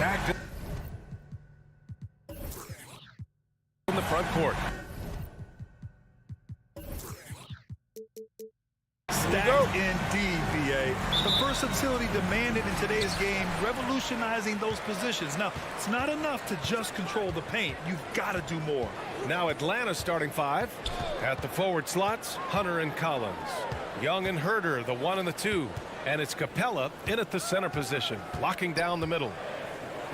Back in the front court. Stacked indeed, BA. The versatility demanded in today's game, revolutionizing those positions. Now, it's not enough to just control the paint. You've got to do more. Now Atlanta's starting five. At the forward slots, Hunter and Collins. Young and Herder, the 1 and the 2. And it's Capella in at the center position, locking down the middle.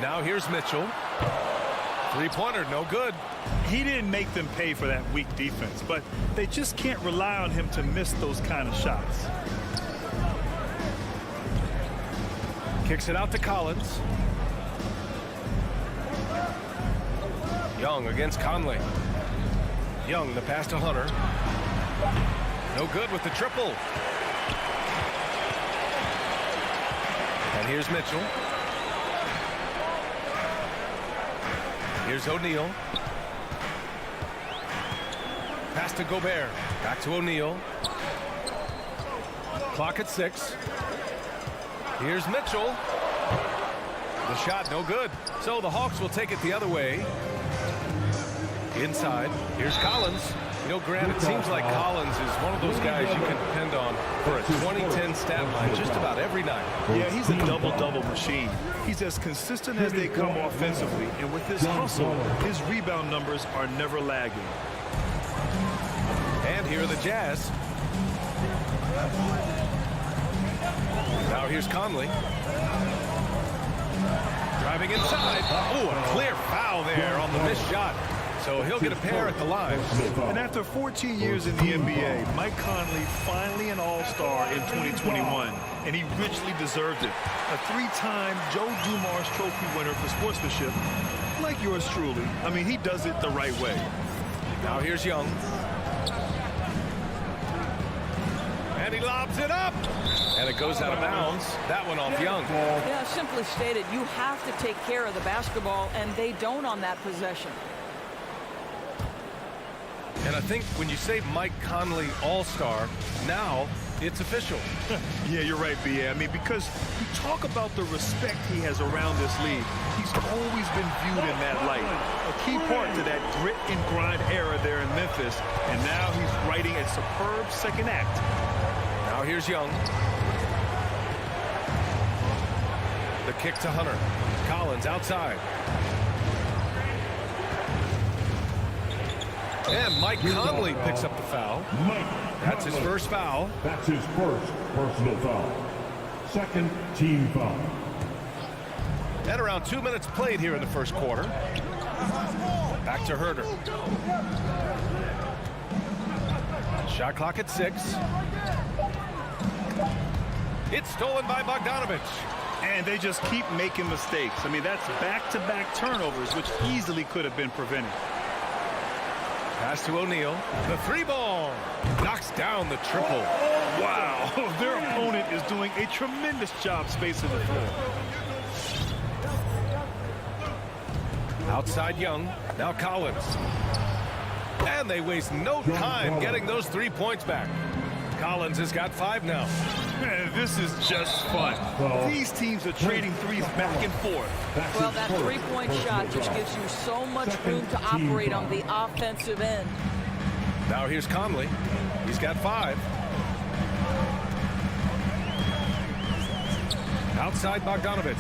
Now here's Mitchell. Three-pointer, no good. He didn't make them pay for that weak defense, but they just can't rely on him to miss those kind of shots. Kicks it out to Collins. Young against Conley. Young, the pass to Hunter. No good with the triple. And here's Mitchell. Here's O'Neal. Pass to Gobert. Back to O'Neal. Clock at 6. Here's Mitchell. The shot no good. So the Hawks will take it the other way. Inside. Here's Collins. You know, Grant, it seems like Collins is one of those guys you can depend on for a 2010 stat line just about every night. Yeah, he's a double-double machine. He's as consistent as they come offensively, and with his hustle, his rebound numbers are never lagging. And here are the Jazz. Now here's Conley. Driving inside. Oh, a clear foul there on the missed shot. So he'll get a pair at the line. And after 14 years in the NBA, Mike Conley finally an all-star in 2021, and he richly deserved it. A 3-time Joe Dumars Trophy winner for sportsmanship, like yours truly. I mean, he does it the right way. Now here's Young. And he lobs it up. And it goes out of bounds. That one off Young. Yeah, simply stated, you have to take care of the basketball, and they don't on that possession. And I think when you say Mike Conley all-star, now it's official. Yeah, you're right, B.A. I mean, because we talk about the respect he has around this league. He's always been viewed in that light. A key part to that grit and grind era there in Memphis. And now he's writing a superb second act. Now here's Young. The kick to Hunter. Collins outside. And Mike Conley picks up the foul. That's his first foul. That's his first personal foul. Second team foul. And around 2 minutes played here in the first quarter. Back to Herder. Shot clock at 6. It's stolen by Bogdanovich. And they just keep making mistakes. I mean, that's back-to-back turnovers, which easily could have been prevented. Pass to O'Neal. The 3-ball. Knocks down the triple. Wow. Their opponent is doing a tremendous job spacing the floor. Outside Young. Now Collins. And they waste no time getting those 3 points back. Collins has got 5 now. Man, this is just fun. These teams are trading threes back and forth. Well, that three-point shot just gives you so much room to operate on the offensive end. Now here's Conley. He's got 5. Outside Bogdanovich.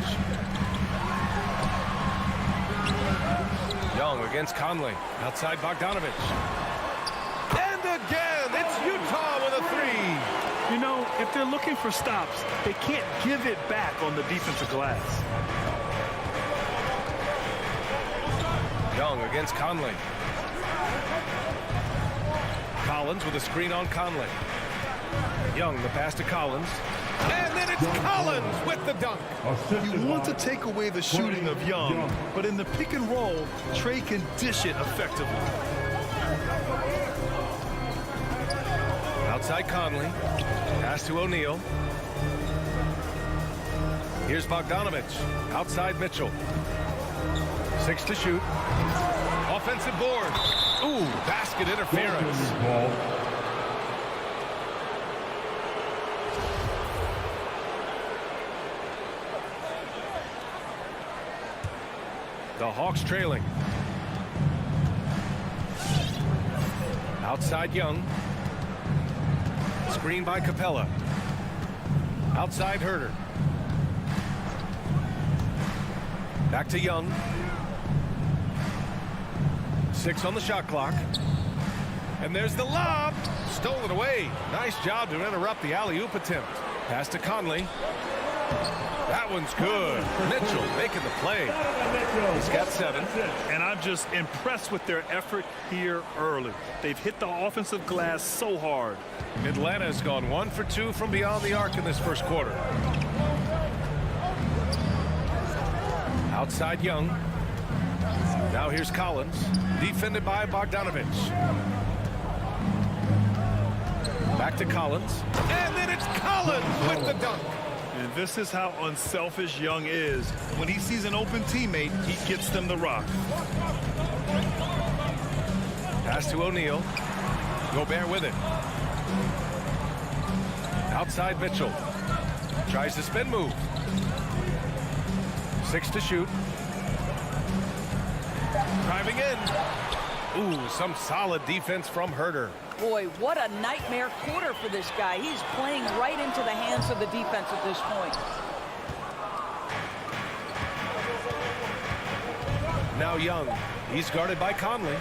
Young against Conley. Outside Bogdanovich. And again, it's Utah with a 3. You know, if they're looking for stops, they can't give it back on the defensive glass. Young against Conley. Collins with a screen on Conley. Young, the pass to Collins. And then it's Collins with the dunk. You want to take away the shooting of Young, but in the pick and roll, Trey can dish it effectively. Outside Conley. Pass to O'Neal. Here's Bogdanovich. Outside Mitchell. 6 to shoot. Offensive board. Ooh, basket interference. The Hawks trailing. Outside Young. Screen by Capella. Outside Herder. Back to Young. 6 on the shot clock. And there's the lob. Stolen away. Nice job to interrupt the alley-oop attempt. Pass to Conley. That one's good. Mitchell making the play. He's got 7. And I'm just impressed with their effort here early. They've hit the offensive glass so hard. Atlanta has gone 1 for 2 from beyond the arc in this first quarter. Outside Young. Now here's Collins. Defended by Bogdanovich. Back to Collins. And then it's Collins with the dunk. And this is how unselfish Young is. When he sees an open teammate, he gets them the rock. Pass to O'Neal. Gobert with it. Outside Mitchell. Tries the spin move. 6 to shoot. Driving in. Ooh, some solid defense from Herder. Boy, what a nightmare quarter for this guy. He's playing right into the hands of the defense at this point. Now Young. He's guarded by Conley.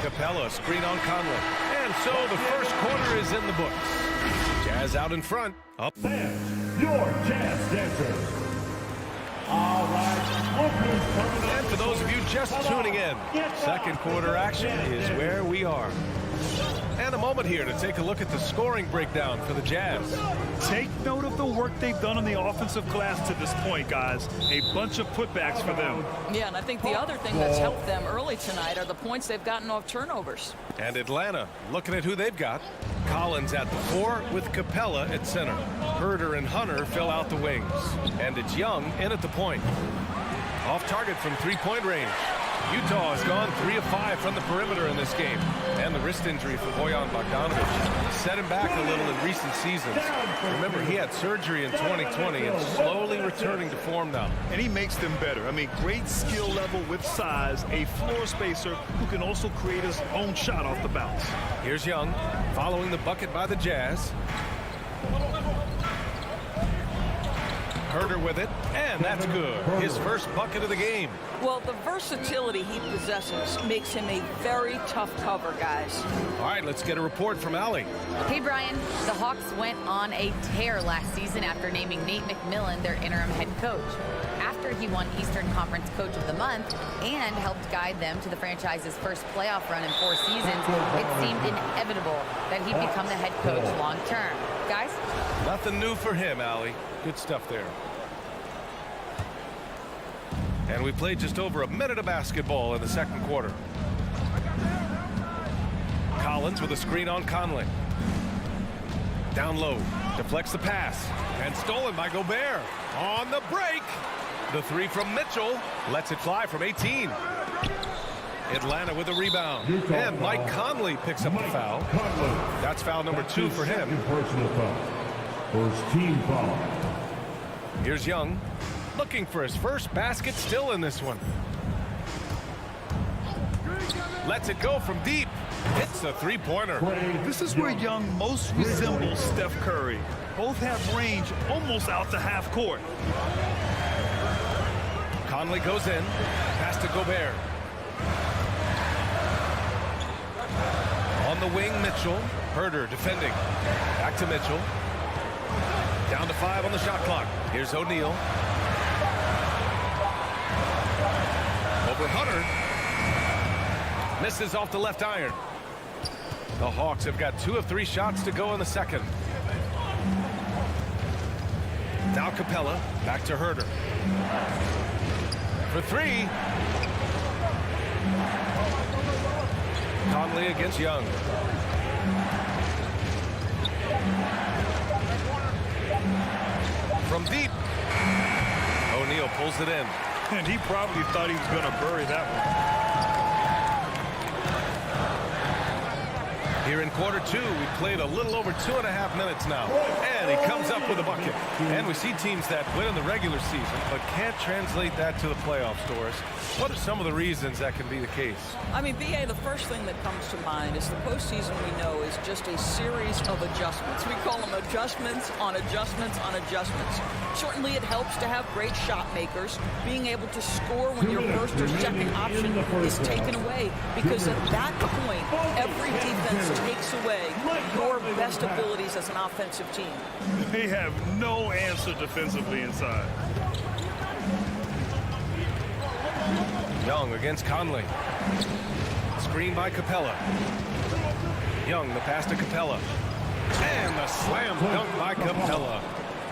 Capella, screen on Conley. And so the first quarter is in the books. Jazz out in front. Up. Fans, your Jazz dancers. All right. And for those of you just tuning in, second quarter action is where we are. And a moment here to take a look at the scoring breakdown for the Jazz. Take note of the work they've done on the offensive glass to this point, guys. A bunch of putbacks for them. Yeah, and I think the other thing that's helped them early tonight are the points they've gotten off turnovers. And Atlanta, looking at who they've got. Collins at the 4 with Capella at center. Herder and Hunter fill out the wings. And it's Young in at the point. Off target from 3-point range. Utah has gone 3 of 5 from the perimeter in this game. And the wrist injury for Bojan Bogdanović set him back a little in recent seasons. Remember, he had surgery in 2020 and slowly returning to form now. And he makes them better. I mean, great skill level with size, a floor spacer who can also create his own shot off the bounce. Here's Young following the bucket by the Jazz. Herder with it, and that's good. His first bucket of the game. Well, the versatility he possesses makes him a very tough cover, guys. All right, let's get a report from Allie. Hey, Brian. The Hawks went on a tear last season after naming Nate McMillan their interim head coach. After he won Eastern Conference Coach of the Month and helped guide them to the franchise's first playoff run in 4 seasons, it seemed inevitable that he'd become the head coach long term. Guys? Nothing new for him, Allie. Good stuff there. And we played just over a minute of basketball in the second quarter. Collins with a screen on Conley. Down low. Deflects the pass. And stolen by Gobert. On the break. The 3 from Mitchell. Lets it fly from 18. Atlanta with a rebound. And Mike Conley picks up the foul. That's foul number 2 for him. Personal foul. First team foul. Here's Young. Looking for his first basket, still in this one. Lets it go from deep. Hits a 3-pointer. This is where Young most resembles Steph Curry. Both have range almost out to half court. Conley goes in. Pass to Gobert. On the wing, Mitchell. Herder defending. Back to Mitchell. Down to 5 on the shot clock. Here's O'Neal. Over Hunter. Misses off the left iron. The Hawks have got 2 of 3 shots to go in the second. Now Capella. Back to Herder. For 3. Conley against Young. From deep. O'Neal pulls it in. And he probably thought he was going to bury that one. Here in quarter two, we played a little over 2.5 minutes now. And he comes up with a bucket. And we see teams that win in the regular season, but can't translate that to the playoffs, Doris. What are some of the reasons that can be the case? I mean, BA, the first thing that comes to mind is the postseason we know is just a series of adjustments. We call them adjustments on adjustments on adjustments. Certainly it helps to have great shot makers, being able to score when your first or second option is taken away, because at that point, every defense takes away your best abilities as an offensive team. They have no answer defensively inside. Young against Conley. Screen by Capella. Young, the pass to Capella. And the slam dunk by Capella.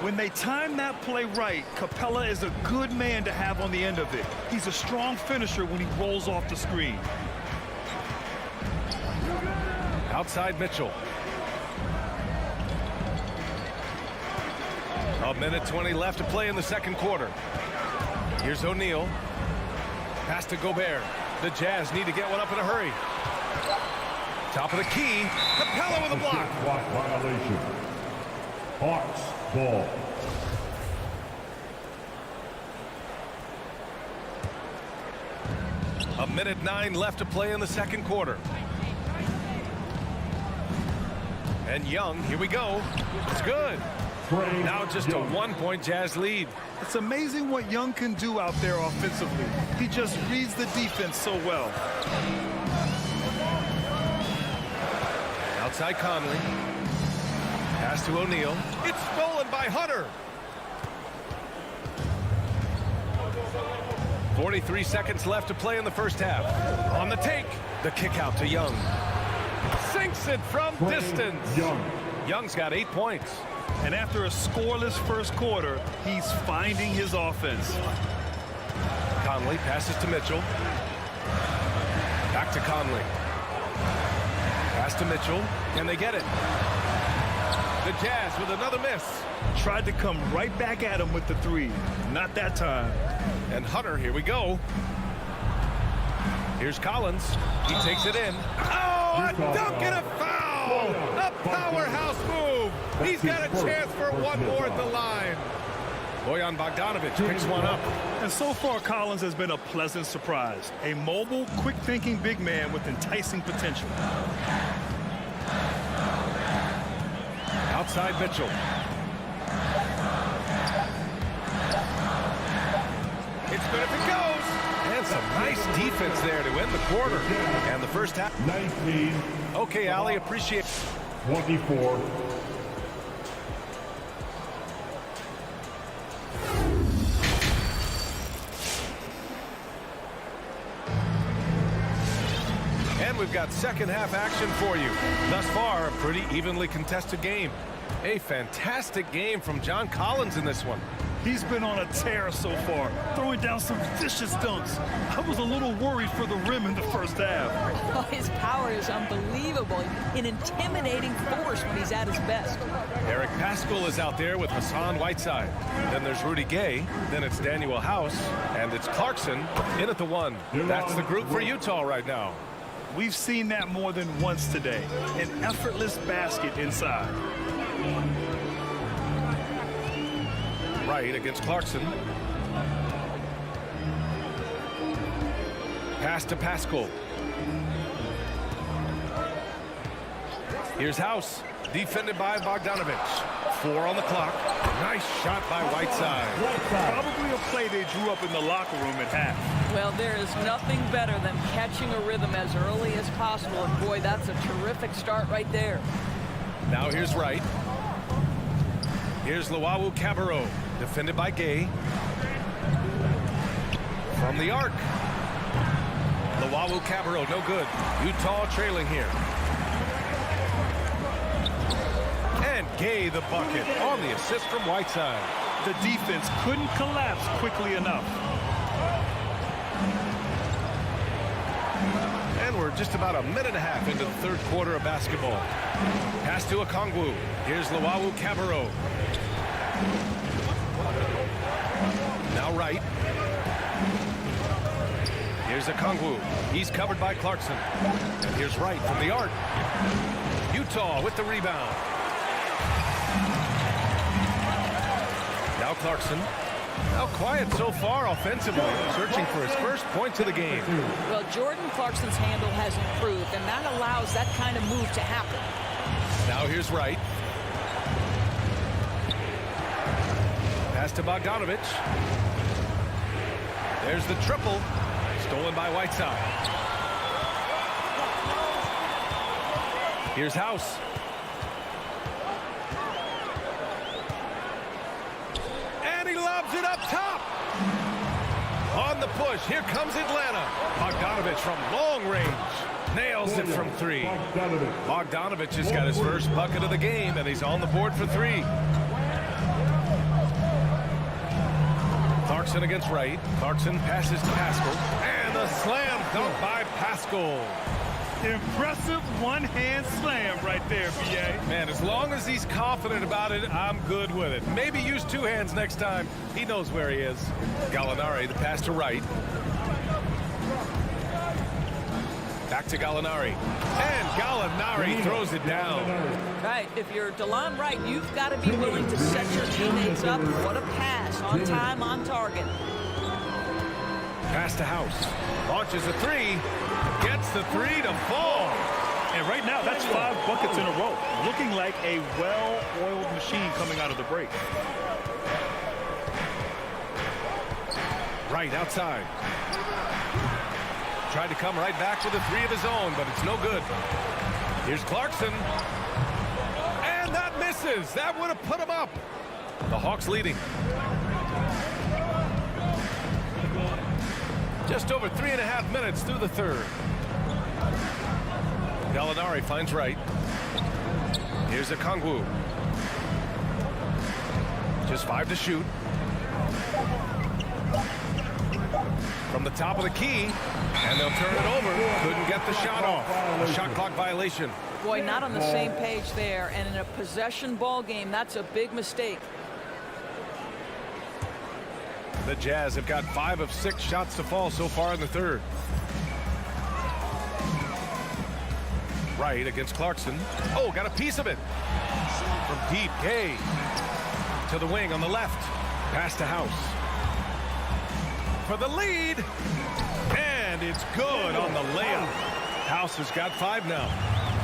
When they time that play right, Capella is a good man to have on the end of it. He's a strong finisher when he rolls off the screen. Outside Mitchell. A minute 20 left to play in the second quarter. Here's O'Neal. Pass to Gobert. The Jazz need to get one up in a hurry. Top of the key. Capella with a block. Block violation. Hawks ball. A minute 9 left to play in the second quarter. And Young, here we go. It's good. Now just a 1-point Jazz lead. It's amazing what Young can do out there offensively. He just reads the defense so well. Outside Conley. Pass to O'Neal. It's stolen by Hunter. 43 seconds left to play in the first half. On the take. The kick out to Young. Sinks it from distance. Young's got 8 points. And after a scoreless first quarter, he's finding his offense. Conley passes to Mitchell. Back to Conley. Pass to Mitchell, and they get it. The Jazz with another miss. Tried to come right back at him with the three. Not that time. And Hunter, here we go. Here's Collins. He takes it in. Oh, a dunk and a foul! A powerhouse move. He's got a chance for one more at the line. Bojan Bogdanovic picks one up. And so far, Collins has been a pleasant surprise. A mobile, quick-thinking big man with enticing potential. Outside Mitchell. It's good if it goes. And some nice defense there to end the quarter. And the first half. 19. Okay, Ali, appreciate it. 24. And we've got second half action for you. Thus far, a pretty evenly contested game. A fantastic game from John Collins in this one. He's been on a tear so far, throwing down some vicious dunks. I was a little worried for the rim in the first half. Oh, his power is unbelievable. An intimidating force when he's at his best. Eric Paschall is out there with Hassan Whiteside. Then there's Rudy Gay. Then it's Daniel House. And it's Clarkson in at the one. That's the group for Utah right now. We've seen that more than once today. An effortless basket inside. Right against Clarkson. Pass to Paschall. Here's House. Defended by Bogdanovic. 4 on the clock. Nice shot by Whiteside. Probably a play they drew up in the locker room at half. Well, there is nothing better than catching a rhythm as early as possible. And boy, that's a terrific start right there. Now here's Wright. Here's Luwawu Cabarrot. Defended by Gay. From the arc. Luwawu Cabarrot, no good. Utah trailing here. And Gay the bucket on the assist from Whiteside. The defense couldn't collapse quickly enough. And we're just about a minute and a half into the third quarter of basketball. Pass to Okongwu. Here's Luwawu Cabarrot. Now Wright. Here's Okongwu. He's covered by Clarkson. And here's Wright from the arc. Utah with the rebound. Now Clarkson. Now quiet so far offensively, searching for his first points of the game. Well, Jordan Clarkson's handle has improved, and that allows that kind of move to happen. Now here's Wright. Pass to Bogdanovich. There's the triple. Stolen by Whiteside. Here's House. And he lobs it up top. On the push, here comes Atlanta. Bogdanovich from long range. Nails it from three. Bogdanovich has got his first bucket of the game, and he's on the board for three. Clarkson against Wright. Clarkson passes to Pascal. And a slam dunk by Pascal. Impressive one-hand slam right there, B.A. Man, as long as he's confident about it, I'm good with it. Maybe use two hands next time. He knows where he is. Gallinari, the pass to Wright. Back to Gallinari. And Gallinari throws it down. Right, if you're DeLon Wright, you've got to be willing to set your teammates up. What a pass, on time, on target. Pass to House. Launches a three. Gets the three to fall. And right now, that's 5 buckets in a row. Looking like a well-oiled machine coming out of the break. Right outside. Tried to come right back with a three of his own, but it's no good. Here's Clarkson. And that misses. That would have put him up. The Hawks leading. Just over 3.5 minutes through the third. Gallinari finds Wright. Here's Okongwu. Just 5 to shoot. From the top of the key, and they'll turn it over. Couldn't get the shot off. A shot clock violation. Boy, not on the same page there, and in a possession ball game, that's a big mistake. The Jazz have got 5 of 6 shots to fall so far in the third. Wright against Clarkson. Oh, got a piece of it. From deep, Gay. To the wing on the left. Pass to House. For the lead. And it's good on the layup. House has got 5 now.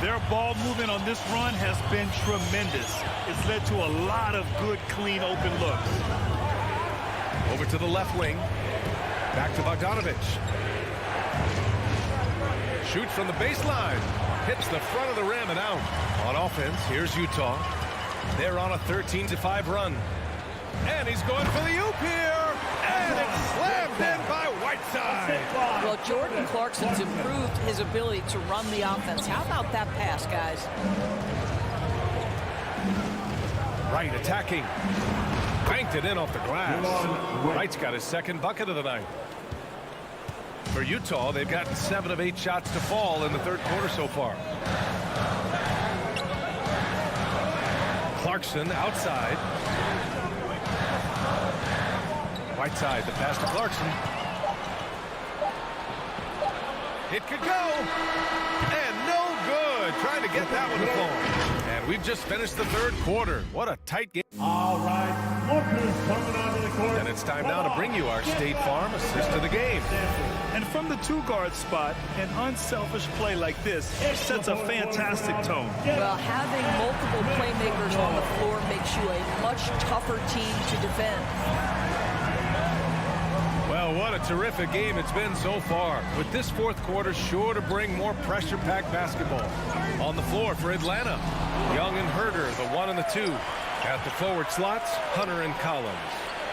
Their ball movement on this run has been tremendous. It's led to a lot of good, clean, open looks. Over to the left wing. Back to Bogdanovich. Shoots from the baseline. Hits the front of the rim and out. On offense, here's Utah. They're on a 13-5 run. And he's going for the oop here. And it's slammed in by Whiteside. Well, Jordan Clarkson's improved his ability to run the offense. How about that pass, guys? Wright attacking. Banked it in off the glass. Wright's got his second bucket of the night. For Utah, they've gotten 7 of 8 shots to fall in the third quarter so far. Clarkson outside. Whiteside, the pass to Clarkson. It could go. And no good. Trying to get that one to fall. And we've just finished the third quarter. What a tight game. All right, lookers coming onto the court. And it's time now to bring you our State Farm assist of the game. And from the 2-guard spot, an unselfish play like this sets a fantastic tone. Well, having multiple playmakers on the floor makes you a much tougher team to defend. Well, what a terrific game it's been so far. With this fourth quarter sure to bring more pressure-packed basketball. On the floor for Atlanta, Young and Herder, the 1 and the 2. At the forward slots, Hunter and Collins.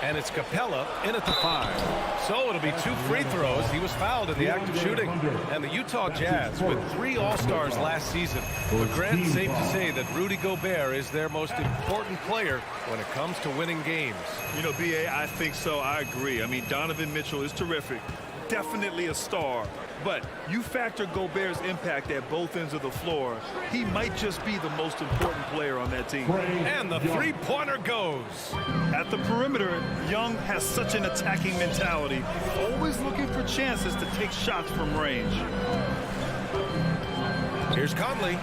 And it's Capella in at the 5. So it'll be 2 free throws. He was fouled in the act of shooting. And the Utah Jazz, with 3 All-Stars last season, but Grant, safe to say that Rudy Gobert is their most important player when it comes to winning games. You know, B.A., I think so. I agree. I mean, Donovan Mitchell is terrific. Definitely a star. But you factor Gobert's impact at both ends of the floor, he might just be the most important player on that team. And the three-pointer goes. At At the perimeter, Young has such an attacking mentality, always looking for chances to take shots from range. Here's Conley.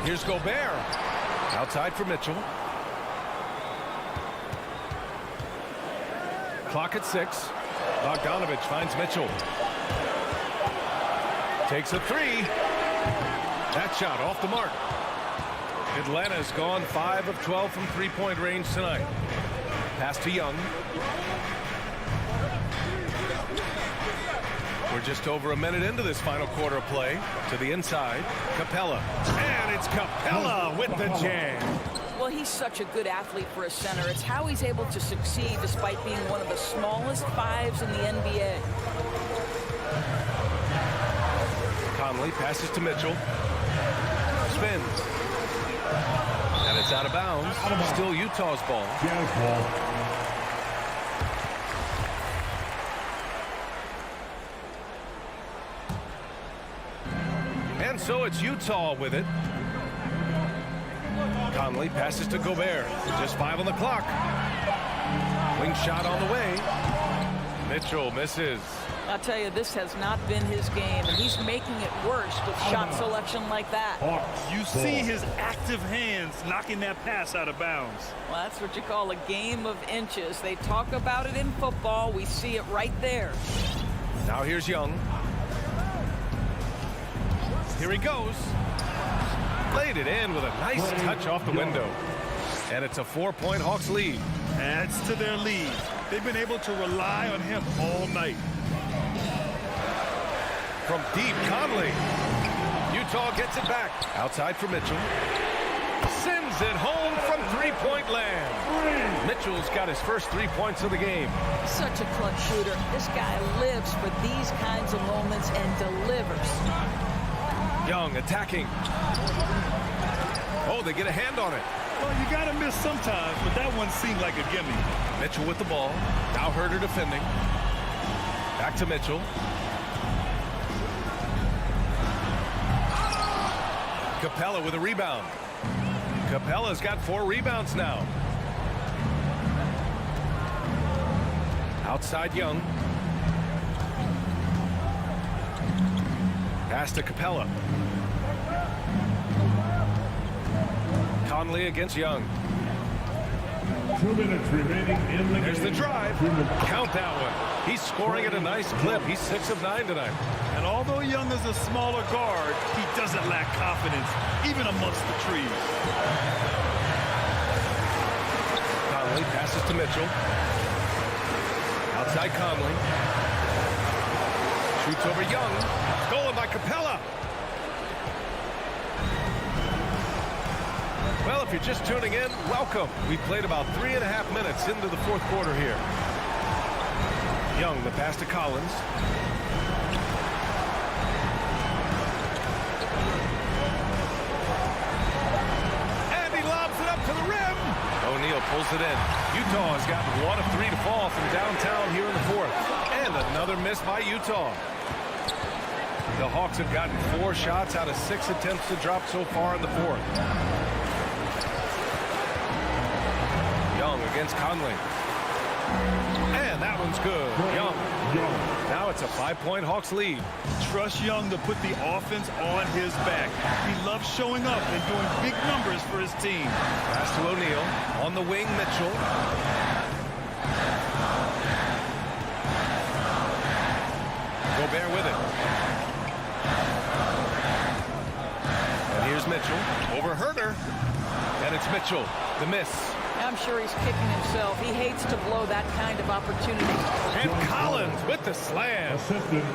Here's Gobert. Outside for Mitchell. Clock at 6. Bogdanovich finds Mitchell. Takes a three. That shot off the mark. Atlanta's gone 5 of 12 from three-point range tonight. Pass to Young. We're just over a minute into this final quarter of play. To the inside, Capella. And it's Capella with the jam. Well, he's such a good athlete for a center. It's how he's able to succeed despite being one of the smallest fives in the NBA. Conley passes to Mitchell. Spins. And it's out of bounds. Still Utah's ball. Jazz ball. And so it's Utah with it. Conley passes to Gobert. Just 5 on the clock. Wing shot on the way. Mitchell misses. I'll tell you, this has not been his game, and he's making it worse with shot selection like that. You see his active hands knocking that pass out of bounds. Well, that's what you call a game of inches. They talk about it in football. We see it right there. Now here's Young. Here he goes. Laid it in with a nice touch off the window. And it's a 4-point Hawks lead. Adds to their lead. They've been able to rely on him all night. From deep, Conley. Utah gets it back. Outside for Mitchell. Sends it home from three-point land. Mitchell's got his first 3 points of the game. Such a clutch shooter. This guy lives for these kinds of moments and delivers. Young attacking. Oh, they get a hand on it. Well, you got to miss sometimes, but that one seemed like a gimme. Mitchell with the ball. Now Herder defending. Back to Mitchell. Capella with a rebound. Capella's got 4 rebounds now. Outside Young. Pass to Capella. Conley against Young. 2 minutes remaining in the game. There's the drive. Count that one. He's scoring at a nice clip. He's 6 of 9 tonight. And although Young is a smaller guard, he doesn't lack confidence, even amongst the trees. Conley passes to Mitchell. Outside Conley. Shoots over Young. Stolen by Capella. Well, if you're just tuning in, welcome. We've played about 3.5 minutes into the fourth quarter here. Young, the pass to Collins. And he lobs it up to the rim. O'Neal pulls it in. Utah has gotten 1 of 3 to fall from downtown here in the fourth. And another miss by Utah. The Hawks have gotten 4 shots out of 6 attempts to drop so far in the fourth. Young against Conley. And that one's good. Young. Now it's a 5-point Hawks lead. Trust Young to put the offense on his back. He loves showing up and doing big numbers for his team. Pass to O'Neal. On the wing, Mitchell. Gobert with it. And here's Mitchell. Over Herder. And it's Mitchell. The miss. I'm sure he's kicking himself. He hates to blow that kind of opportunity. And Collins with the slam.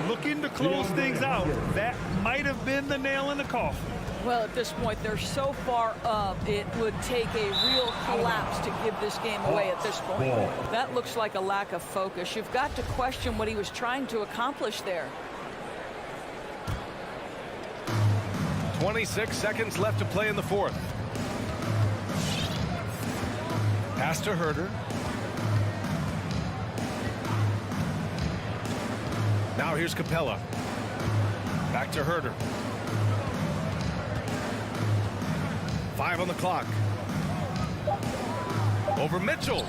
Looking to close things out. That might have been the nail in the coffin. Well, at this point, they're so far up, it would take a real collapse to give this game away at this point. That looks like a lack of focus. You've got to question what he was trying to accomplish there. 26 seconds left to play in the fourth. Pass to Herder. Now here's Capella. Back to Herder. 5 on the clock. Over Mitchell.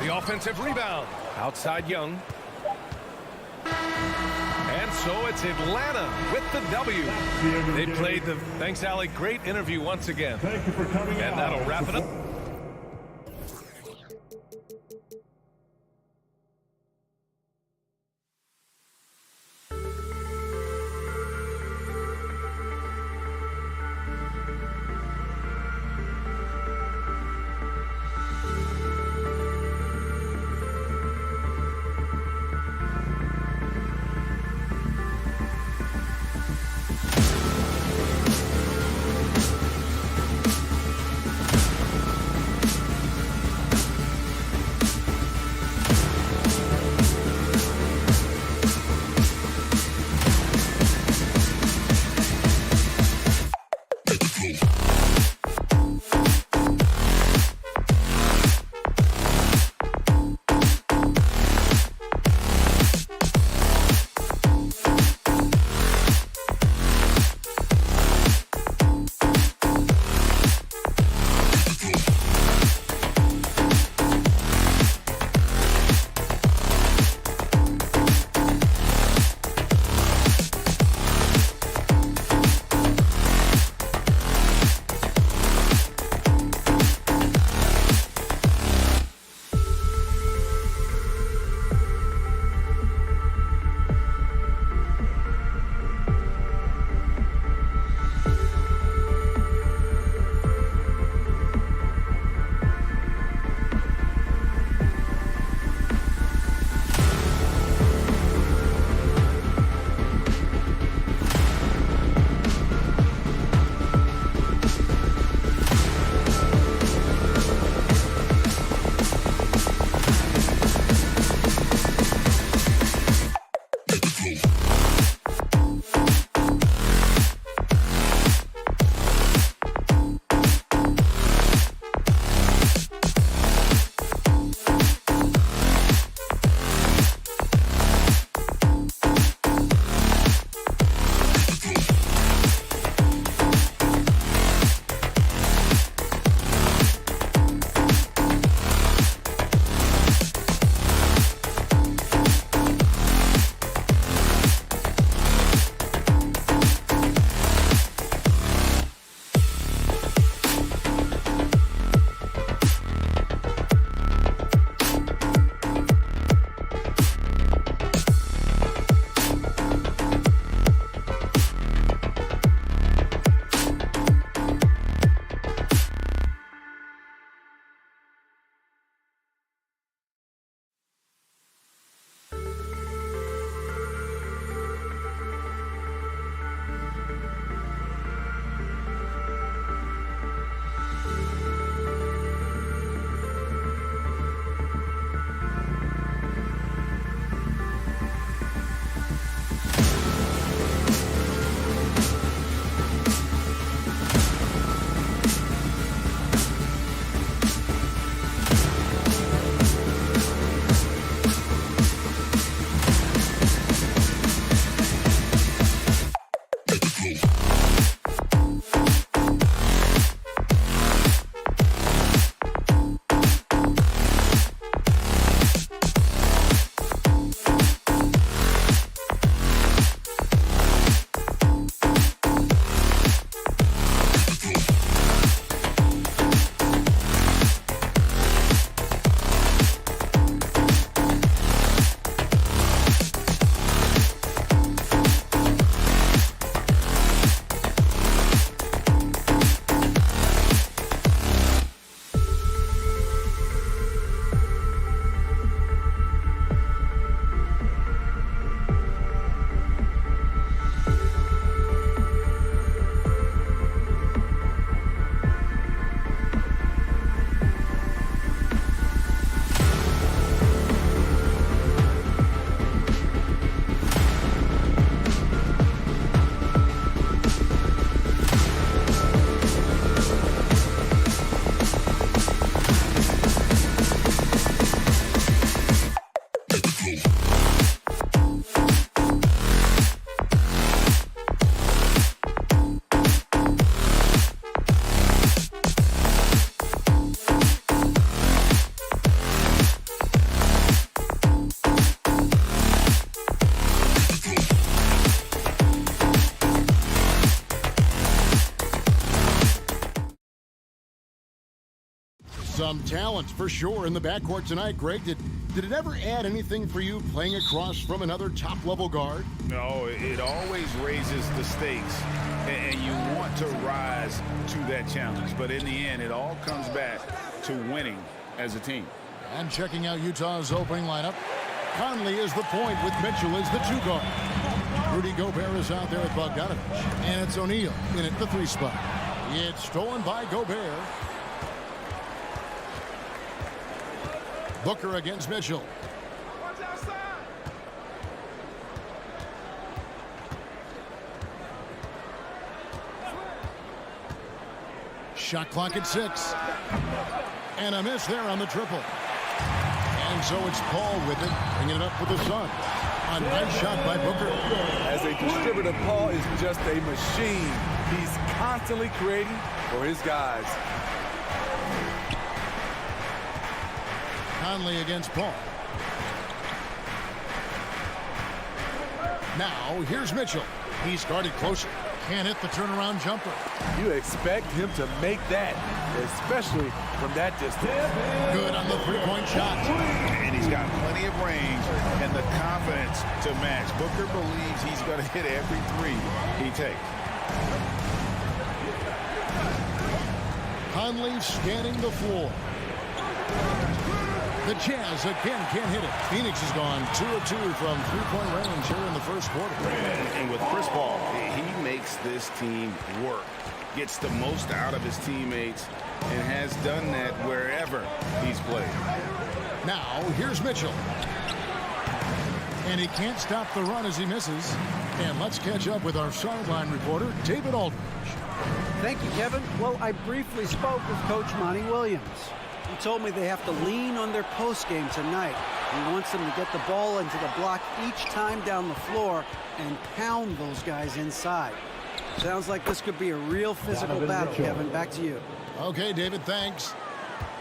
The offensive rebound. Outside Young. And so it's Atlanta with the W. They played the... Thanks, Allie. Great interview once again. Thank you for coming out. And that'll wrap it up. Some talent for sure in the backcourt tonight, Greg. Did it ever add anything for you playing across from another top-level guard? No, it always raises the stakes, and you want to rise to that challenge. But in the end, it all comes back to winning as a team. And checking out Utah's opening lineup, Conley is the point with Mitchell as the 2 guard. Rudy Gobert is out there with Bogdanovich, and it's O'Neal in at the 3 spot. It's stolen by Gobert. Booker against Mitchell. Shot clock at 6. And a miss there on the triple. And so it's Paul with it, bringing it up for the Suns. A nice shot by Booker. As a distributor, Paul is just a machine. He's constantly creating for his guys. Conley against Paul. Now, here's Mitchell. He's guarded closer. Can't hit the turnaround jumper. You expect him to make that, especially from that distance. Good on the three-point shot. And he's got plenty of range and the confidence to match. Booker believes he's going to hit every 3 he takes. Conley scanning the floor. The Jazz again can't hit it. Phoenix has gone 2 of 2 from three-point range here in the first quarter. And with Chris Paul, he makes this team work, gets the most out of his teammates, and has done that wherever he's played. Now, here's Mitchell. And he can't stop the run as he misses. And let's catch up with our sideline reporter, David Aldridge. Thank you, Kevin. Well, I briefly spoke with Coach Monty Williams. He told me they have to lean on their post game tonight. He wants them to get the ball into the block each time down the floor and pound those guys inside. Sounds like this could be a real physical battle, Kevin. Back to you. Okay, David, thanks.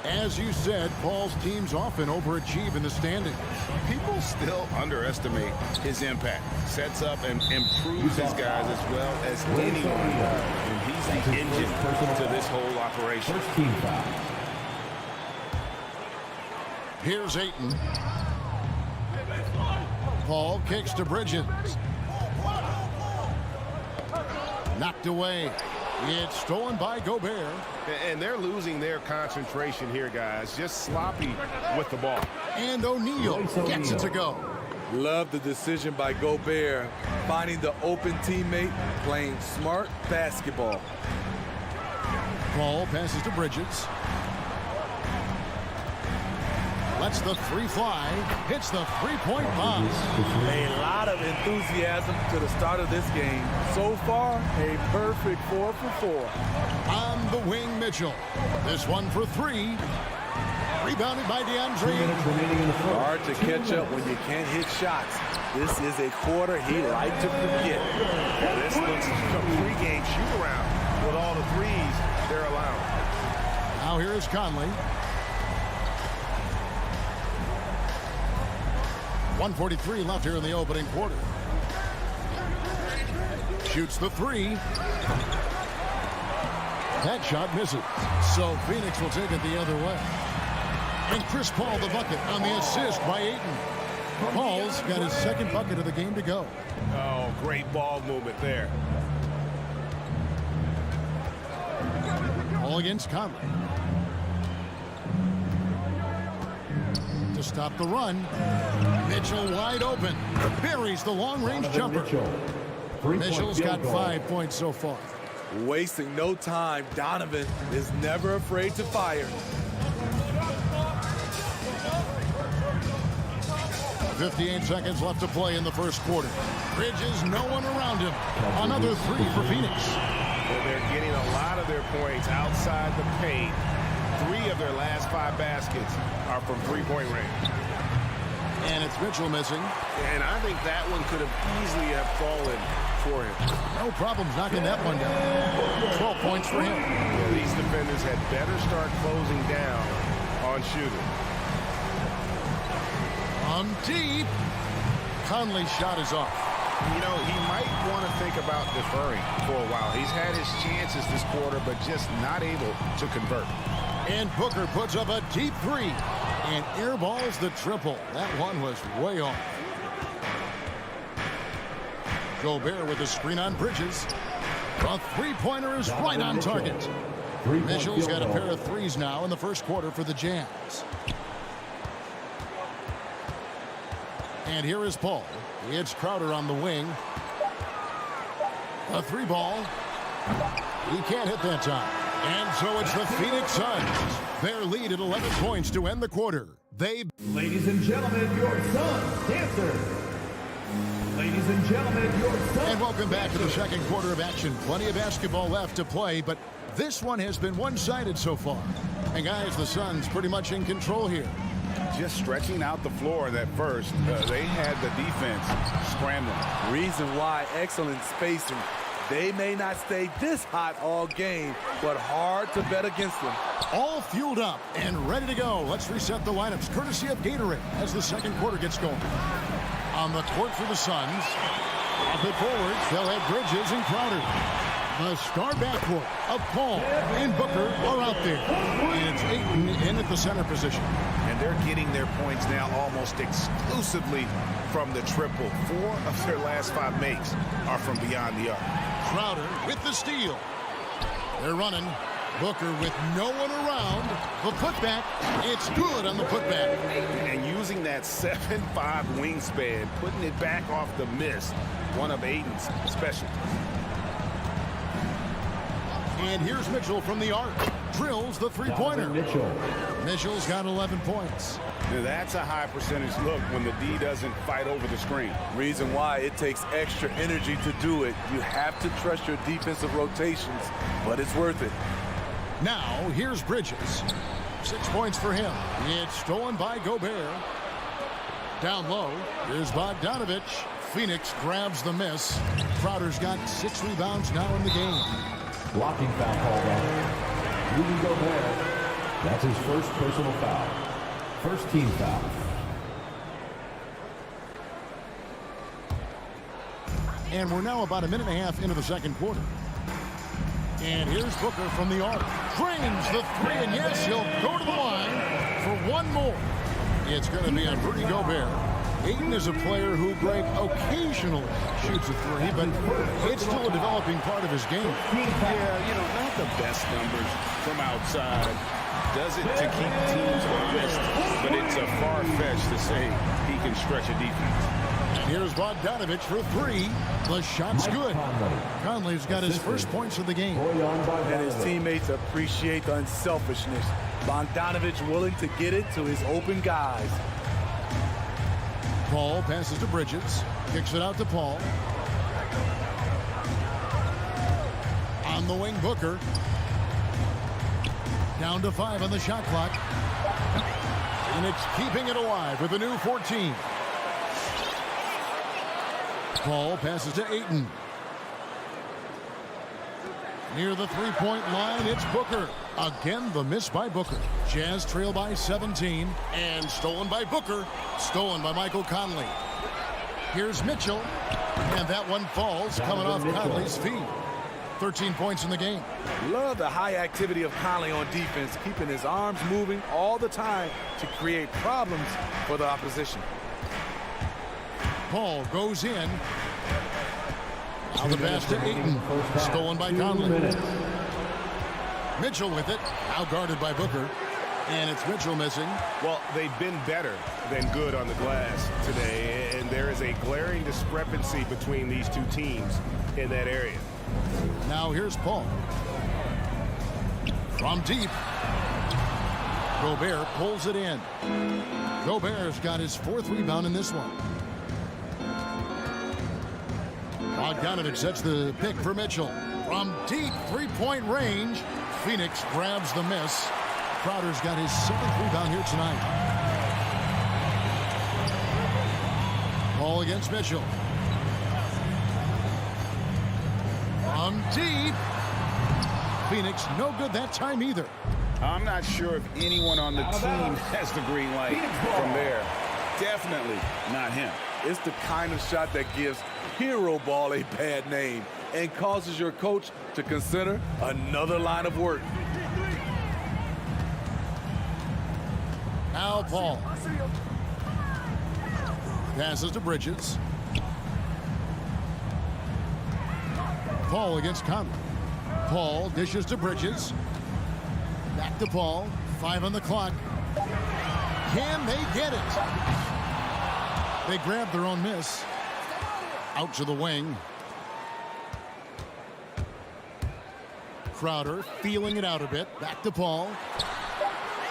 As you said, Paul's teams often overachieve in the standings. People still underestimate his impact. Sets up and improves his guys as well as anyone. And he's the engine to this whole operation. First team foul. Here's Ayton. Paul kicks to Bridges. Knocked away. It's stolen by Gobert. And they're losing their concentration here, guys. Just sloppy with the ball. And O'Neal gets it to go. Love the decision by Gobert, finding the open teammate, playing smart basketball. Paul passes to Bridges. Lets the 3 fly. Hits the three-point bomb. A lot of enthusiasm to the start of this game. So far, a perfect 4 for 4. On the wing, Mitchell. This one for 3. Rebounded by DeAndre. Hard to catch up when you can't hit shots. This is a quarter he liked to forget. This looks like a pregame shoot-around with all the threes they're allowing. Now here is Conley. 1:43 left here in the opening quarter. Shoots the 3. That shot misses. So Phoenix will take it the other way. And Chris Paul the bucket on the assist by Ayton. Paul's got his second bucket of the game to go. Oh, great ball movement there. Paul against Conley. To stop the run. Mitchell wide open. Buries the long-range jumper. Mitchell's got 5 points so far. Wasting no time, Donovan is never afraid to fire. 58 seconds left to play in the first quarter. Bridges, no one around him. Another 3 for Phoenix. Well, they're getting a lot of their points outside the paint. 3 of their last 5 baskets are from three-point range. And it's Mitchell missing. And I think that one could have easily have fallen for him. No problems knocking that one down. 12 points for him. Well, these defenders had better start closing down on shooting. Deep. Conley's shot is off. You know, he might want to think about deferring for a while. He's had his chances this quarter, but just not able to convert. And Booker puts up a deep three and airballs the triple. That one was way off. Gobert with a screen on Bridges. The three-pointer is right on target. Mitchell's got a pair of threes now in the first quarter for the Jazz. And here is Paul. It's Crowder on the wing. A three ball. He can't hit that time. And so it's the Phoenix Suns. Their lead at 11 points to end the quarter. Ladies and gentlemen, your Suns dancer. Ladies and gentlemen, your Suns. And welcome back to the second quarter of action. Plenty of basketball left to play, but this one has been one-sided so far. And guys, the Suns pretty much in control here. Just stretching out the floor that first. They had the defense scrambling. Reason why, excellent spacing. They may not stay this hot all game, but hard to bet against them. All fueled up and ready to go. Let's reset the lineups courtesy of Gatorade as the second quarter gets going. On the court for the Suns. Off it forward, they'll have Bridges and Crowder. The star backcourt of Paul and Booker are out there. And it's Ayton in at the center position. And they're getting their points now almost exclusively from the triple. 4 of their last 5 makes are from beyond the arc. Crowder with the steal. They're running. Booker with no one around. The putback. It's good on the putback. And using that 7'5" wingspan, putting it back off the miss. One of Ayton's specialties. And here's Mitchell from the arc. Drills the three-pointer. Mitchell's got 11 points. Now that's a high percentage look when the D doesn't fight over the screen. Reason why, it takes extra energy to do it. You have to trust your defensive rotations, but it's worth it. Now, here's Bridges. 6 points for him. It's stolen by Gobert. Down low, here's Bogdanovich. Phoenix grabs the miss. Crowder's got 6 rebounds now in the game. Blocking foul called on Rudy Gobert. That's his first personal foul. First team foul. And we're now about a minute and a half into the second quarter. And here's Booker from the arc. Drains the three, and yes, he'll go to the line for one more. It's going to be on Rudy Gobert. Ayton is a player who, Greg, occasionally shoots a three, but it's still a developing part of his game. Yeah, not the best numbers from outside. Does it to keep teams honest, but it's a far-fetched to say he can stretch a defense. And here's Bogdanovich for three. The shot's good. Conley's got his first points of the game. And his teammates appreciate the unselfishness. Bogdanovich willing to get it to his open guys. Paul passes to Bridges. Kicks it out to Paul. On the wing, Booker. Down to 5 on the shot clock. And it's keeping it alive with a new 14. Paul passes to Ayton. Near the three-point line, it's Booker. Again, the miss by Booker. Jazz trail by 17. And stolen by Booker. Stolen by Michael Conley. Here's Mitchell. And that one falls, coming off Conley's feet. 13 points in the game. Love the high activity of Conley on defense, keeping his arms moving all the time to create problems for the opposition. Paul goes in. Now the pass to Ayton. Stolen by Conley. Mitchell with it. Now guarded by Booker. And it's Mitchell missing. Well, they've been better than good on the glass today, and there is a glaring discrepancy between these two teams in that area. Now here's Paul. From deep. Gobert pulls it in. Gobert's got his 4th rebound in this one. Bogdanovich sets the pick for Mitchell. From deep three-point range, Phoenix grabs the miss. Crowder's got his 7th rebound here tonight. Ball against Mitchell. From deep. Phoenix no good that time either. I'm not sure if anyone on the team has the green light from there. Definitely not him. It's the kind of shot that gives hero ball a bad name and causes your coach to consider another line of work. Now Paul. Passes to Bridges. Paul against Conley. Paul dishes to Bridges. Back to Paul. 5 on the clock. Can they get it? They grab their own miss. Out to the wing. Crowder feeling it out a bit. Back to Paul.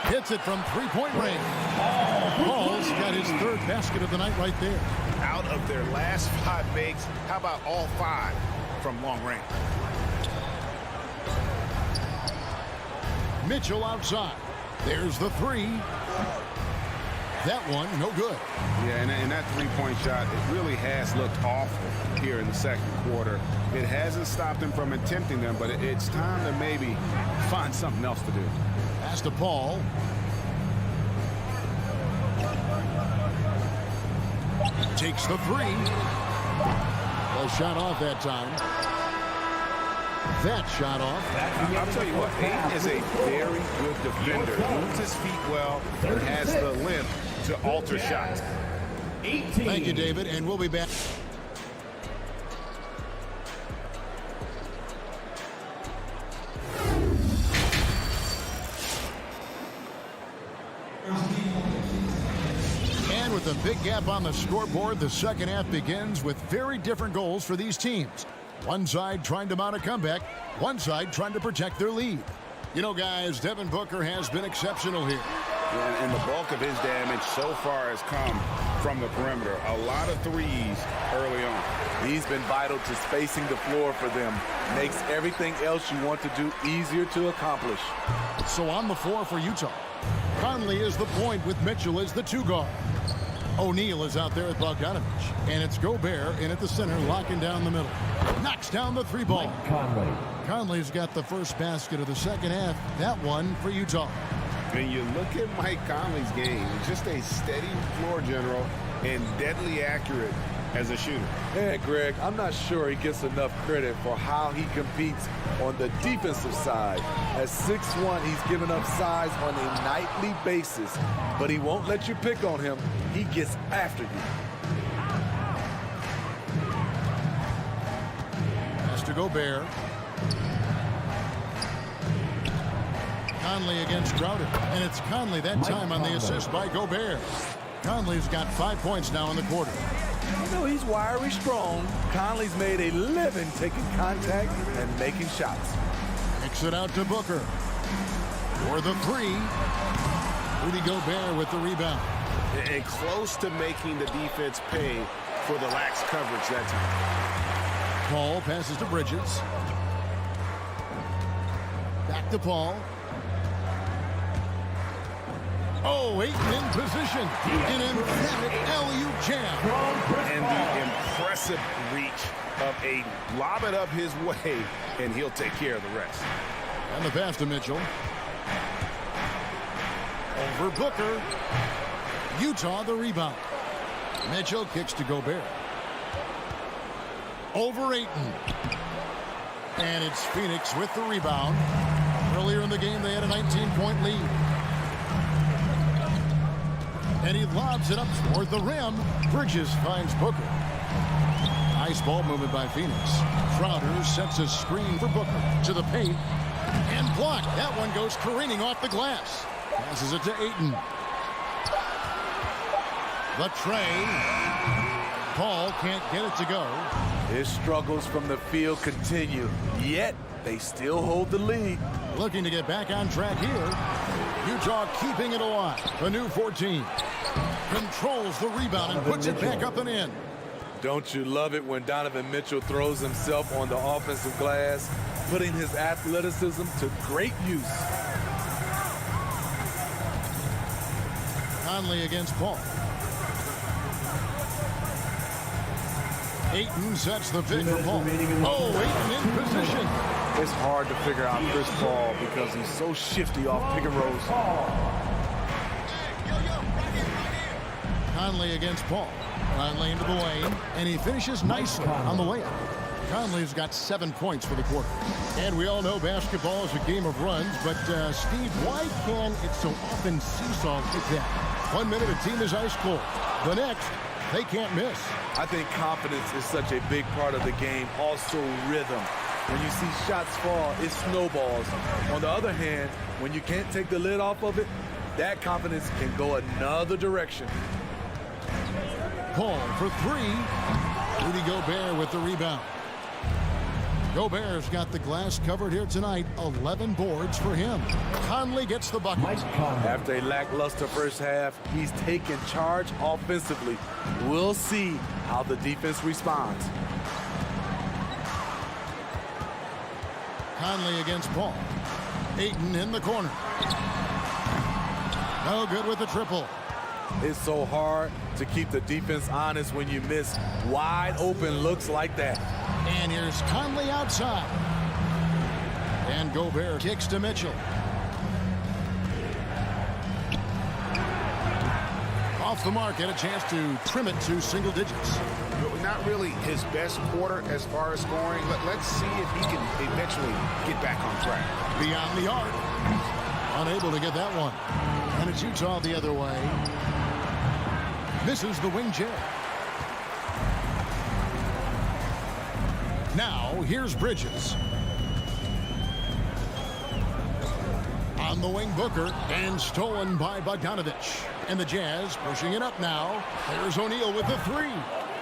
Hits it from three-point range. Paul's got his third basket of the night right there. Out of their last 5 makes, how about all 5 from long range? Mitchell outside. There's the 3. That one, no good. Yeah, and that three-point shot, it really has looked awful here in the second quarter. It hasn't stopped him from attempting them, but it's time to maybe find something else to do. Pass to Paul. Takes the 3. Well, shot off that time. That shot off. I'll tell you what, Ayton is a very good defender. Moves his feet well and has the length to alter shots. Thank you, David, and we'll be back. And with a big gap on the scoreboard, the second half begins with very different goals for these teams. One side trying to mount a comeback, one side trying to protect their lead. You know, guys, Devin Booker has been exceptional here. And the bulk of his damage so far has come from the perimeter. A lot of threes early on. He's been vital to spacing the floor for them. Makes everything else you want to do easier to accomplish. So on the floor for Utah, Conley is the point with Mitchell as the 2 guard. O'Neal is out there with Bogdanovich. And it's Gobert in at the center, locking down the middle. Knocks down the 3 ball. Conley's got the first basket of the second half. That one for Utah. When you look at Mike Conley's game, just a steady floor general and deadly accurate as a shooter. Yeah, Greg, I'm not sure he gets enough credit for how he competes on the defensive side. At 6'1", he's given up size on a nightly basis, but he won't let you pick on him. He gets after you. Pass to Gobert. Conley against Crowder. And it's Conley that time on the assist by Gobert. Conley's got 5 points now in the quarter. You know, he's wiry strong. Conley's made a living taking contact and making shots. Kicks it out to Booker. For the 3. Rudy Gobert with the rebound. And close to making the defense pay for the lax coverage that time. Paul passes to Bridges. Back to Paul. Oh, Ayton in position. An emphatic alley-oop jam. And the impressive reach of Ayton. Lob it up his way, and he'll take care of the rest. And the pass to Mitchell. Over Booker. Utah the rebound. Mitchell kicks to Gobert. Over Ayton. And it's Phoenix with the rebound. Earlier in the game, they had a 19-point lead. And he lobs it up toward the rim. Bridges finds Booker. Nice ball movement by Phoenix. Crowder sets a screen for Booker to the paint. And blocked. That one goes careening off the glass. Passes it to Ayton. The tray. Paul can't get it to go. His struggles from the field continue, yet they still hold the lead. Looking to get back on track here. Utah keeping it alive. The new 14. Controls the rebound and puts it back up and in. Don't you love it when Donovan Mitchell throws himself on the offensive glass, putting his athleticism to great use. Conley against Paul. Ayton sets the pick for Paul. Oh, Ayton in position. It's hard to figure out Chris Paul because he's so shifty off pick and rolls. Conley against Paul. Conley into the lane, and he finishes nicely on the layup. Conley's got 7 points for the quarter. And we all know basketball is a game of runs, but Steve, why can it so often seesaw like that? 1 minute a team is ice cold. The next, they can't miss. I think confidence is such a big part of the game. Also rhythm. When you see shots fall, it snowballs. On the other hand, when you can't take the lid off of it, that confidence can go another direction. Paul for 3. Rudy Gobert with the rebound. Gobert's got the glass covered here tonight. 11 boards for him. Conley gets the bucket. After a lackluster first half, he's taken charge offensively. We'll see how the defense responds. Conley against Paul. Ayton in the corner. No good with the triple. It's so hard to keep the defense honest when you miss wide open looks like that. And here's Conley outside. And Gobert kicks to Mitchell. Off the mark, get a chance to trim it to single digits. Not really his best quarter as far as scoring. Let's see if he can eventually get back on track. Beyond the arc. Unable to get that one. And it's Utah the other way. Misses the wing chair. Now, here's Bridges. On the wing, Booker, and stolen by Bogdanovich. And the Jazz pushing it up now. There's O'Neal with the 3.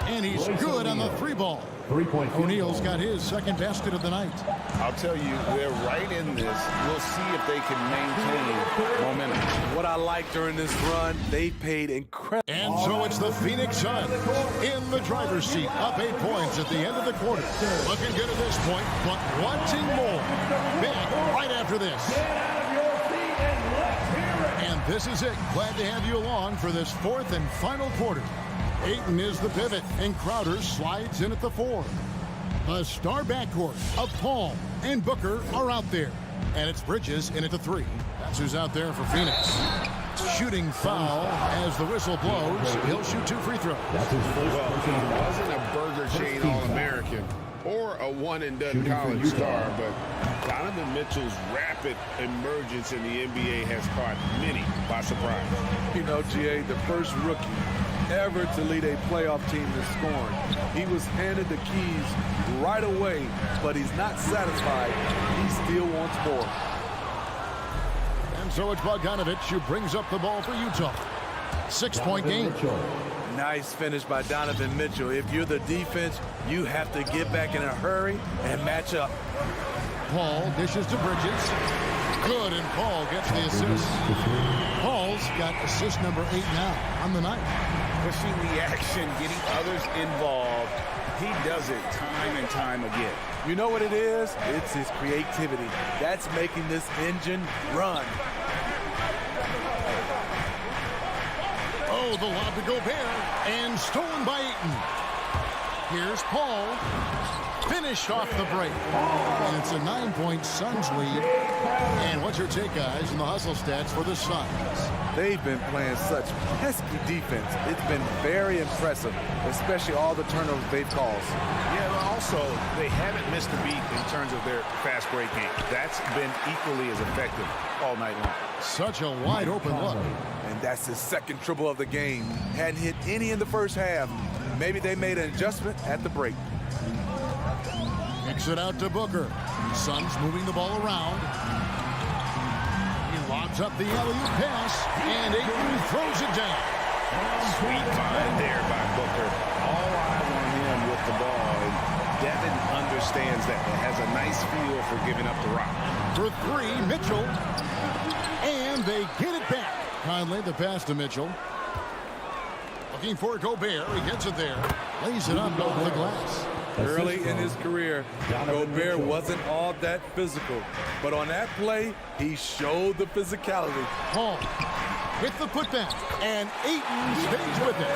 And he's good on the 3 ball. O'Neal's got his second basket of the night. I'll tell you, they're right in this. We'll see if they can maintain momentum. What I like during this run, they paid incredible. And so it's the Phoenix Suns in the driver's seat, up 8 points at the end of the quarter. Looking good at this point, but wanting more. Back right after this. And this is it. Glad to have you along for this 4th and final quarter. Ayton is the pivot, and Crowder slides in at the 4. The star backcourt of Paul and Booker are out there. And it's Bridges in at the 3. That's who's out there for Phoenix. Shooting foul as the whistle blows. He'll shoot 2 free throws. Well, he wasn't a Burger Chain All-American or a one-and-done college star, but Donovan Mitchell's rapid emergence in the NBA has caught many by surprise. You know, GA, the first rookie ever to lead a playoff team in scoring. He was handed the keys right away, but he's not satisfied. He still wants more. And so it's Bogdanovich who brings up the ball for Utah. 6-point game. Nice finish by Donovan Mitchell. If you're the defense, you have to get back in a hurry and match up. Paul dishes to Bridges. Good, and Paul gets the assist. Paul's got assist number 8 now on the night. Pushing the action, getting others involved. He does it time and time again. You know what it is? It's his creativity. That's making this engine run. Oh, the lob to Gobert, and stolen by Ayton. Here's Paul. Finished off the break. And it's a 9-point Suns lead. And what's your take, guys, in the hustle stats for the Suns? They've been playing such pesky defense. It's been very impressive, especially all the turnovers they've caused. Yeah, but also, they haven't missed a beat in terms of their fast break game. That's been equally as effective all night long. Such a wide open look. And that's his second triple of the game. Hadn't hit any in the first half. Maybe they made an adjustment at the break. Kicks it out to Booker. Suns moving the ball around. He lobs up the alley-oop pass, and Ayton throws it down. Sweet find there by Booker. All eyes on him with the ball. And Devin understands that and has a nice feel for giving up the rock. For 3, Mitchell. And they get it back. Conley, the pass to Mitchell. Looking for Gobert. He gets it there. Lays it up over the glass. Early in his career, Gobert wasn't all that physical. But on that play, he showed the physicality. Paul with the putback. And Ayton stays with it.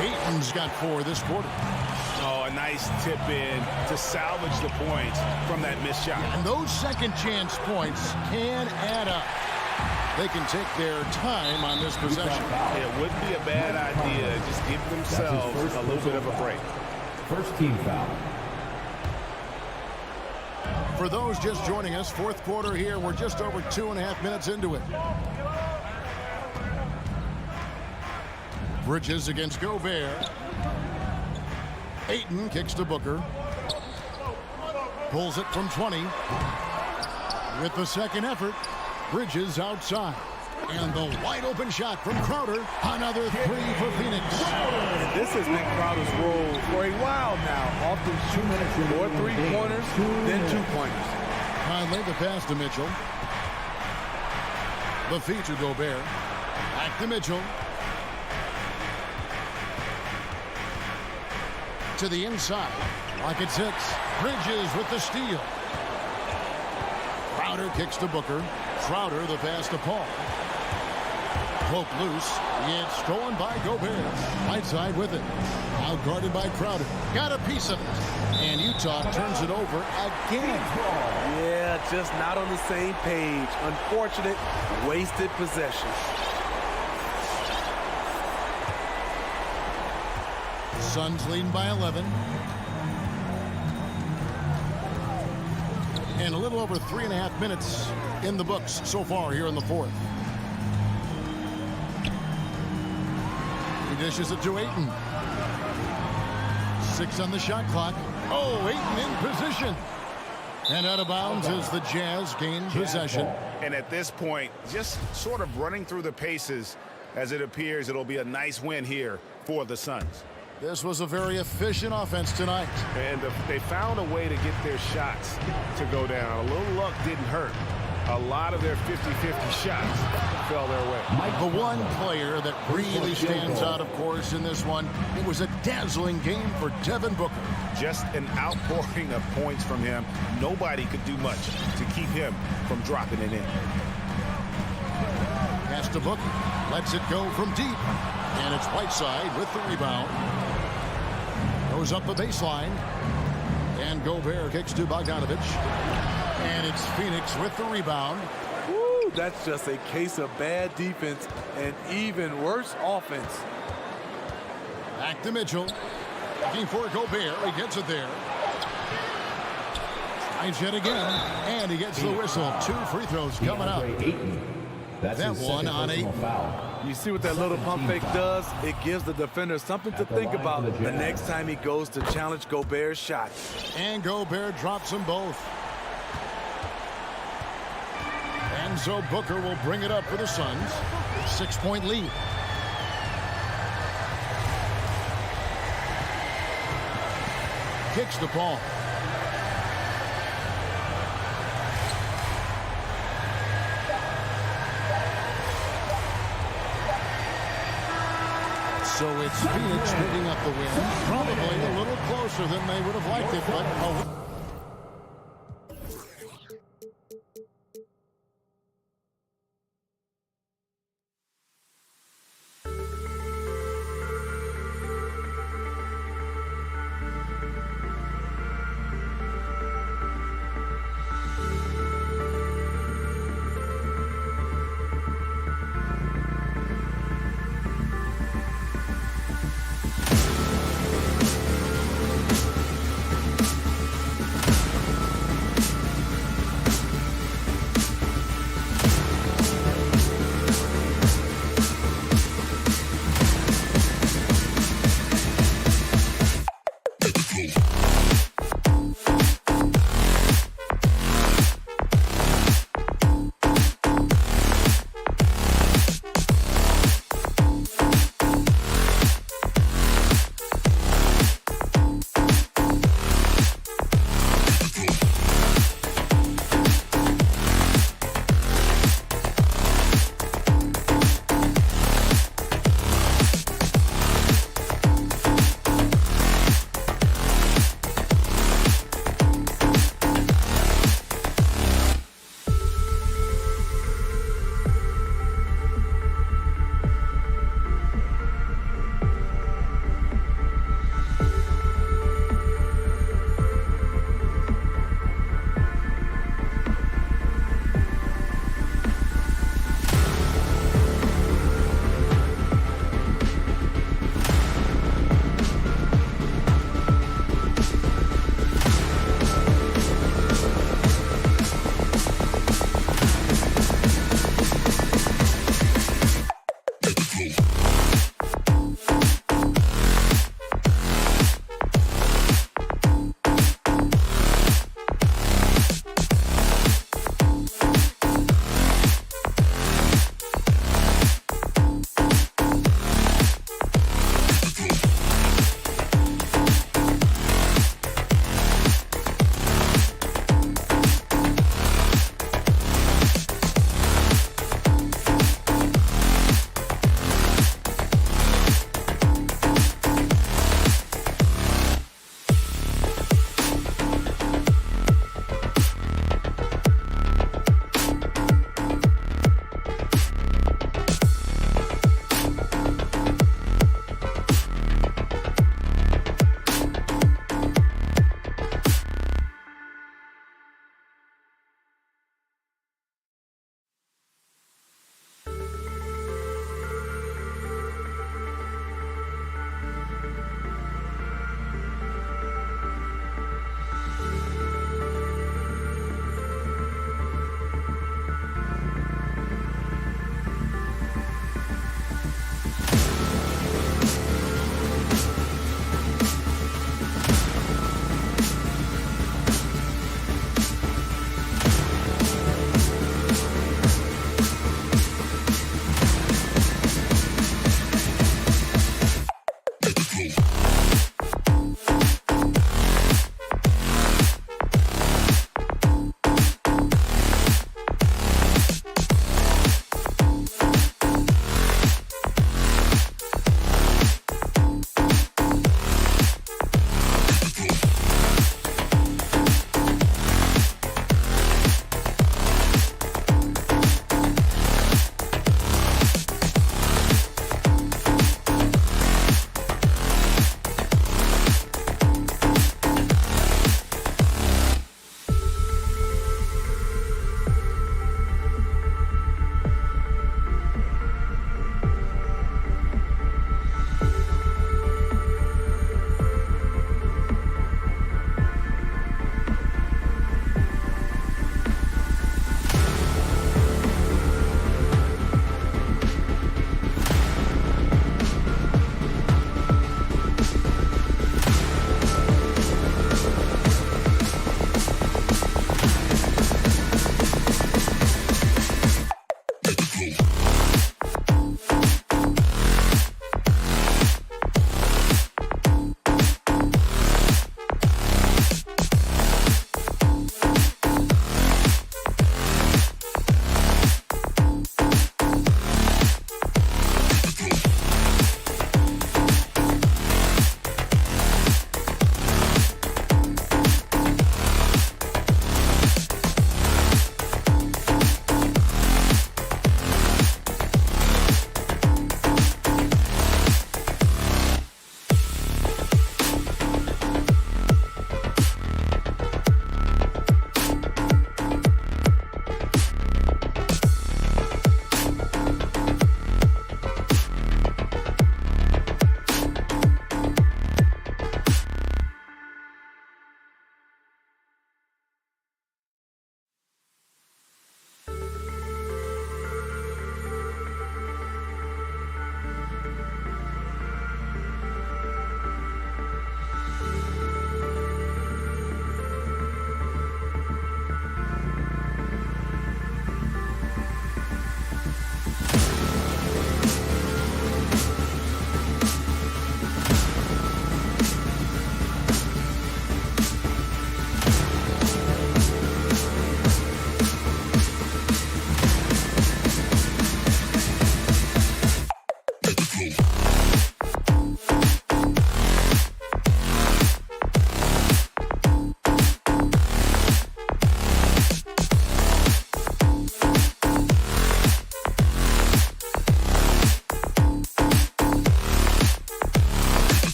Ayton's got 4 this quarter. Oh, a nice tip in to salvage the points from that missed shot. And those second chance points can add up. They can take their time on this possession. It wouldn't be a bad idea. Just give themselves a little bit of a break. First team foul. For those just joining us, fourth quarter here. We're just over 2.5 minutes into it. Bridges against Gobert. Ayton kicks to Booker. Pulls it from 20. With the second effort, Bridges outside. And the wide open shot from Crowder. Another three for Phoenix. And this has been Crowder's role for a while now. Often shooting more three-pointers than two-pointers. Conley, the pass to Mitchell. The feed to Gobert. Back to Mitchell. To the inside. Rockets hits. Bridges with the steal. Crowder kicks to Booker. Crowder the pass to Paul. Poke loose. It's stolen by Gobert. Right side with it. Out guarded by Crowder. Got a piece of it. And Utah turns it over again. Yeah, just not on the same page. Unfortunate, wasted possession. Suns leading by 11. And a little over 3.5 minutes in the books so far here in the fourth. He dishes it to Ayton. 6 on the shot clock. Oh, Ayton in position. And out of bounds as the Jazz gain possession. And at this point, just sort of running through the paces as it appears it'll be a nice win here for the Suns. This was a very efficient offense tonight. And they found a way to get their shots to go down. A little luck didn't hurt. A lot of their 50-50 shots fell their way. The one player that really stands out, of course, in this one, it was a dazzling game for Devin Booker. Just an outpouring of points from him. Nobody could do much to keep him from dropping it in. Pass to Booker. Lets it go from deep. And it's Whiteside with the rebound. Goes up the baseline. And Gobert kicks to Bogdanovich. And it's Phoenix with the rebound. Woo, that's just a case of bad defense and even worse offense. Back to Mitchell. Looking for Gobert. He gets it there. Tries yet again. And he gets the whistle. 2 free throws coming up. That one on 8. You see what that little pump fake does? It gives the defender something to think about the next time he goes to challenge Gobert's shot. And Gobert drops them both. And so Booker will bring it up for the Suns. 6-point lead. Kicks to Paul. So it's Phoenix picking up the win. Probably a little closer than they would have liked it, but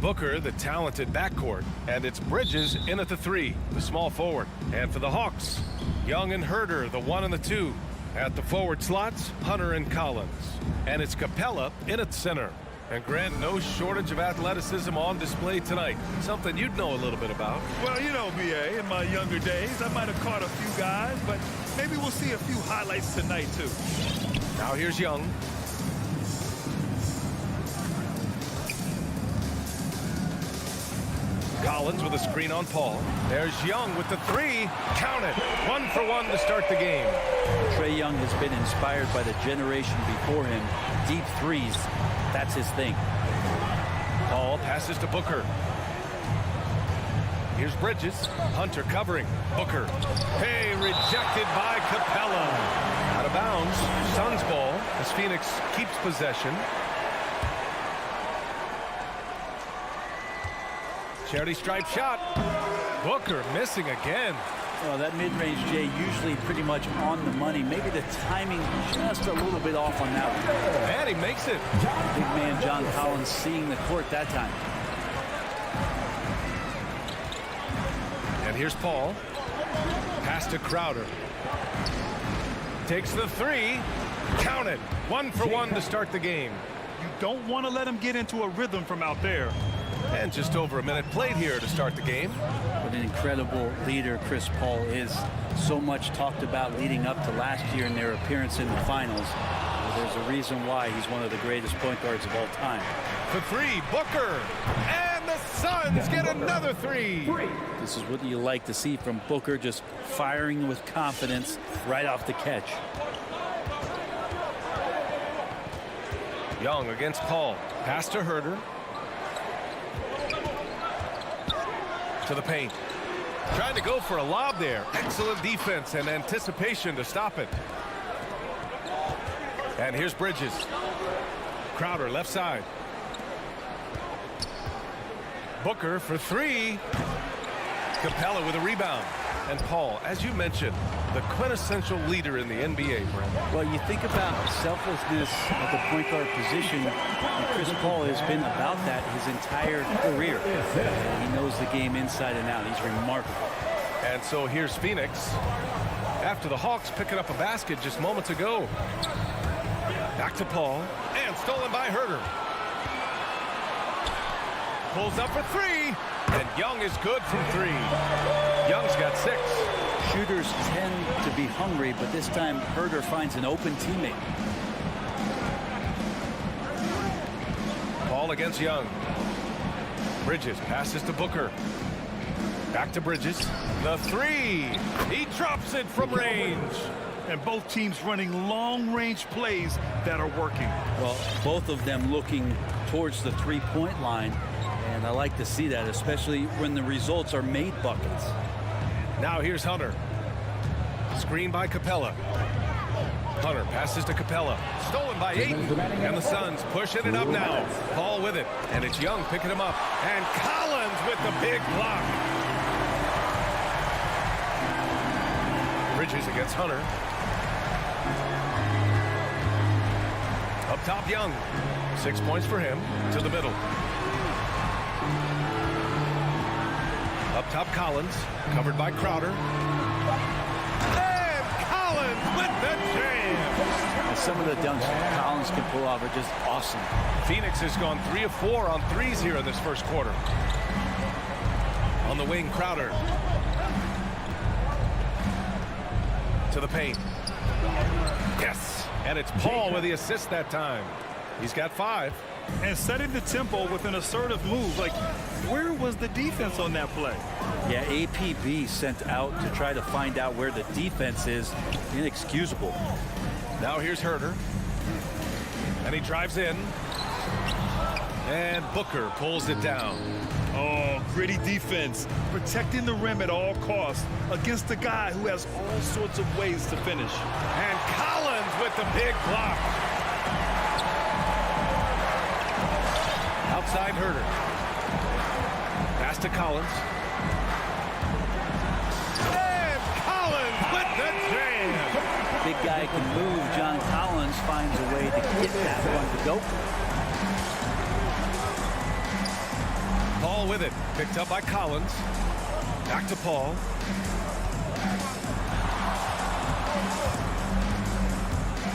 Booker, the talented backcourt, and it's Bridges in at the 3, the small forward. And for the Hawks, Young and Herder, the 1 and the 2. At the forward slots, Hunter and Collins. And it's Capella in at center. And Grant, no shortage of athleticism on display tonight. Something you'd know a little bit about. Well, you know, B.A., in my younger days, I might have caught a few guys, but maybe we'll see a few highlights tonight, too. Now here's Young. Collins with a screen on Paul. There's Young with the 3. Count it. 1 for 1 to start the game. Trae Young has been inspired by the generation before him. Deep threes, that's his thing. Paul passes to Booker. Here's Bridges. Hunter covering. Booker. Hey, rejected by Capella. Out of bounds. Suns ball as Phoenix keeps possession. Charity stripe shot. Booker missing again. Well, that mid-range, Jay, usually pretty much on the money. Maybe the timing just a little bit off on that one. And he makes it. Big man John Collins seeing the court that time. And here's Paul. Pass to Crowder. Takes the 3. Count it. 1 for 1 to start the game. You don't want to let him get into a rhythm from out there. And just over a minute played here to start the game. What an incredible leader Chris Paul is. So much talked about leading up to last year in their appearance in the finals. Well, there's a reason why he's one of the greatest point guards of all time. The 3, Booker. And the Suns get another 3. This is what you like to see from Booker, just firing with confidence right off the catch. Young against Paul. Pass to Herder. To the paint. Trying to go for a lob there. Excellent defense and anticipation to stop it. And here's Bridges. Crowder left side. Booker for 3. Capella with a rebound. And Paul, as you mentioned, the quintessential leader in the NBA, Brent. Well, you think about selflessness at the point guard position, and Chris Paul has been about that his entire career. He knows the game inside and out. He's remarkable. And so here's Phoenix. After the Hawks picking up a basket just moments ago. Back to Paul. And stolen by Herder. Pulls up for 3. And Young is good from 3. Young's got 6. Shooters tend to be hungry, but this time Herder finds an open teammate. Paul against Young. Bridges passes to Booker. Back to Bridges. The 3. He drops it from range. And both teams running long-range plays that are working. Well, both of them looking towards the three-point line. And I like to see that, especially when the results are made buckets. Now here's Hunter. Screen by Capella. Hunter passes to Capella. Stolen by Ayton. And the Suns pushing it up now. Paul with it. And it's Young picking him up. And Collins with the big block. Bridges against Hunter. Up top, Young. 6 points for him. To the middle. Up top, Collins. Covered by Crowder. And Collins with the jam. And some of the dunks Collins can pull off are just awesome. Phoenix has gone 3 of 4 on threes here in this first quarter. On the wing, Crowder. To the paint. Yes. And it's Paul with the assist that time. He's got 5. And setting the tempo with an assertive move. Like, where was the defense on that play? Yeah, APB sent out to try to find out where the defense is. Inexcusable. Now here's Herder. And he drives in. And Booker pulls it down. Oh, gritty defense. Protecting the rim at all costs against a guy who has all sorts of ways to finish. And Collins with the big block. Outside Herder. Pass to Collins. And Collins with the jam. Big guy can move. John Collins finds a way to get that one to go. Paul with it. Picked up by Collins. Back to Paul.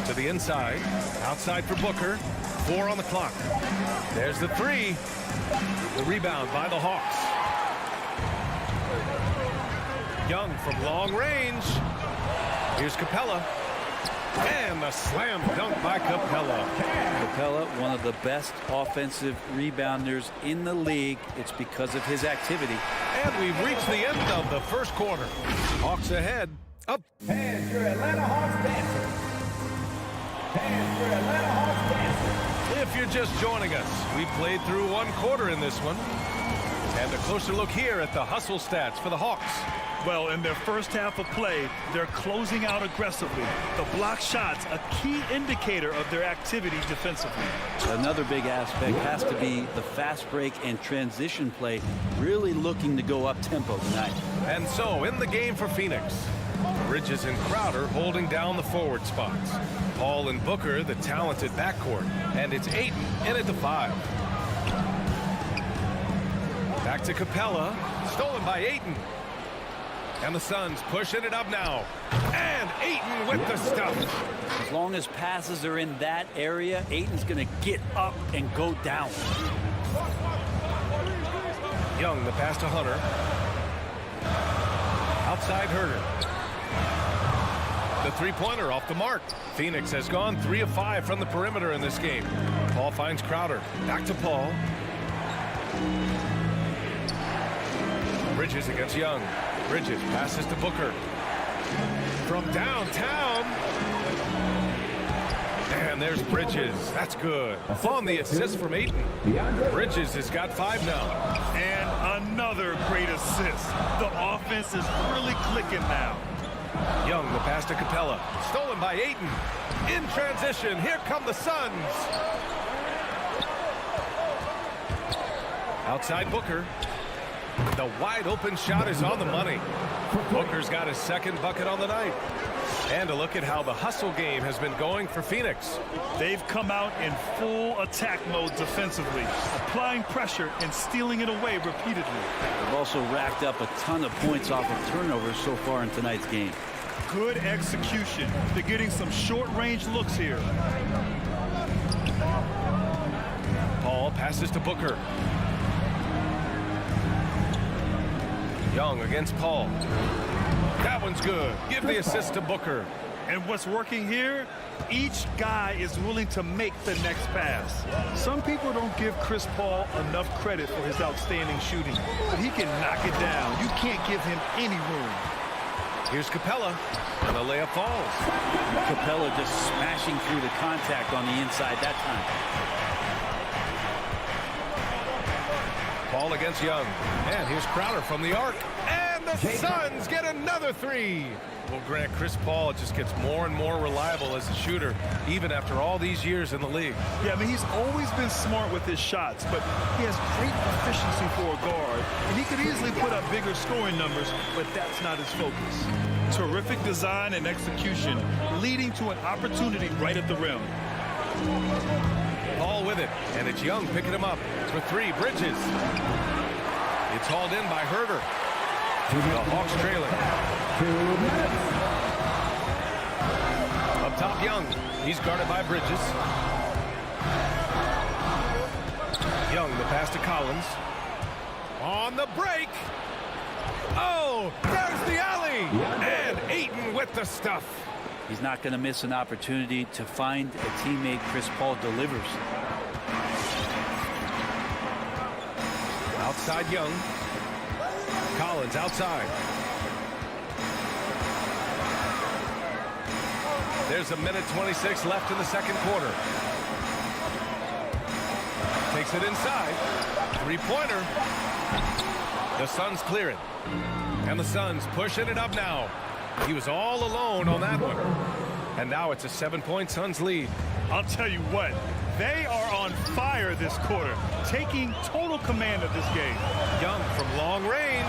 To the inside. Outside for Booker. 4 on the clock. There's the 3. The rebound by the Hawks. Young from long range. Here's Capella. And a slam dunk by Capella. Capella, one of the best offensive rebounders in the league. It's because of his activity. And we've reached the end of the first quarter. Hawks ahead. Up. And your Atlanta Hawks dancer. And your Atlanta Hawks dancer. If you're just joining us, we played through 1 quarter in this one. And a closer look here at the hustle stats for the Hawks. Well, in their first half of play, they're closing out aggressively. The block shots, a key indicator of their activity defensively. Another big aspect has to be the fast break and transition play, really looking to go up tempo tonight. And so in the game for Phoenix, Bridges and Crowder holding down the forward spots. Paul and Booker, the talented backcourt. And it's Ayton in at the 5. Back to Capella. Stolen by Ayton. And the Suns pushing it up now. And Ayton with the stuff. As long as passes are in that area, Ayton's going to get up and go down. Young, the pass to Hunter. Outside Herder. The three-pointer off the mark. Phoenix has gone 3 of 5 from the perimeter in this game. Paul finds Crowder. Back to Paul. Bridges against Young. Bridges passes to Booker. From downtown. And there's Bridges. That's good. On the assist from Ayton. Bridges has got 5 now. And another great assist. The offense is really clicking now. Young, the pass to Capella. Stolen by Ayton. In transition, here come the Suns. Outside Booker. The wide open shot is on the money. Booker's got his 2nd bucket on the night. And a look at how the hustle game has been going for Phoenix. They've come out in full attack mode defensively, applying pressure and stealing it away repeatedly. They've also racked up a ton of points off of turnovers so far in tonight's game. Good execution. They're getting some short-range looks here. Paul passes to Booker. Young against Paul. That one's good. Give the assist to Booker. And what's working here? Each guy is willing to make the next pass. Some people don't give Chris Paul enough credit for his outstanding shooting, but he can knock it down. You can't give him any room. Here's Capella, and the layup falls. Capella just smashing through the contact on the inside that time. Paul against Young. And here's Crowder from the arc. And the Suns get another 3. Well, Grant, Chris Paul just gets more and more reliable as a shooter, even after all these years in the league. Yeah, I mean, he's always been smart with his shots, but he has great efficiency for a guard. And he could easily put up bigger scoring numbers, but that's not his focus. Terrific design and execution, leading to an opportunity right at the rim. Paul with it, and it's Young picking him up for 3. Bridges. It's hauled in by Herder. The Hawks trailing. 2 minutes. Up top, Young. He's guarded by Bridges. Young, the pass to Collins. On the break. Oh, there's the alley. And Ayton with the stuff. He's not going to miss an opportunity to find a teammate. Chris Paul delivers. Outside Young. Collins outside. There's 1:26 left in the second quarter. Takes it inside. 3-pointer. The Suns clear it. And the Suns pushing it up now. He was all alone on that one. And now it's a 7-point Suns lead. I'll tell you what, they are on fire this quarter, taking total command of this game. Young from long range.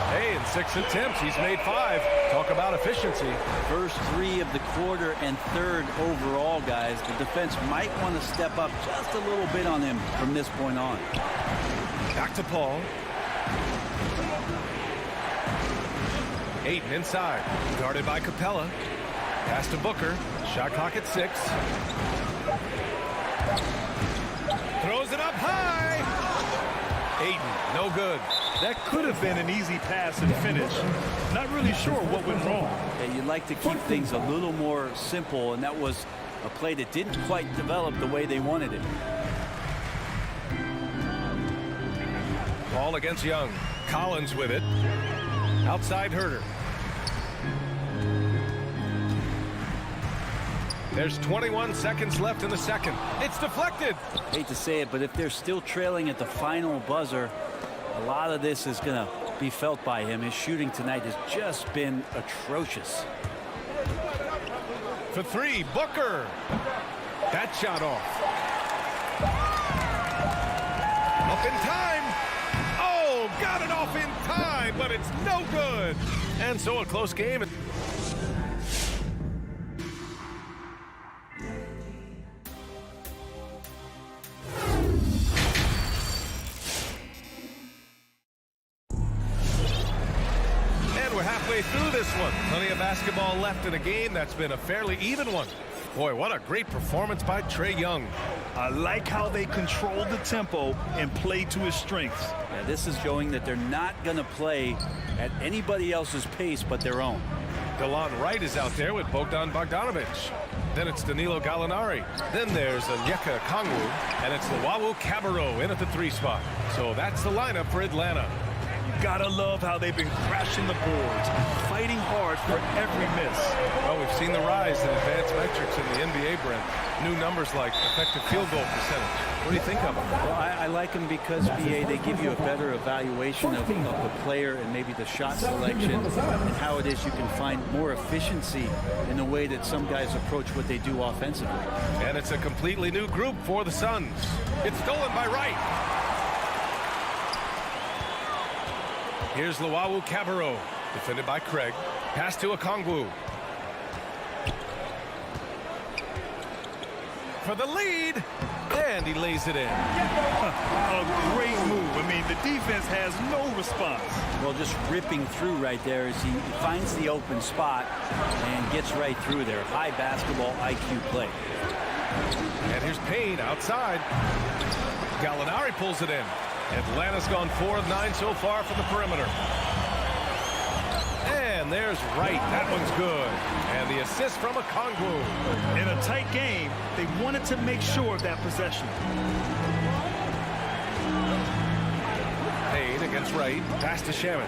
Hey, in 6 attempts, he's made 5. Talk about efficiency. First 3 of the quarter and 3rd overall, guys. The defense might want to step up just a little bit on him from this point on. Back to Paul. Ayton inside. Guarded by Capella. Pass to Booker. Shot clock at 6. Throws it up high. Ayton, no good. That could have been an easy pass and finish. Not really sure what went wrong. Yeah, you'd like to keep things a little more simple, and that was a play that didn't quite develop the way they wanted it. Ball against Young. Collins with it. Outside Herder. There's 21 seconds left in the second. It's deflected. Hate to say it, but if they're still trailing at the final buzzer, a lot of this is going to be felt by him. His shooting tonight has just been atrocious. For 3, Booker. That shot off. Up in time. Oh, got it off in time, but it's no good. And so a close game. Through this one. Plenty of basketball left in a game that's been a fairly even one. Boy, what a great performance by Trae Young. I like how they controlled the tempo and played to his strengths. Yeah, this is showing that they're not going to play at anybody else's pace but their own. Delon Wright is out there with Bogdan Bogdanovic. Then it's Danilo Gallinari. Then there's Onyeka Okongwu. And it's Luwawu Cabarrot in at the 3 spot. So that's the lineup for Atlanta. Gotta love how they've been crashing the boards, fighting hard for every miss. Well, we've seen the rise in advanced metrics in the NBA, Brent. New numbers like effective field goal percentage. What do you think of them? Well, I like them because, BA, they give you a better evaluation of the player and maybe the shot selection and how it is you can find more efficiency in the way that some guys approach what they do offensively. And it's a completely new group for the Suns. It's stolen by Wright. Here's Luwawu Cabarrot, defended by Craig. Pass to Okongwu. For the lead, and he lays it in. A great move. I mean, the defense has no response. Well, just ripping through right there as he finds the open spot and gets right through there. High basketball IQ play. And here's Payne outside. Gallinari pulls it in. Atlanta's gone 4 of 9 so far from the perimeter. And there's Wright. That one's good. And the assist from Okongwu. In a tight game, they wanted to make sure of that possession. Payne against Wright. Pass to Shaman.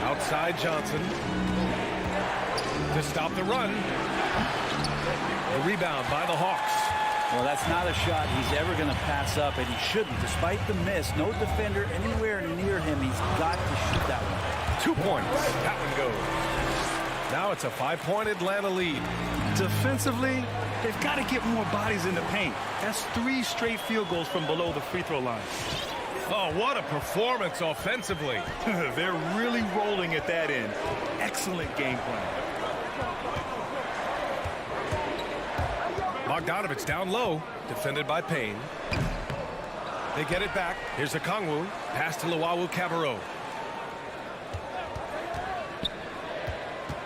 Outside Johnson. To stop the run. The rebound by the Hawks. Well, that's not a shot he's ever going to pass up, and he shouldn't. Despite the miss, no defender anywhere near him. He's got to shoot that one. 2 points. That one goes. Now it's a 5-point Atlanta lead. Defensively, they've got to get more bodies in the paint. That's 3 straight field goals from below the free throw line. Oh, what a performance offensively. They're really rolling at that end. Excellent game plan. Bogdanovic down low, defended by Payne. They get it back. Here's Okongwu. Pass to Luwawu Cabarrot.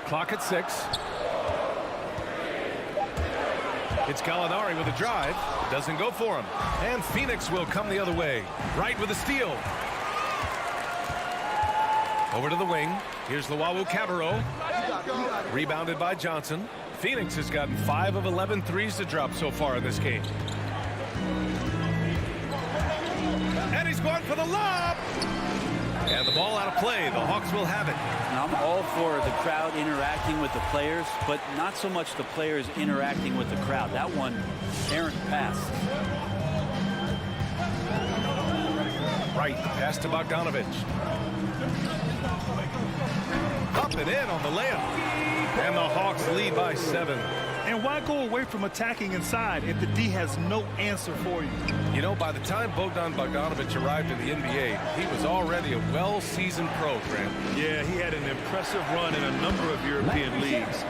Clock at 6. It's Gallinari with a drive. Doesn't go for him. And Phoenix will come the other way. Wright with a steal. Over to the wing. Here's Luwawu Cabarrot. Rebounded by Johnson. Phoenix has gotten 5 of 11 threes to drop so far in this game. And he's going for the lob. And the ball out of play. The Hawks will have it. Now, I'm all for the crowd interacting with the players, but not so much the players interacting with the crowd. That one, errant pass. Right, pass to Bogdanovic. Up and in on the layup. And the Hawks lead by 7. And why go away from attacking inside if the D has no answer for you? You know, by the time Bogdan Bogdanovic arrived in the NBA, he was already a well-seasoned pro, Grant. Yeah, he had an impressive run in a number of European leagues.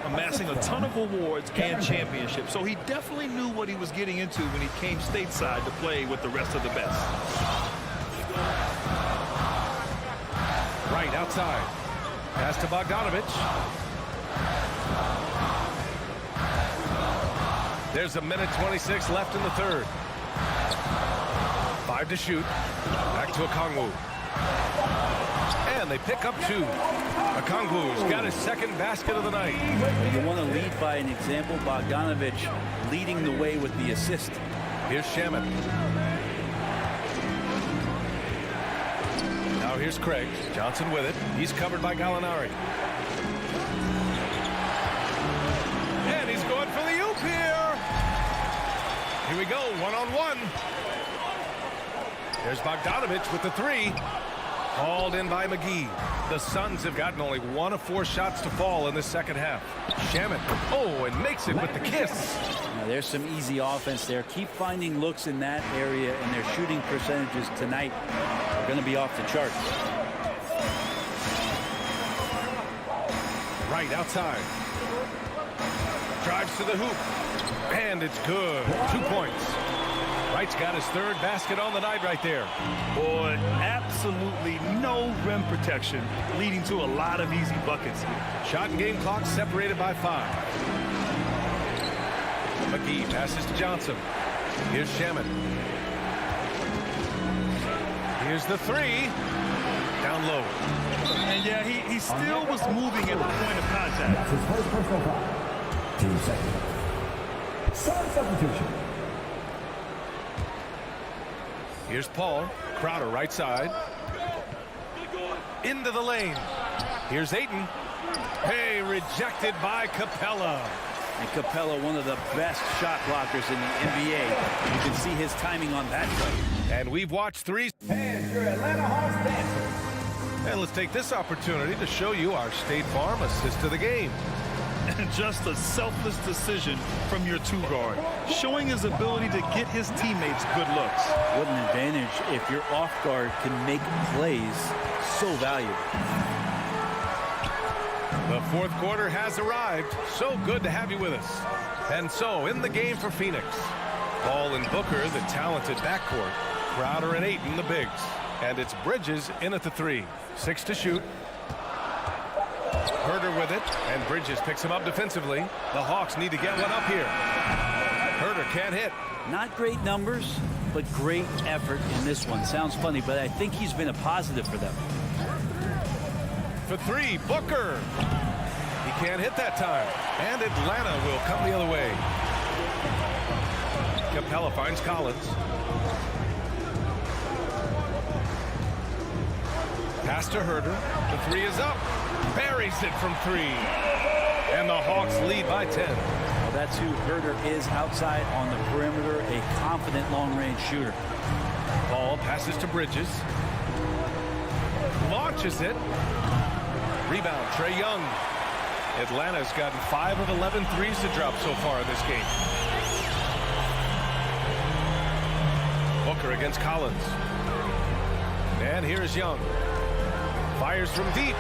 amassing a ton of awards and championships. So he definitely knew what he was getting into when he came stateside to play with the rest of the best. Right outside. Pass to Bogdanovich. There's a minute 26 left in the third. 5 to shoot. Back to Okongwu. And they pick up 2. Okongwu's got his second basket of the night. You want to lead by an example. Bogdanovich leading the way with the assist. Here's Shaman. Now here's Craig. Johnson with it. He's covered by Gallinari. And he's going for the oop here. Here we go, one-on-one. There's Bogdanovich with the 3. Hauled in by McGee. The Suns have gotten only 1 of 4 shots to fall in the second half. Shaman, and makes it with the kiss. Now there's some easy offense there. Keep finding looks in that area, and their shooting percentages tonight are going to be off the charts. Right outside. Drives to the hoop. And it's good. 2 points. Wright's got his third basket on the night right there. Boy, absolutely no rim protection, leading to a lot of easy buckets here. Shot and game clock separated by 5. McGee passes to Johnson. Here's Shaman. Here's the 3. Down low. And yeah, he still was moving at the point of contact. That's his first personal foul. 2 seconds. Substitution. Here's Paul. Crowder right side. Into the lane. Here's Ayton. Hey, rejected by Capella. And Capella, one of the best shot blockers in the NBA. You can see his timing on that play. And we've watched 3. And your Atlanta Hawks dancer. And let's take this opportunity to show you our State Farm assist of the game. And just a selfless decision from your 2-guard, showing his ability to get his teammates good looks. What an advantage if your off guard can make plays so valuable. The fourth quarter has arrived. So good to have you with us. And so in the game for Phoenix, Paul and Booker, the talented backcourt. Crowder and Ayton, the bigs. And it's Bridges in at the 3. 6 to shoot. Herder with it, and Bridges picks him up defensively. The Hawks need to get one up here. Herder can't hit. Not great numbers, but great effort in this one. Sounds funny, but I think he's been a positive for them. For 3, Booker. He can't hit that time. And Atlanta will come the other way. Capella finds Collins. Pass to Herder. The 3 is up. Buries it from 3. And the Hawks lead by 10. Well, that's who Herder is outside on the perimeter, a confident long-range shooter. Ball passes to Bridges. Launches it. Rebound, Trae Young. Atlanta's gotten 5 of 11 threes to drop so far in this game. Booker against Collins. And here's Young. Fires from deep.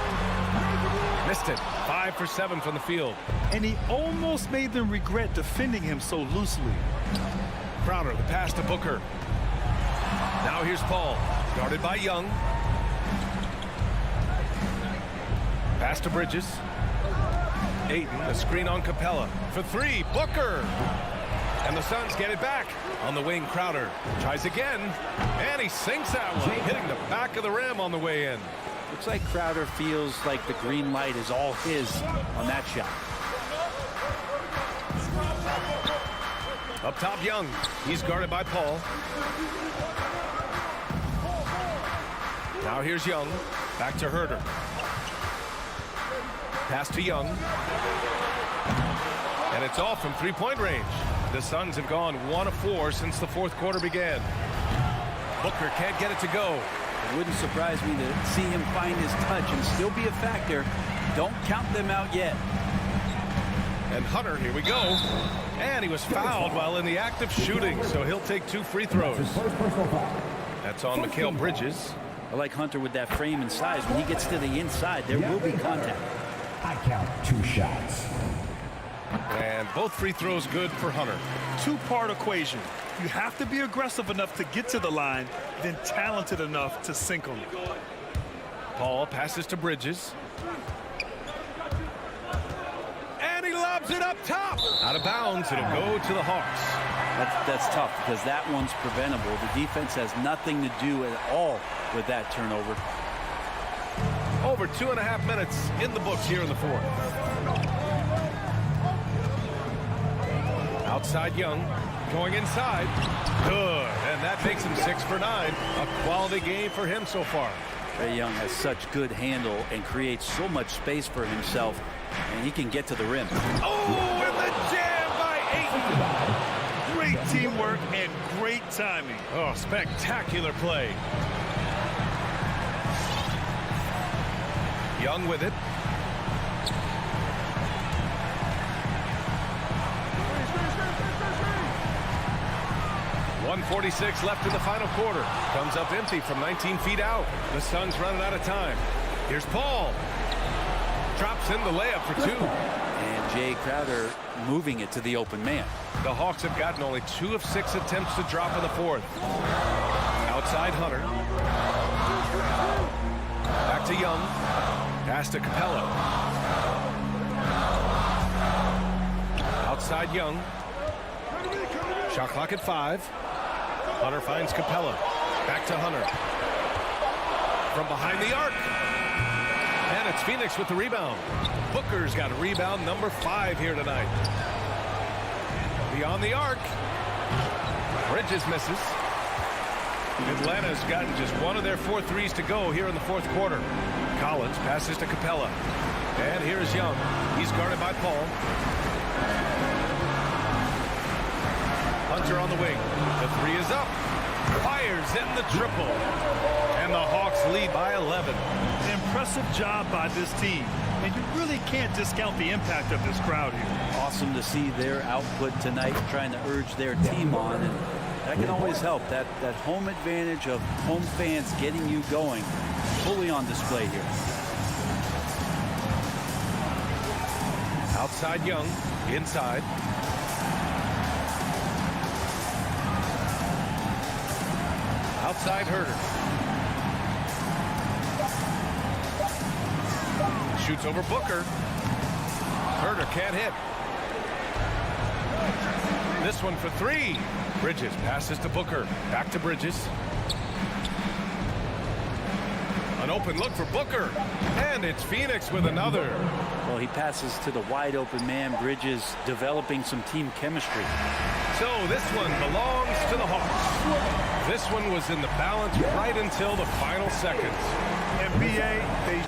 Missed it. 5 for 7 from the field. And he almost made them regret defending him so loosely. Crowder, the pass to Booker. Now here's Paul. Guarded by Young. Pass to Bridges. Ayton, the screen on Capella. For 3, Booker. And the Suns get it back. On the wing, Crowder tries again. And he sinks that one, hitting the back of the rim on the way in. Looks like Crowder feels like the green light is all his on that shot. Up top, Young. He's guarded by Paul. Now here's Young. Back to Herder. Pass to Young. And it's off from 3-point range. The Suns have gone 1 of 4 since the fourth quarter began. Booker can't get it to go. It wouldn't surprise me to see him find his touch and still be a factor. Don't count them out yet. And Hunter, here we go. And he was fouled while in the act of shooting, so he'll take 2 free throws. That's on Mikal Bridges. I like Hunter with that frame and size. When he gets to the inside, there will be contact. I count 2 shots. And both free throws good for Hunter. Two-part equation. You have to be aggressive enough to get to the line, then talented enough to sink them. Paul passes to Bridges. And he lobs it up top. Out of bounds. It'll go to the Hawks. That's tough because that one's preventable. The defense has nothing to do at all with that turnover. Over 2.5 minutes in the books here in the fourth. Outside Young. Going inside. Good. And that makes him 6 for 9. A quality game for him so far. Trae Young has such good handle and creates so much space for himself, and he can get to the rim. Oh, and the jam by Ayton. Great teamwork and great timing. Oh, spectacular play. Young with it. .146 left in the final quarter. Comes up empty from 19 feet out. The Suns running out of time. Here's Paul. Drops in the layup for 2. And Jay Crowder moving it to the open man. The Hawks have gotten only 2 of 6 attempts to drop in the fourth. Outside Hunter. Back to Young. Pass to Capella. Outside Young. Shot clock at 5. Hunter finds Capella. Back to Hunter. From behind the arc. And it's Phoenix with the rebound. Booker's got a rebound number 5 here tonight. Beyond the arc. Bridges misses. Atlanta's gotten just 1 of their 4 threes to go here in the fourth quarter. Collins passes to Capella. And here's Young. He's guarded by Paul. Hunter on the wing. The 3 is up. Fires in the triple. And the Hawks lead by 11. Impressive job by this team. And you really can't discount the impact of this crowd here. Awesome to see their output tonight, trying to urge their team on. And that can always help. That home advantage of home fans getting you going, fully on display here. Outside Young. Inside. Outside Herder. Shoots over Booker. Herder can't hit. This one for 3. Bridges passes to Booker. Back to Bridges. An open look for Booker. And it's Phoenix with another. Well, he passes to the wide open man. Bridges developing some team chemistry. So this one belongs to the Hawks. This one was in the balance right until the final seconds. NBA, they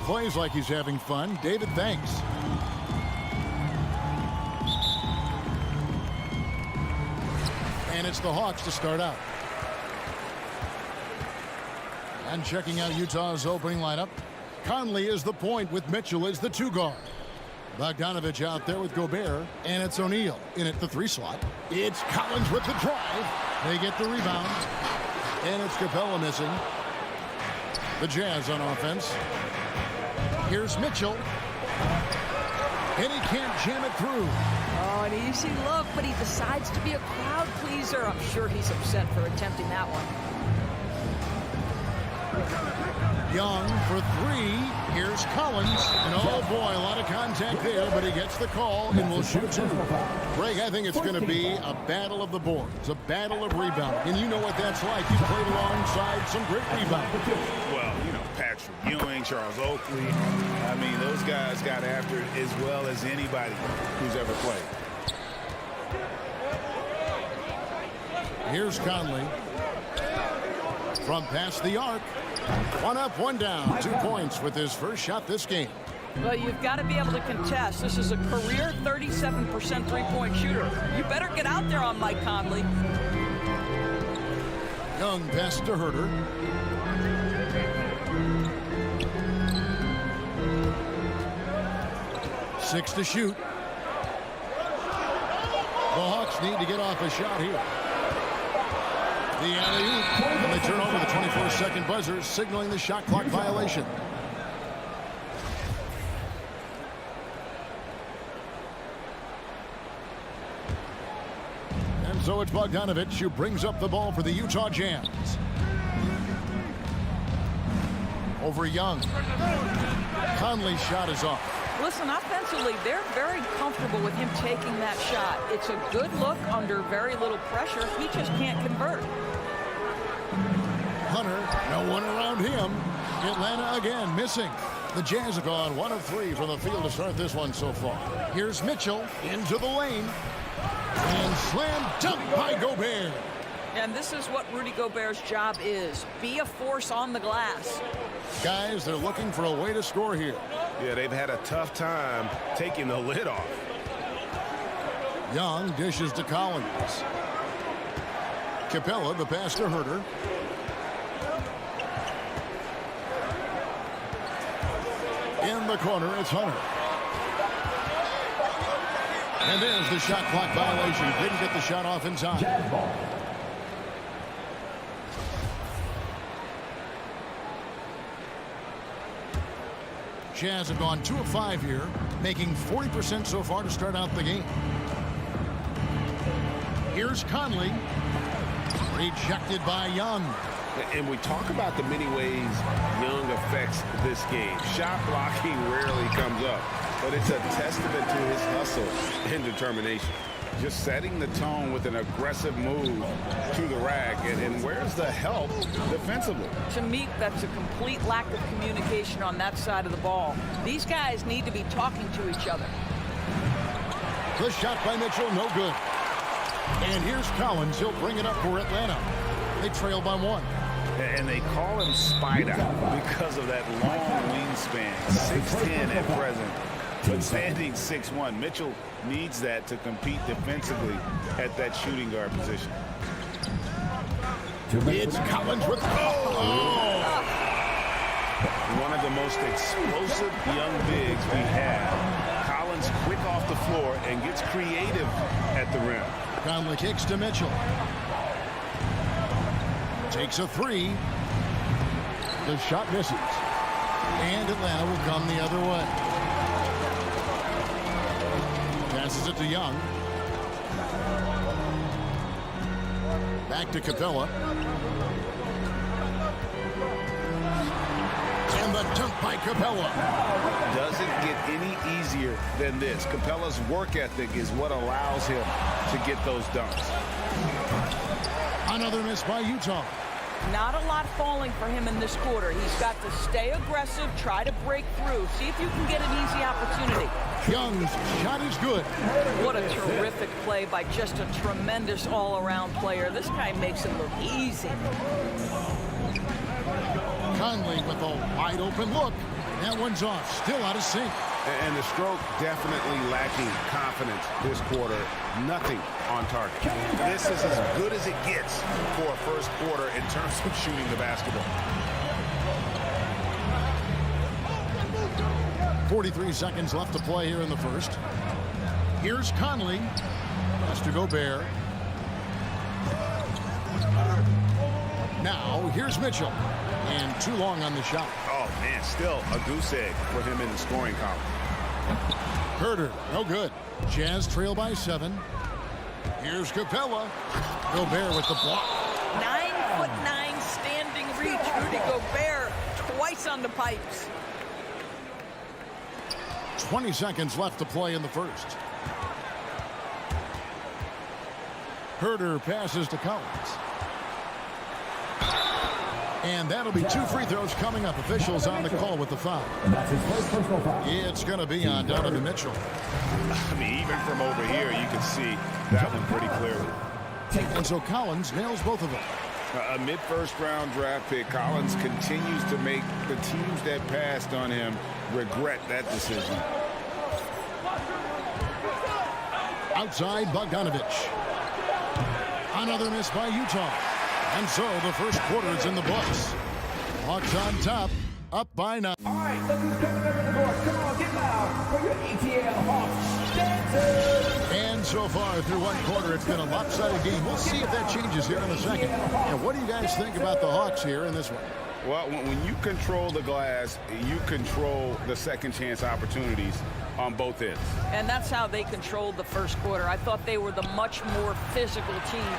plays like he's having fun. David, thanks. And it's the Hawks to start out. And checking out Utah's opening lineup, Conley is the point with Mitchell as the 2 guard. Bogdanovich out there with Gobert, and it's O'Neal in at the 3 slot. It's Collins with the drive. They get the rebound, and it's Capella missing. The Jazz on offense. Here's Mitchell, and he can't jam it through. Oh, an easy look, but he decides to be a crowd pleaser. I'm sure he's upset for attempting that one. Young for 3. Here's Collins. And oh boy, a lot of contact there, but he gets the call and will shoot 2. Greg, I think it's going to be a battle of the boards, a battle of rebounding. And you know what that's like. You played alongside some great rebounders. Well, you know, Patrick Ewing, Charles Oakley. I mean, those guys got after it as well as anybody who's ever played. Here's Conley. From past the arc. 1 up, 1 down. 2 points with his first shot this game. Well, you've got to be able to contest. This is a career 37% three-point shooter. You better get out there on Mike Conley. Young pass to Herter. Six to shoot. The Hawks need to get off a shot here. The alley-oop, and they turn over the 24-second buzzer, signaling the shot clock violation. And so it's Bogdanovich who brings up the ball for the Utah Jazz. Over Young. Conley's shot is off. Listen, offensively, they're very comfortable with him taking that shot. It's a good look under very little pressure. He just can't convert. Hunter, no one around him. Atlanta again missing. The Jazz have gone 1 of 3 from the field to start this one so far. Here's Mitchell into the lane. And slam dunk by Gobert. And this is what Rudy Gobert's job is. Be a force on the glass. Guys, they're looking for a way to score here. Yeah, they've had a tough time taking the lid off. Young dishes to Collins. Capella, the pass to Herter. In the corner, it's Hunter. And there's the shot clock violation. Didn't get the shot off in time. Jazz have gone 2 of 5 here, making 40% so far to start out the game. Here's Conley. Rejected by Young. And we talk about the many ways Young affects this game. Shot blocking rarely comes up, but it's a testament to his hustle and determination. Just setting the tone with an aggressive move to the rack. And where's the help defensively? To me, that's a complete lack of communication on that side of the ball. These guys need to be talking to each other. The shot by Mitchell, no good. And here's Collins. He'll bring it up for Atlanta. They trail by 1. And they call him Spider because of that long wingspan. 6'10" at present, but standing 6'1". Mitchell needs that to compete defensively at that shooting guard position. It's Collins with one of the most explosive young bigs we have. Collins quick off the floor and gets creative at the rim. Conley kicks to Mitchell. Takes a 3. The shot misses. And Atlanta will come the other way. Passes it to Young. Back to Capella. And the dunk by Capella. Doesn't get any easier than this. Capella's work ethic is what allows him to get those dunks. Another miss by Utah. Not a lot falling for him in this quarter. He's got to stay aggressive, try to break through, see if you can get an easy opportunity. Young's shot is good. What a terrific play by just a tremendous all-around player. This guy makes it look easy. Conley with a wide open look. That one's off. Still out of sync. And the stroke definitely lacking confidence this quarter. Nothing on target. This is as good as it gets for a first quarter in terms of shooting the basketball. 43 seconds left to play here in the first. Here's Conley. Pass to Gobert. Now, here's Mitchell. And too long on the shot. Oh, man, still a goose egg for him in the scoring column. Herder, no good. Jazz trail by 7. Here's Capella. Gobert with the block. 9'9" standing reach. Rudy Gobert twice on the pipes. 20 seconds left to play in the first. Herder passes to Collins. And that'll be 2 free throws coming up. Officials on the call with the foul. And that's his first personal foul. It's going to be on Donovan Mitchell. I mean, even from over here, you can see that one pretty clearly. And so Collins nails both of them. A mid-first round draft pick, Collins continues to make the teams that passed on him regret that decision. Outside Bogdanovich. Another miss by Utah. And so the first quarter is in the books. Hawks on top, up by 9. All right, look who's coming over the board. Come on, get loud for your ETL Hawks dancers. And so far through one quarter, it's been a lopsided game. We'll see if that changes here in a second. And what do you guys think about the Hawks here in this one? Well, when you control the glass, you control the second chance opportunities on both ends. And that's how they controlled the first quarter. I thought they were the much more physical team.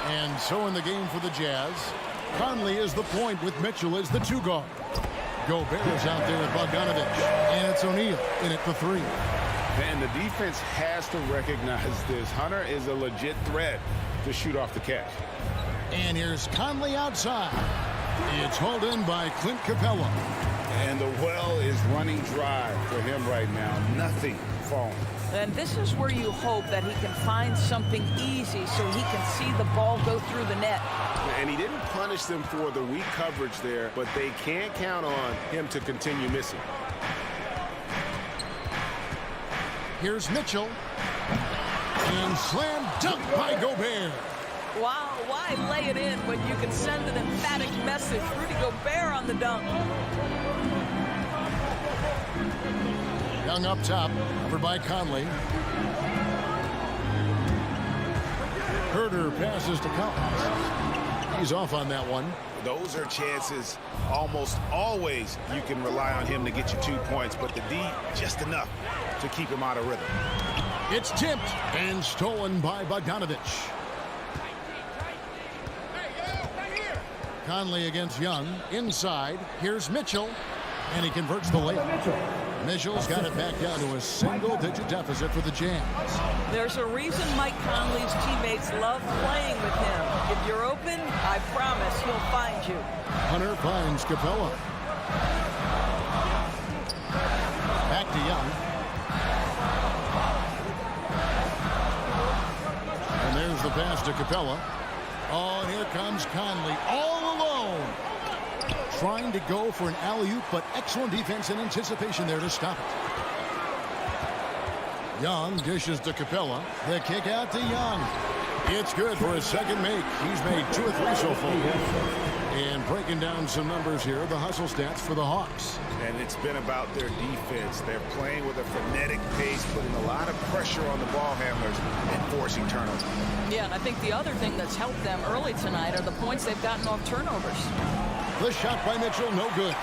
And so in the game for the Jazz, Conley is the point with Mitchell as the 2 guard. Gobert is out there with Bogdanovich. And it's O'Neal in at the 3. And the defense has to recognize this. Hunter is a legit threat to shoot off the catch. And here's Conley outside. It's hauled in by Clint Capella. And the well is running dry for him right now. Nothing falling. And this is where you hope that he can find something easy so he can see the ball go through the net. And he didn't punish them for the weak coverage there, but they can't count on him to continue missing. Here's Mitchell. And slam dunk by Gobert. Wow, why lay it in when you can send an emphatic message? Rudy Gobert on the dunk. Young up top, covered by Conley. Herder passes to Collins. He's off on that one. Those are chances almost always you can rely on him to get you 2 points, but the D just enough to keep him out of rhythm. It's tipped and stolen by Bogdanovich. Conley against Young. Inside. Here's Mitchell. And he converts the layup. Mitchell's got it back down to a single-digit deficit for the Jazz. There's a reason Mike Conley's teammates love playing with him. If you're open, I promise he'll find you. Hunter finds Capella. Back to Young. And there's the pass to Capella. Oh, and here comes Conley all alone. Trying to go for an alley-oop, but excellent defense and anticipation there to stop it. Young dishes to Capella. The kick out to Young. It's good for his second make. He's made 2 or 3 so far. And breaking down some numbers here, the hustle stats for the Hawks. And it's been about their defense. They're playing with a frenetic pace, putting a lot of pressure on the ball handlers and forcing turnovers. Yeah, and I think the other thing that's helped them early tonight are the points they've gotten off turnovers. The shot by Mitchell, no good.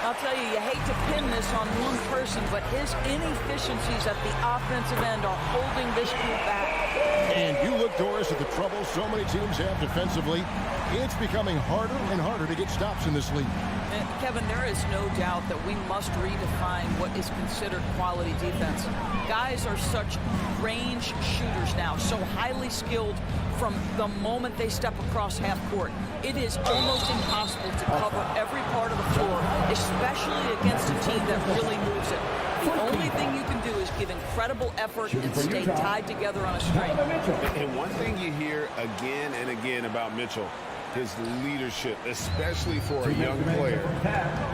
I'll tell you hate to pin this on one person, but his inefficiencies at the offensive end are holding this group back. And you look, Doris, at the trouble so many teams have defensively. It's becoming harder and harder to get stops in this league. And Kevin, there is no doubt that we must redefine what is considered quality defense. Guys are such range shooters now, so highly skilled from the moment they step across half court. It is almost impossible to cover every part of the floor, especially against a team that really moves it. The only thing you can do is give incredible effort and stay tied together on a string. And one thing you hear again and again about Mitchell, His leadership, especially for a young player,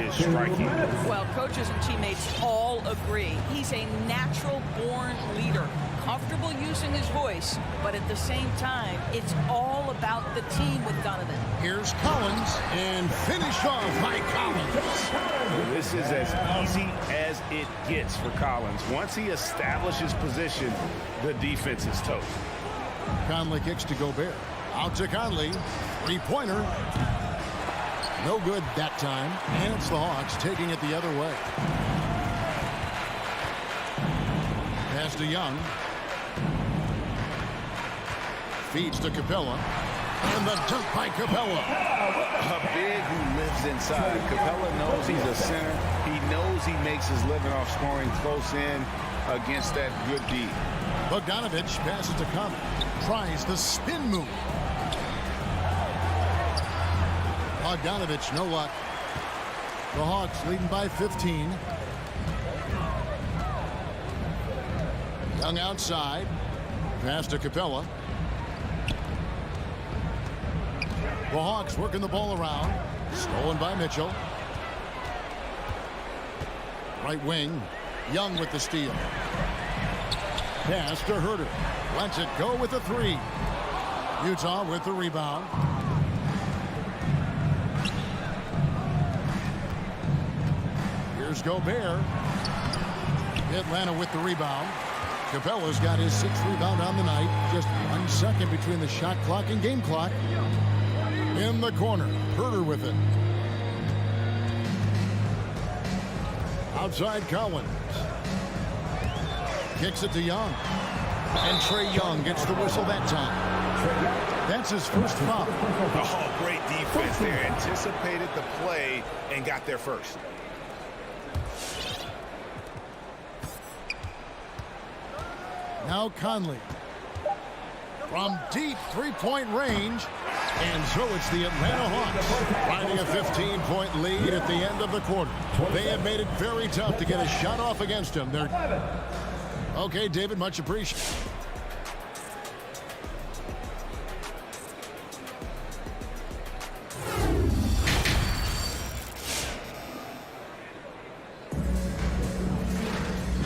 is striking. Well, coaches and teammates all agree. He's a natural-born leader, comfortable using his voice, but at the same time, it's all about the team with Donovan. Here's Collins, and finish off by Collins. This is as easy as it gets for Collins. Once he establishes position, the defense is toast. Conley kicks to Gobert. Out to Conley. Three-pointer. No good that time. And it's the Hawks taking it the other way. Pass to Young. Feeds to Capella. And the dunk by Capella. A big who lives inside. Capella knows he's a center. He knows he makes his living off scoring close in against that good D. Bogdanovich passes to Conley. Tries the spin move. Bogdanovich, no luck. The Hawks leading by 15. Young outside. Pass to Capella. The Hawks working the ball around. Stolen by Mitchell. Right wing. Young with the steal. Pass to Herder. Lets it go with a three. Utah with the rebound. Here's Gobert. Atlanta with the rebound. Capella's got his 6th rebound on the night. Just 1 second between the shot clock and game clock. In the corner. Herder with it. Outside Collins. Kicks it to Young. And Trae Young gets the whistle that time. That's his first foul. Oh, great defense there. Anticipated the play and got there first. Now Conley. From deep three-point range. And so it's the Atlanta Hawks riding a 15-point lead at the end of the quarter. They have made it very tough to get a shot off against them. Okay, David, much appreciated.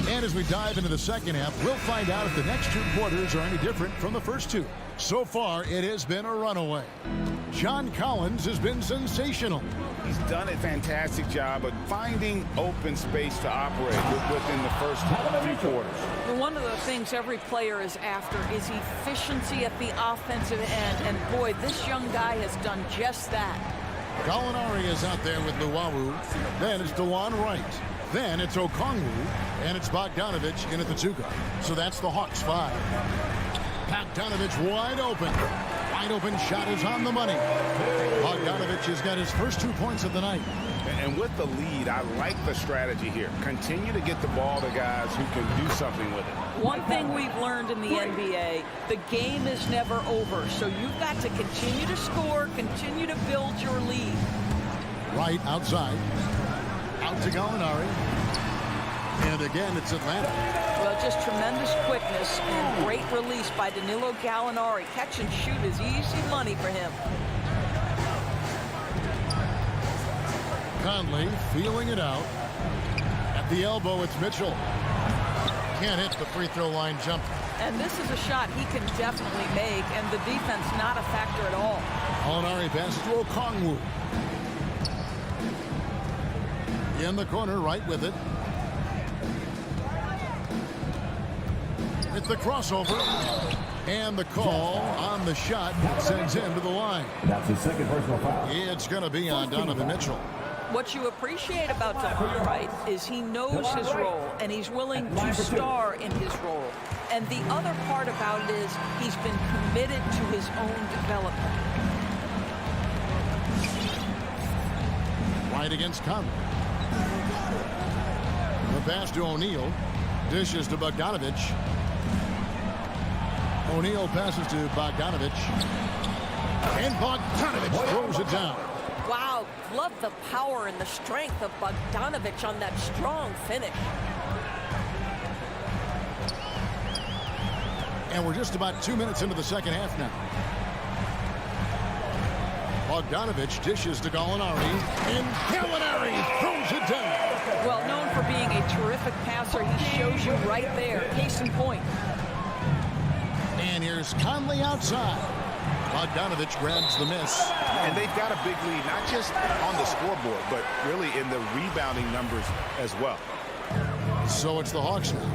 And as we dive into the second half, we'll find out if the next 2 quarters are any different from the first 2. So far, it has been a runaway. John Collins has been sensational. He's done a fantastic job of finding open space to operate within the first few quarters. Well, one of the things every player is after is efficiency at the offensive end. And boy, this young guy has done just that. Gallinari is out there with Luwawu. Then it's DeLon Wright. Then it's Okongwu. And it's Bogdanovich in at the 2 guard. So that's the Hawks 5. Bogdanovich wide open. Wide open shot is on the money. Bogdanovich has got his first 2 points of the night. And with the lead, I like the strategy here. Continue to get the ball to guys who can do something with it. One thing we've learned in the NBA, the game is never over. So you've got to continue to score, continue to build your lead. Right outside. Out to Gallinari. And again, it's Atlanta. Well, just tremendous quickness and great release by Danilo Gallinari. Catch and shoot is easy money for him. Conley feeling it out. At the elbow, it's Mitchell. Can't hit the free throw line jumper. And this is a shot he can definitely make, and the defense not a factor at all. Gallinari passes to Okongwu. In the corner, right with it. It's the crossover. And the call on the shot sends him to the line. That's his 2nd personal foul. It's going to be on Donovan Mitchell. What you appreciate about DeLon Wright is he knows his role, and he's willing to star in his role. And the other part about it is he's been committed to his own development. Right against Conley. The pass to O'Neal. Dishes to Bogdanovich. O'Neal passes to Bogdanovich. And Bogdanovich throws it down. Wow, love the power and the strength of Bogdanovich on that strong finish. And we're just about 2 minutes into the second half now. Bogdanovich dishes to Gallinari, and Gallinari throws it down. Well, known for being a terrific passer, he shows you right there. Case in point. And here's Conley outside. Bogdanovich grabs the miss. And they've got a big lead, not just on the scoreboard, but really in the rebounding numbers as well. So it's the Hawks now.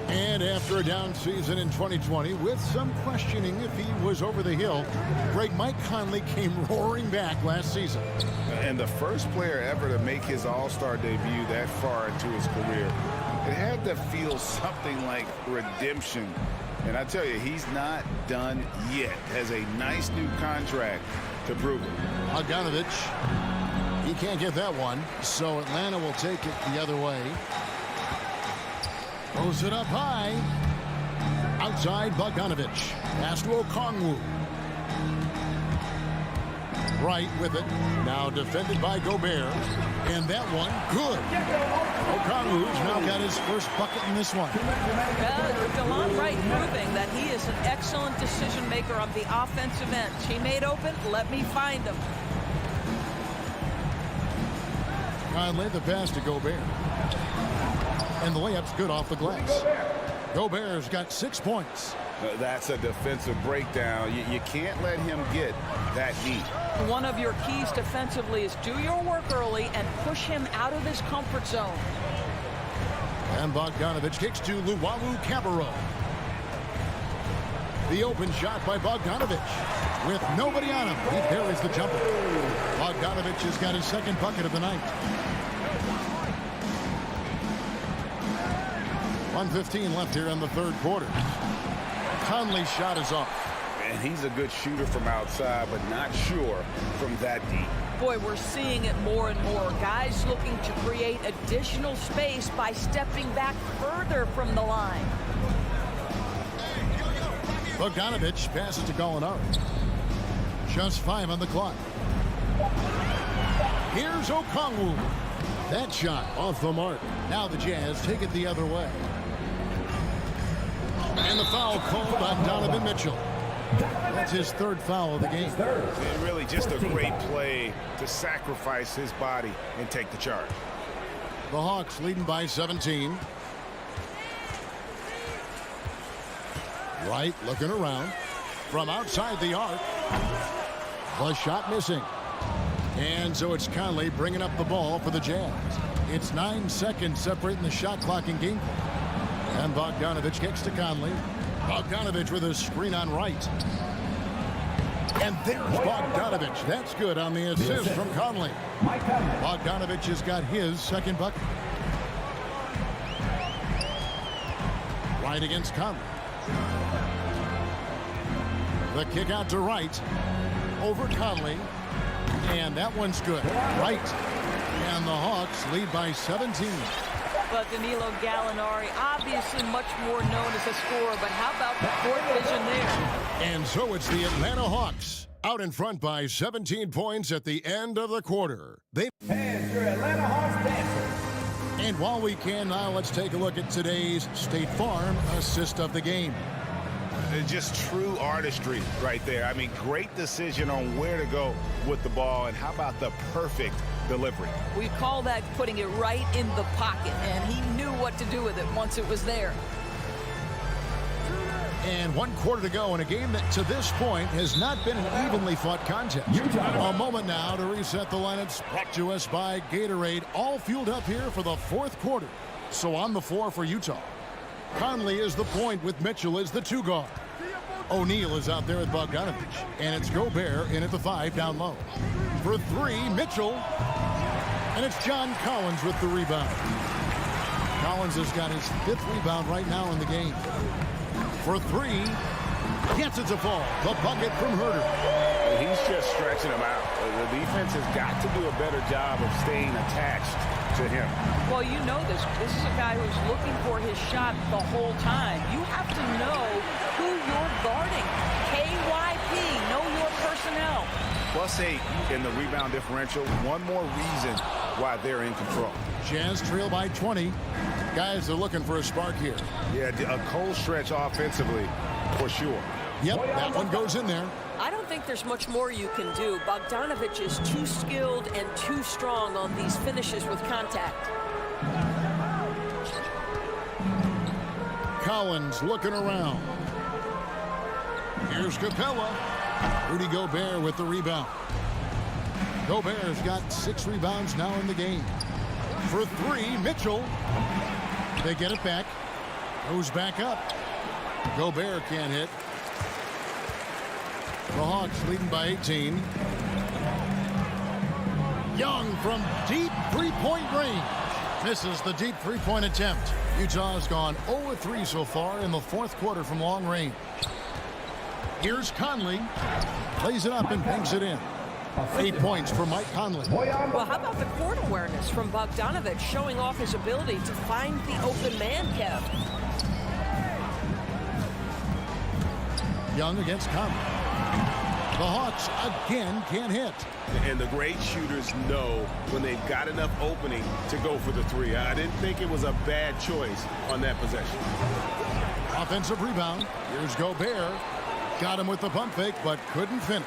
And after a down season in 2020, with some questioning if he was over the hill, Mike Conley came roaring back last season. And the first player ever to make his All-Star debut that far into his career, it had to feel something like redemption. And I tell you, he's not done yet. Has a nice new contract to prove it. Bogdanovich, he can't get that one, so Atlanta will take it the other way. Throws it up high. Outside Bogdanovich. Pass to Okongwu. Right with it. Now defended by Gobert. And that one, good. Okongwu's now got his first bucket in this one. DeLon Wright proving that he is an excellent decision maker on the offensive end. Teammate open, let me find him. Conley, the pass to Gobert. And the layup's good off the glass. Gobert's got 6 points. That's a defensive breakdown. You can't let him get that deep. One of your keys defensively is do your work early and push him out of his comfort zone. And Bogdanovich kicks to Luwawu-Cabarrot. The open shot by Bogdanovich. With nobody on him, he parries the jumper. Bogdanovich has got his second bucket of the night. 1:15 left here in the third quarter. Conley's shot is off. And he's a good shooter from outside, but not sure from that deep. Boy, we're seeing it more and more. Guys looking to create additional space by stepping back further from the line. Bogdanovich passes to Gallinari. Just 5 on the clock. Here's Okongwu. That shot off the mark. Now the Jazz take it the other way. And the foul called on Donovan Mitchell. That's his third foul of the game. And really just a great play to sacrifice his body and take the charge. The Hawks leading by 17. Wright looking around from outside the arc. The shot missing. And so it's Conley bringing up the ball for the Jazz. It's 9 seconds separating the shot clock and game clock. And Bogdanovich kicks to Conley. Bogdanovich with a screen on Wright. And there's Bogdanovich. That's good on the assist from Conley. Bogdanovich has got his second bucket. Wright against Conley. The kick out to Wright. Over Conley. And that one's good. Wright. And the Hawks lead by 17. But Danilo Gallinari, obviously much more known as a scorer, but how about the court vision there? And so it's the Atlanta Hawks out in front by 17 points at the end of the quarter. And your Atlanta Hawks dancers. And while we can now, let's take a look at today's State Farm assist of the game. Just true artistry right there. I mean, great decision on where to go with the ball, and how about the perfect delivery? We call that putting it right in the pocket, and he knew what to do with it once it was there. And 1 quarter to go in a game that to this point has not been an evenly fought contest. A moment now to reset the lineups, brought to us by Gatorade, all fueled up here for the fourth quarter. So on the floor for Utah, Conley is the point with Mitchell as the 2 guard. O'Neal is out there with Bogdanovich. And it's Gobert in at the 5 down low. For 3, Mitchell. And it's John Collins with the rebound. Collins has got his 5th rebound right now in the game. For 3, gets it to fall. The bucket from Herter. He's just stretching him out. The defense has got to do a better job of staying attached to him. Well, you know this. This is a guy who's looking for his shot the whole time. You have to know who you're guarding. KYP, know your personnel. +8 in the rebound differential. One more reason why they're in control. Jazz trail by 20. Guys are looking for a spark here. Yeah, a cold stretch offensively for sure. Yep, that one goes in there. I don't think there's much more you can do. Bogdanovich is too skilled and too strong on these finishes with contact. Collins looking around. Here's Capella. Rudy Gobert with the rebound. Gobert's got 6 rebounds now in the game. For 3, Mitchell. They get it back. Goes back up. Gobert can't hit. The Hawks leading by 18. Young from deep three-point range. Misses the deep three-point attempt. Utah has gone 0-3 so far in the 4th quarter from long range. Here's Conley. Plays it up and bangs it in. 8 points for Mike Conley. Well, how about the court awareness from Bogdanovich, showing off his ability to find the open man, Kev? Young against Conley. The Hawks again can't hit. And the great shooters know when they've got enough opening to go for the 3. I didn't think it was a bad choice on that possession. Offensive rebound. Here's Gobert. Got him with the pump fake, but couldn't finish.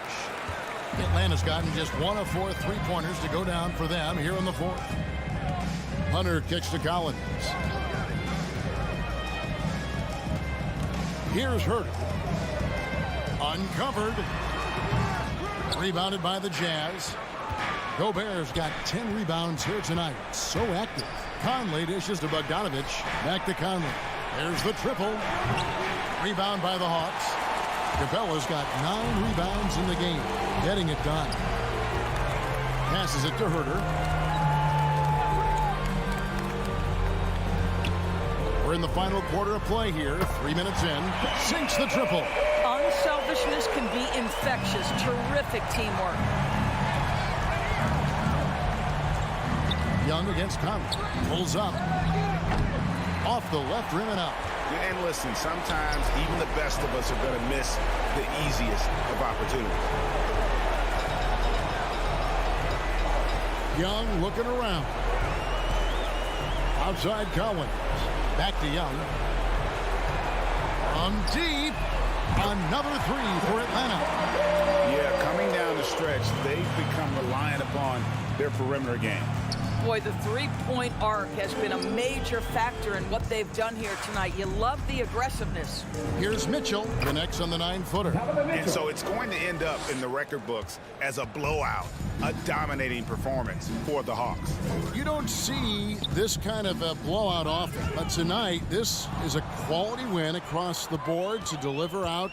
Atlanta's gotten just 1 of 4 3-pointers to go down for them here in the 4th. Hunter kicks to Collins. Here's Herter. Uncovered. Rebounded by the Jazz. Gobert's got 10 rebounds here tonight. So active. Conley dishes to Bogdanovich. Back to Conley. There's the triple. Rebound by the Hawks. Capella's got 9 rebounds in the game. Getting it done. Passes it to Herter. We're in the final quarter of play here. 3 minutes in. Sinks the triple. Unselfishness can be infectious. Terrific teamwork. Young against Conley. Pulls up. Off the left rim and out. And listen, sometimes even the best of us are going to miss the easiest of opportunities. Young looking around. Outside Collins. Back to Young. From deep. Another 3 for Atlanta. Yeah, coming down the stretch, they've become reliant upon their perimeter game. Boy, the three-point arc has been a major factor in what they've done here tonight. You love the aggressiveness. Here's Mitchell, the next on the 9-footer. And so it's going to end up in the record books as a blowout, a dominating performance for the Hawks. You don't see this kind of a blowout often, but tonight this is a quality win across the board to deliver out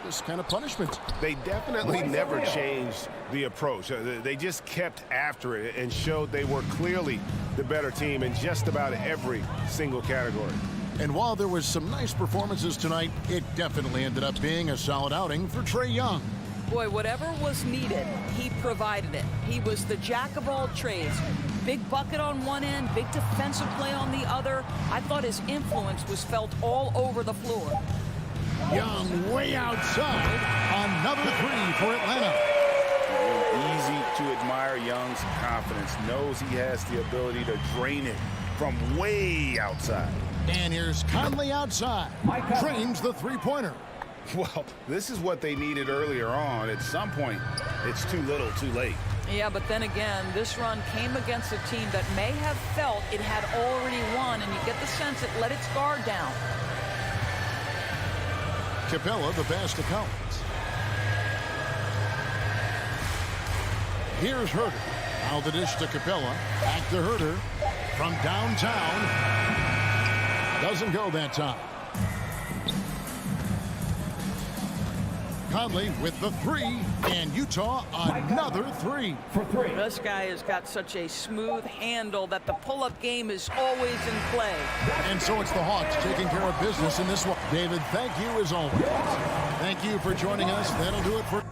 this kind of punishment. They definitely never changed the approach. They just kept after it and showed they were clearly the better team in just about every single category. And while there was some nice performances tonight, it definitely ended up being a solid outing for Trae Young. Boy, whatever was needed, he provided it. He was the jack of all trades. Big bucket on one end, big defensive play on the other. I thought his influence was felt all over the floor. Young way outside. Another 3 for Atlanta. Easy to admire Young's confidence. Knows he has the ability to drain it from way outside. And here's Conley outside. Drains the 3-pointer. Well, this is what they needed earlier on. At some point, it's too little, too late. Yeah, but then again, this run came against a team that may have felt it had already won, and you get the sense it let its guard down. Capella, the pass to Collins. Here's Herter. Now the dish to Capella. Back to Herter. From downtown. Doesn't go that time. Conley with the 3, and Utah another 3. For 3. This guy has got such a smooth handle that the pull-up game is always in play. And so it's the Hawks taking care of business in this one. David, thank you as always. Thank you for joining us. That'll do it for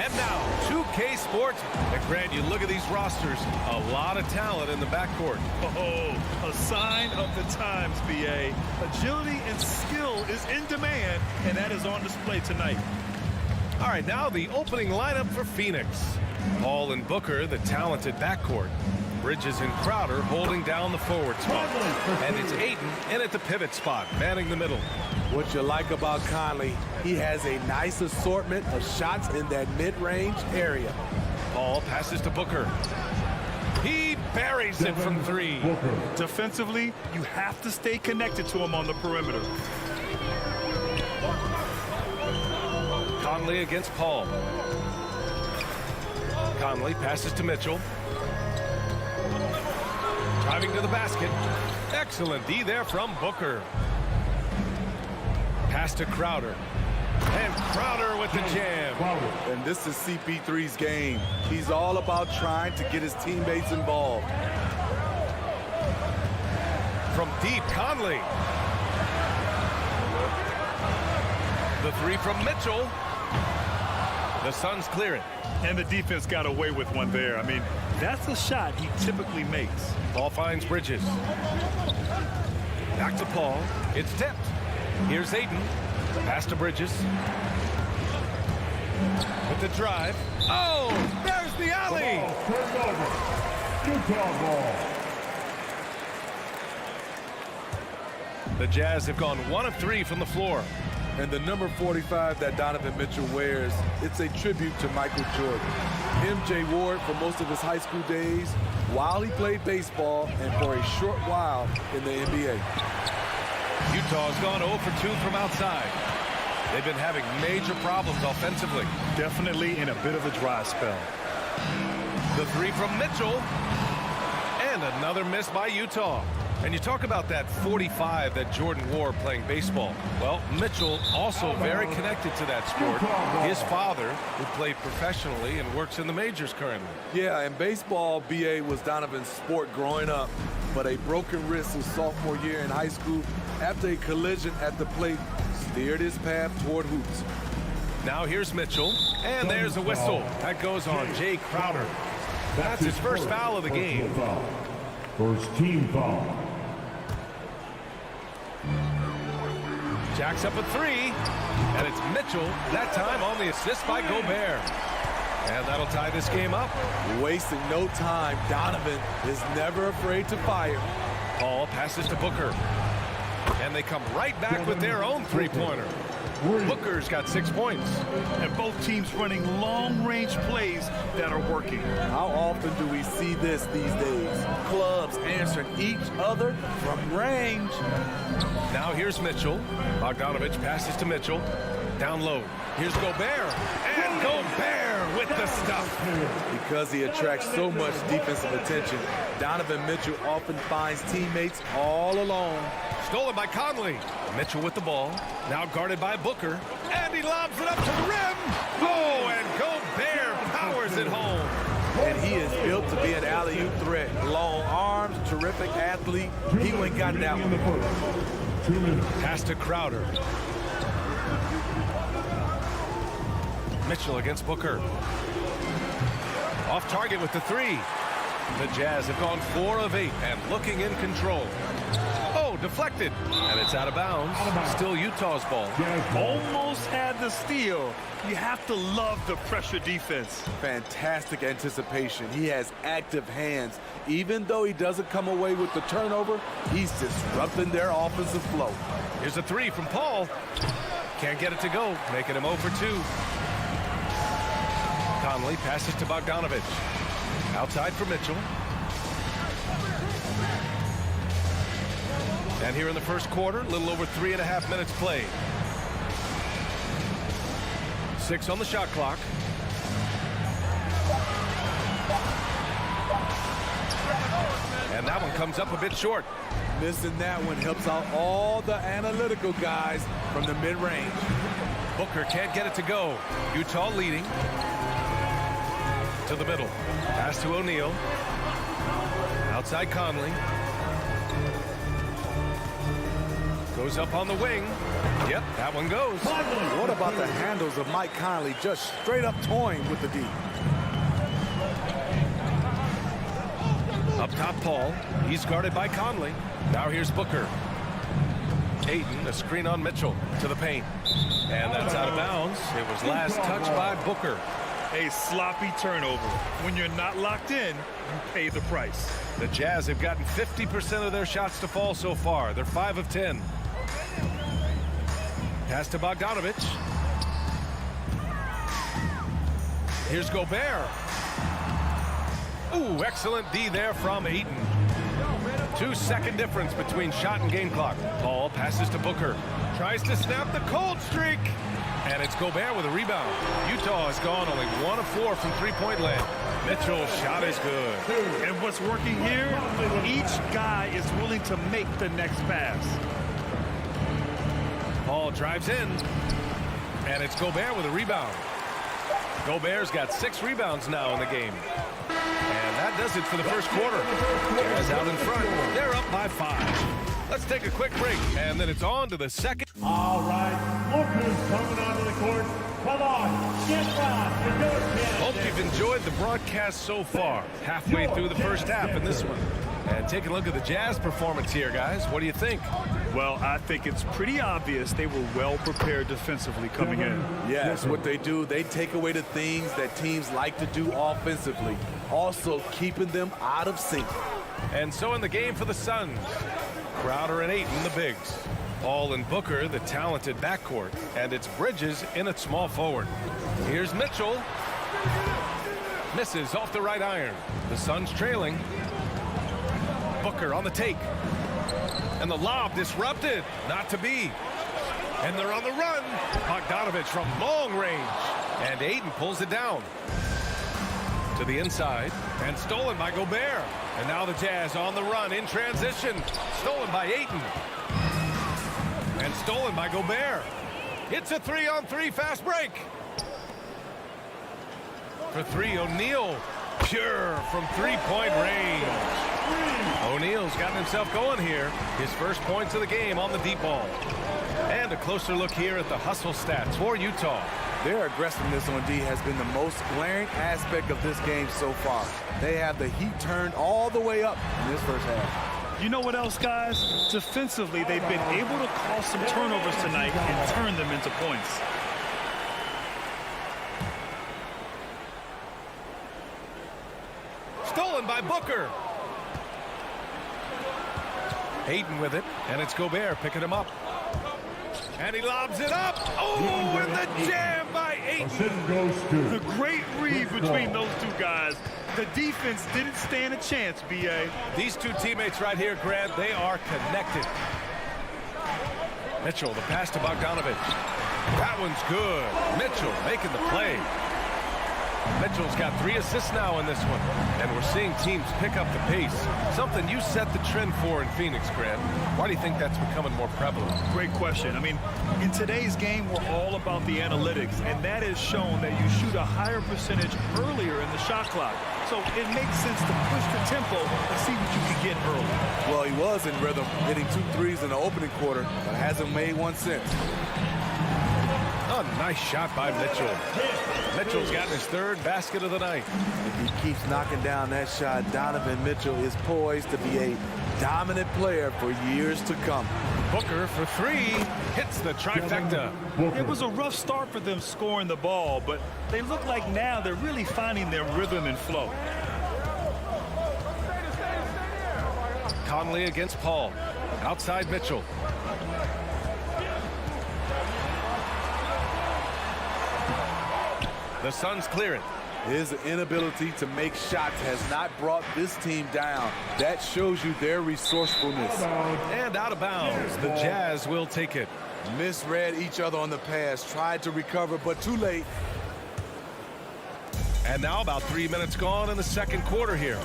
And now, 2K Sports. And Grant, you look at these rosters, a lot of talent in the backcourt. Oh, a sign of the times, BA. Agility and skill is in demand, and that is on display tonight. All right, now the opening lineup for Phoenix. Paul and Booker, the talented backcourt. Bridges and Crowder holding down the forward spot. And it's Ayton in at the pivot spot, manning the middle. What you like about Conley, he has a nice assortment of shots in that mid-range area. Paul passes to Booker. He buries it from three. Defensively, you have to stay connected to him on the perimeter. Conley against Paul. Conley passes to Mitchell. Driving to the basket. Excellent D there from Booker. Pass to Crowder. And Crowder with the jam. And this is CP3's game. He's all about trying to get his teammates involved. From deep, Conley. The three from Mitchell. The Suns clear it. And the defense got away with one there. I mean, that's a shot he typically makes. Ball finds Bridges. Back to Paul. It's tipped. Here's Ayton. Pass to Bridges. With the drive. Oh, there's the alley. Utah ball. The Jazz have gone 1 of 3 from the floor. And the number 45 that Donovan Mitchell wears, it's a tribute to Michael Jordan. MJ wore it for most of his high school days while he played baseball and for a short while in the NBA. Utah's gone 0 for 2 from outside. They've been having major problems offensively. Definitely in a bit of a dry spell. The three from Mitchell. And another miss by Utah. And you talk about that 45 that Jordan wore playing baseball. Well, Mitchell also very connected to that sport. His father, who played professionally and works in the majors currently. Yeah, and baseball, BA, was Donovan's sport growing up. But a broken wrist his sophomore year in high school after a collision at the plate steered his path toward hoops. Now here's Mitchell. And there's a whistle. That goes on Jay Crowder. That's his first foul of the game. First team foul. Jacks up a three, and it's Mitchell, that time on the assist by Gobert. And that'll tie this game up. Wasting no time, Donovan is never afraid to fire. Paul passes to Booker. And they come right back with their own three-pointer. Booker's got 6 points. And both teams running long-range plays that are working. How often do we see this these days? Clubs answering each other from range. Now here's Mitchell. Bogdanovich passes to Mitchell. Down low. Here's Gobert. And Gobert with the stuff. Because he attracts so much defensive attention, Donovan Mitchell often finds teammates all alone. Stolen by Conley. Mitchell with the ball. Now guarded by Booker. And he lobs it up to the rim. Oh, and Gobert powers it home. And he is built to be an alley-oop threat. Long arms, terrific athlete. He went and got that one. Pass to Crowder. Mitchell against Booker. Off target with the three. The Jazz have gone 4 of 8 and looking in control. Oh, deflected. And it's out of bounds. Still Utah's ball. Almost had the steal. You have to love the pressure defense. Fantastic anticipation. He has active hands. Even though he doesn't come away with the turnover, he's disrupting their offensive flow. Here's a three from Paul. Can't get it to go, making him 0 for 2. Conley passes to Bogdanovich. Outside for Mitchell. And here in the first quarter, a little over 3.5 minutes played. 6 on the shot clock. And that one comes up a bit short. Missing that one helps out all the analytical guys from the mid-range. Booker can't get it to go. Utah leading. To the middle. Pass to O'Neal. Outside Conley. Goes up on the wing. Yep, that one goes. What about the handles of Mike Conley just straight up toying with the D? Up top, Paul. He's guarded by Conley. Now here's Booker. Ayton, a screen on Mitchell to the paint. And that's out of bounds. It was last touched by Booker. A sloppy turnover. When you're not locked in, you pay the price. The Jazz have gotten 50% of their shots to fall so far. They're 5 of 10. Pass to Bogdanovich. Here's Gobert. Ooh, excellent D there from Ayton. 2-second difference between shot and game clock. Paul passes to Booker. Tries to snap the cold streak. And it's Gobert with a rebound. Utah has gone only 1 of 4 from three-point land. Mitchell's shot is good. And what's working here, each guy is willing to make the next pass. Paul drives in. And it's Gobert with a rebound. Gobert's got 6 rebounds now in the game. And that does it for the first quarter. Jazz out in front. They're up by 5. Let's take a quick break, and then it's on to the second. All right, look who's coming onto the court. Come on, get back. Hope you've enjoyed the broadcast so far. Halfway through the first half in this one. And take a look at the Jazz performance here, guys. What do you think? Well, I think it's pretty obvious they were well prepared defensively coming in. Yes, what they do, they take away the things that teams like to do offensively, also keeping them out of sync. And so in the game for the Suns, Crowder and Ayton, the bigs. Paul and Booker, the talented backcourt. And it's Bridges in at small forward. Here's Mitchell. Misses off the right iron. The Suns trailing. Booker on the take. And the lob disrupted. Not to be. And they're on the run. Bogdanovich from long range. And Ayton pulls it down. To the inside. And stolen by Gobert. And now the Jazz on the run in transition. Stolen by Ayton. And stolen by Gobert. It's a 3-on-3 fast break. For 3, O'Neal. Pure from three-point range. O'Neal's gotten himself going here. His first points of the game on the deep ball. And a closer look here at the hustle stats for Utah. Their aggressiveness on D has been the most glaring aspect of this game so far. They have the heat turned all the way up in this first half. You know what else, guys? Defensively, they've been able to cause some turnovers tonight and turn them into points. Stolen by Booker. Ayton with it, and it's Gobert picking him up. And he lobs it up. Oh, and the jam by Ayton. The great read between those two guys. The defense didn't stand a chance, B.A. These two teammates right here, Grant, they are connected. Mitchell, the pass to Bogdanovich. That one's good. Mitchell making the play. Mitchell's got 3 assists now in this one. And we're seeing teams pick up the pace. Something you set the trend for in Phoenix, Grant. Why do you think that's becoming more prevalent? Great question. I mean, in today's game, we're all about the analytics, and that has shown that you shoot a higher percentage earlier in the shot clock. So it makes sense to push the tempo and see what you can get early. Well, he was in rhythm, hitting 2 threes in the opening quarter, but hasn't made one since. Oh, nice shot by Mitchell. Mitchell's gotten his 3rd basket of the night. If he keeps knocking down that shot, Donovan Mitchell is poised to be a dominant player for years to come. Booker for 3 hits the trifecta. It was a rough start for them scoring the ball, but they look like now they're really finding their rhythm and flow. Conley against Paul. Outside Mitchell. The Suns clear it. His inability to make shots has not brought this team down. That shows you their resourcefulness. And out of bounds. The Jazz will take it. Misread each other on the pass. Tried to recover, but too late. And now about 3 minutes gone in the second quarter here.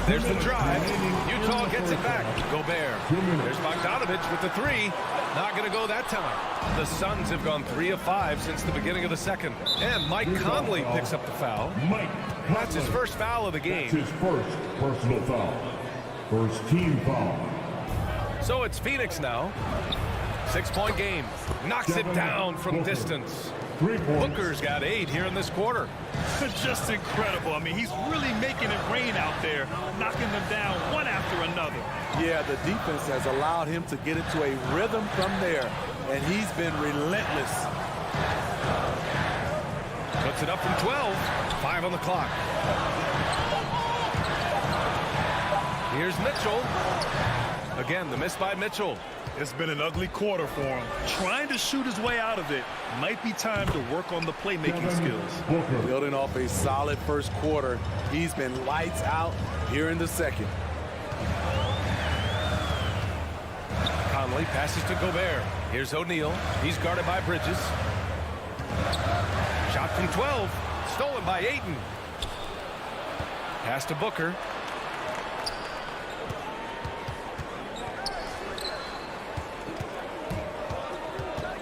There's the drive. Utah gets it back. Gobert. There's Bogdanovich with the 3. Not going to go that time. The Suns have gone 3 of 5 since the beginning of the second. And Mike Conley picks up the foul. That's his first foul of the game. That's his first personal foul. First team foul. So it's Phoenix now. 6-point game. Knocks it down from distance. Booker's got 8 here in this quarter. Just incredible. I mean, he's really making it rain out there, knocking them down one after another. Yeah, the defense has allowed him to get into a rhythm from there, and he's been relentless. Puts it up from 12. 5 on the clock. Here's Mitchell. Again, the miss by Mitchell. It's been an ugly quarter for him. Trying to shoot his way out of it. Might be time to work on the playmaking skills. Building off a solid first quarter, he's been lights out here in the second. Conley passes to Gobert. Here's O'Neal. He's guarded by Bridges. Shot from 12. Stolen by Ayton. Pass to Booker.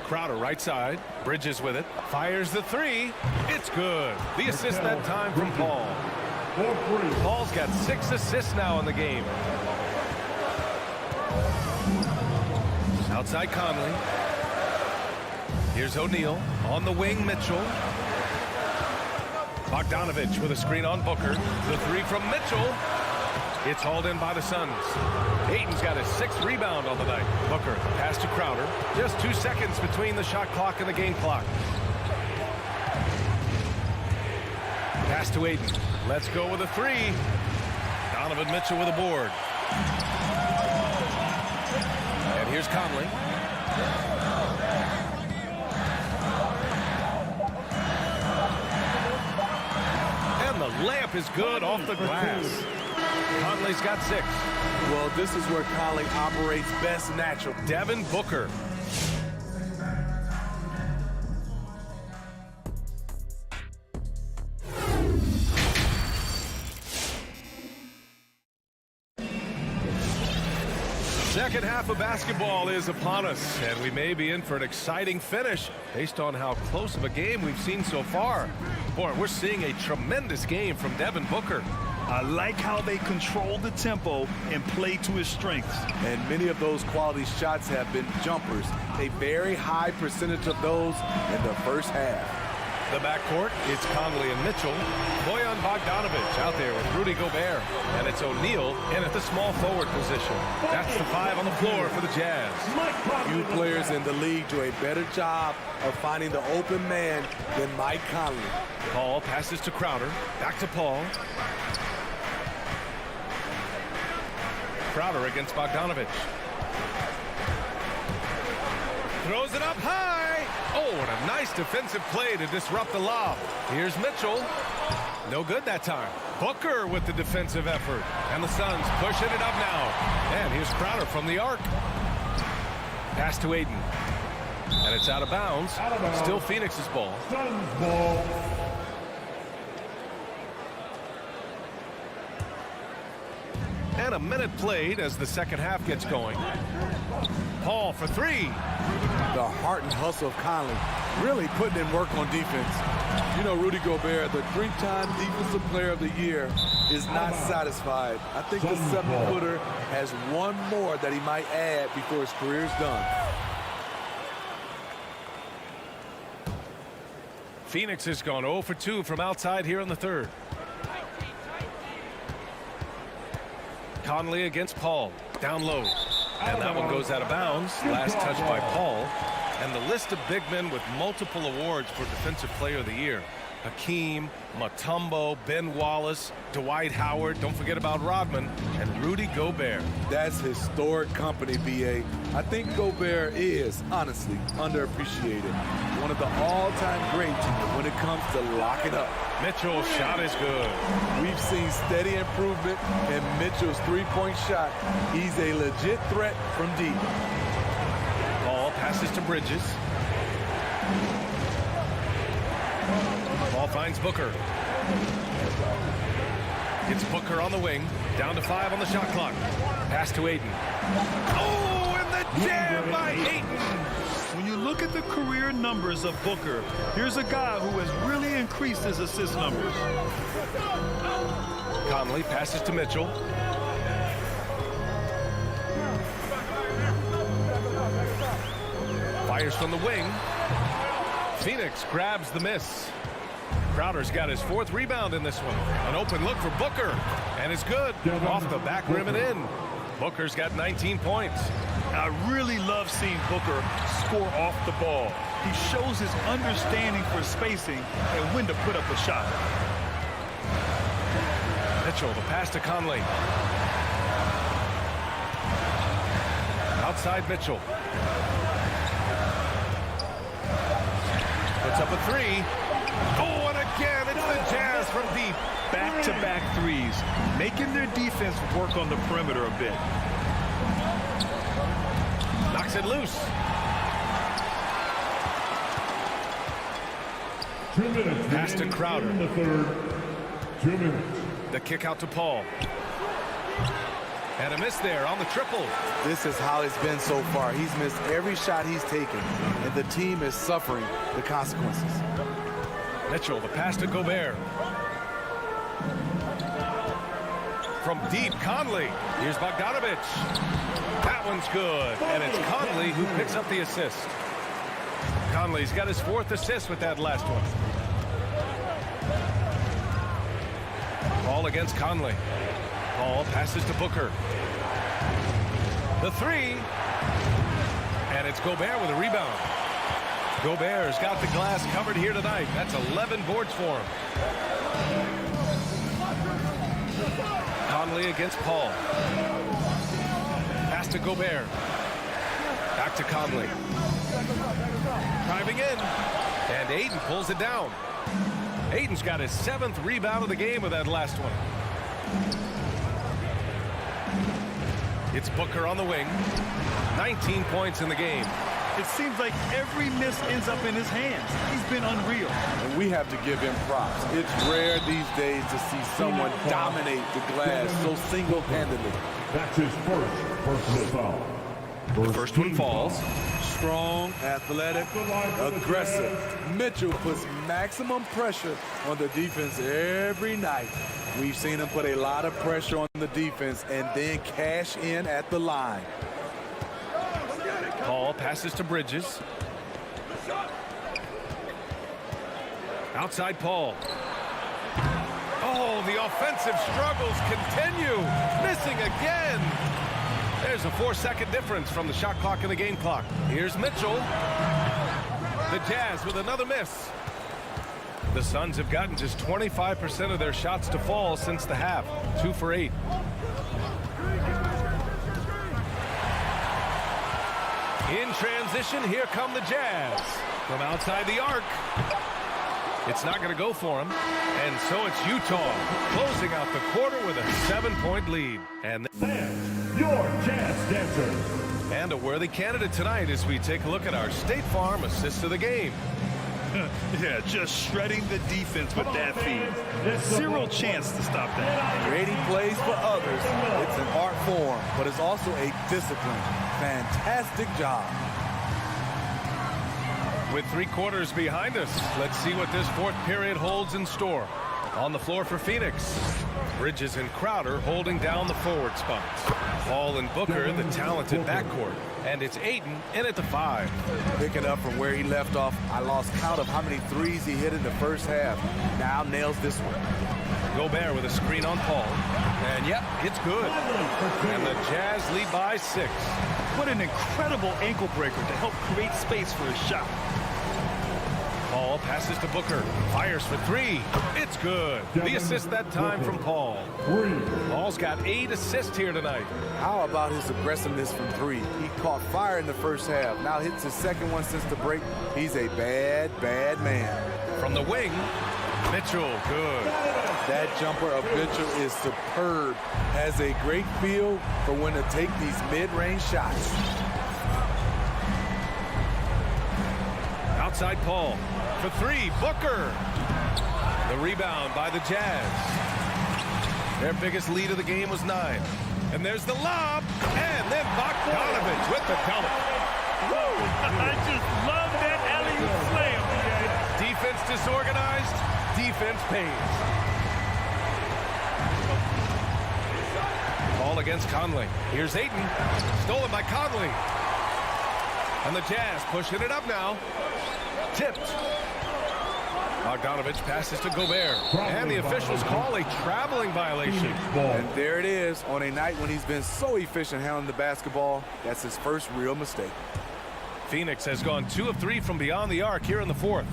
Crowder right side. Bridges with it. Fires the 3. It's good. The assist that time from Paul. Paul's got 6 assists now in the game. Outside Conley. Here's O'Neal. On the wing, Mitchell. Bogdanovich with a screen on Booker. The 3 from Mitchell. It's hauled in by the Suns. Ayton's got his 6th rebound on the night. Booker, pass to Crowder. Just 2 seconds between the shot clock and the game clock. Pass to Ayton. Let's go with a 3. Donovan Mitchell with a board. And here's Conley. And the layup is good off the glass. Conley's got 6. Well, this is where Conley operates best natural. Devin Booker. Second half of basketball is upon us, and we may be in for an exciting finish based on how close of a game we've seen so far. Boy, we're seeing a tremendous game from Devin Booker. I like how they control the tempo and play to his strengths. And many of those quality shots have been jumpers. A very high percentage of those in the first half. The backcourt, it's Conley and Mitchell. Bojan Bogdanovich out there with Rudy Gobert. And it's O'Neal in at the small forward position. That's the 5 on the floor for the Jazz. Few players in the league do a better job of finding the open man than Mike Conley. Paul passes to Crowder. Back to Paul. Crowder against Bogdanovich. Throws it up high. Oh, and a nice defensive play to disrupt the lob. Here's Mitchell. No good that time. Booker with the defensive effort. And the Suns pushing it up now. And here's Crowder from the arc. Pass to Ayton. And it's out of bounds. Still Phoenix's ball. Suns ball. And a minute played as the second half gets going. Paul for 3. The heart and hustle of Conley really putting in work on defense. You know, Rudy Gobert, the 3-time Defensive Player of the Year, is not satisfied. I think the 7-footer has one more that he might add before his career is done. Phoenix has gone 0 for 2 from outside here in the third. Conley against Paul. Down low. And that one goes out of bounds. Last touch by Paul. And the list of big men with multiple awards for Defensive Player of the Year. Hakeem, Mutombo, Ben Wallace, Dwight Howard, don't forget about Rodman, and Rudy Gobert. That's historic company, B.A. I think Gobert is, honestly, underappreciated. One of the all-time greats when it comes to locking up. Mitchell's shot is good. We've seen steady improvement in Mitchell's three-point shot. He's a legit threat from deep. Ball passes to Bridges. Ball finds Booker. It's Booker on the wing. Down to 5 on the shot clock. Pass to Ayton. Oh, and the jam by Ayton. When you look at the career numbers of Booker, here's a guy who has really increased his assist numbers. Conley passes to Mitchell. Fires from the wing. Phoenix grabs the miss. Crowder's got his 4th rebound in this one. An open look for Booker, and it's good. Off the back rim and in. Booker's got 19 points. I really love seeing Booker score off the ball. He shows his understanding for spacing and when to put up a shot. Mitchell, the pass to Conley. Outside Mitchell. Puts up a 3. Oh, and again, it's the Jazz from deep. Back-to-back threes, making their defense work on the perimeter a bit. Knocks it loose. 2 minutes. Pass to Crowder. In the third. 2 minutes. The kick out to Paul. And a miss there on the triple. This is how it's been so far. He's missed every shot he's taken, and the team is suffering the consequences. Mitchell, the pass to Gobert. From deep, Conley. Here's Bogdanovich. That one's good. And it's Conley who picks up the assist. Conley's got his 4th assist with that last one. Paul against Conley. Paul passes to Booker. The 3. And it's Gobert with a rebound. Gobert's got the glass covered here tonight. That's 11 boards for him. Conley against Paul. Pass to Gobert. Back to Conley. Driving in. And Ayton pulls it down. Ayton's got his 7th rebound of the game with that last one. It's Booker on the wing. 19 points in the game. It seems like every miss ends up in his hands. He's been unreal. And we have to give him props. It's rare these days to see someone dominate the glass so single-handedly. That's his first personal foul. The first one falls. Strong, athletic, aggressive. Mitchell puts maximum pressure on the defense every night. We've seen him put a lot of pressure on the defense and then cash in at the line. Paul passes to Bridges. Outside Paul. Oh, the offensive struggles continue. Missing again. There's a 4-second difference from the shot clock and the game clock. Here's Mitchell. The Jazz with another miss. The Suns have gotten just 25% of their shots to fall since the half. 2 for 8. In transition, here come the Jazz. From outside the arc. It's not going to go for him. And so it's Utah closing out the quarter with a 7-point lead. And your Jazz Dancers. And a worthy candidate tonight as we take a look at our State Farm assist of the game. Yeah, just shredding the defense with that feed. Zero chance to stop that. Creating plays for others. It's an art form, but it's also a discipline. Fantastic job. With 3 quarters behind us, let's see what this 4th period holds in store. On the floor for Phoenix, Bridges and Crowder holding down the forward spots. Paul and Booker, the talented backcourt. And it's Ayton in at the 5. Picking up from where he left off, I lost count of how many threes he hit in the first half. Now nails this one. Gobert with a screen on Paul. And yep, it's good. And the Jazz lead by 6. What an incredible ankle breaker to help create space for his shot. Paul passes to Booker. Fires for 3. It's good. The assist that time from Paul. Paul's got 8 assists here tonight. How about his aggressiveness from 3? He caught fire in the first half. Now hits his 2nd one since the break. He's a bad, bad man. From the wing, Mitchell, good. That jumper of Mitchell is superb. Has a great feel for when to take these mid-range shots. Outside Paul. For 3, Booker. The rebound by the Jazz. Their biggest lead of the game was 9. And there's the lob. And then Bogdanovich with the dunk. I just love that alley-oop slam. Defense disorganized. Defense pays. Ball against Conley. Here's Ayton. Stolen by Conley. And the Jazz pushing it up now. Tipped. Bogdanovich passes to Gobert. And the officials call a traveling violation. And there it is. On a night when he's been so efficient handling the basketball, that's his first real mistake. Phoenix has gone 2 of 3 from beyond the arc here in the fourth.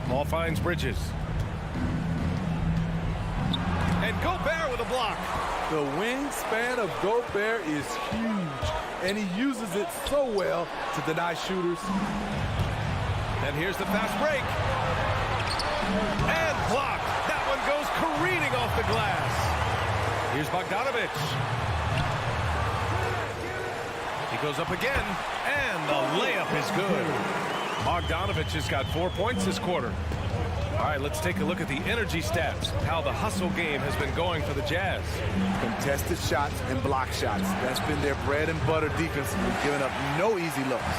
Ball finds Bridges. And Gobert with a block. The wingspan of Gobert is huge, and he uses it so well to deny shooters. And here's the fast break. And blocked. That one goes careening off the glass. Here's Bogdanovich. He goes up again, and the layup is good. Bogdanovich has got 4 points this quarter. All right, let's take a look at the energy stats, how the hustle game has been going for the Jazz. Contested shots and block shots. That's been their bread and butter defense, giving up no easy looks.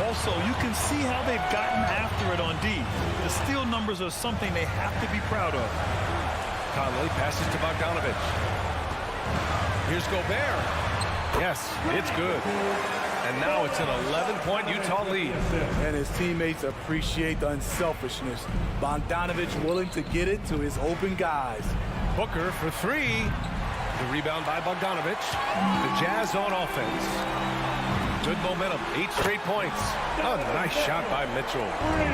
Also, you can see how they've gotten after it on D. The steal numbers are something they have to be proud of. Conley passes to Bogdanovich. Here's Gobert. Yes, it's good. And now it's an 11-point Utah lead. And his teammates appreciate the unselfishness. Bogdanovich willing to get it to his open guys. Booker for 3. The rebound by Bogdanovich. The Jazz on offense. Good momentum, 8 straight points. A nice shot by Mitchell.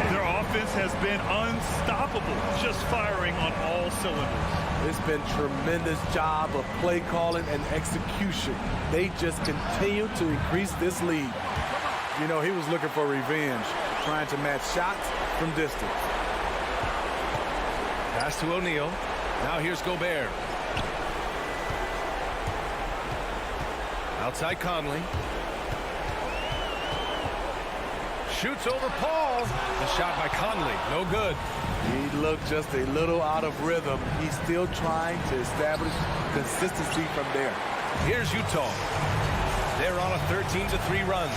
Their offense has been unstoppable, just firing on all cylinders. It's been tremendous job of play calling and execution. They just continue to increase this lead. You know, he was looking for revenge, trying to match shots from distance. Pass to O'Neal. Now here's Gobert. Outside Conley. Shoots over Paul. The shot by Conley, no good. He looked just a little out of rhythm. He's still trying to establish consistency from there. Here's Utah. They're on a 13-3 run.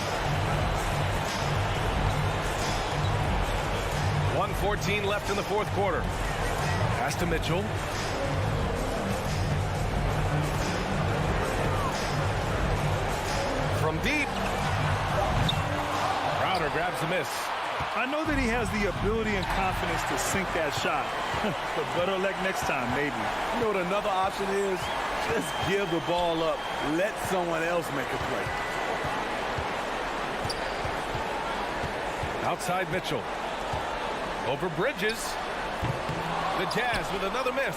1:14 left in the fourth quarter. Pass to Mitchell. From deep. Crowder grabs the miss. I know that he has the ability and confidence to sink that shot. But better luck next time, maybe. You know what another option is? Just give the ball up. Let someone else make a play. Outside Mitchell. Over Bridges. The Jazz with another miss.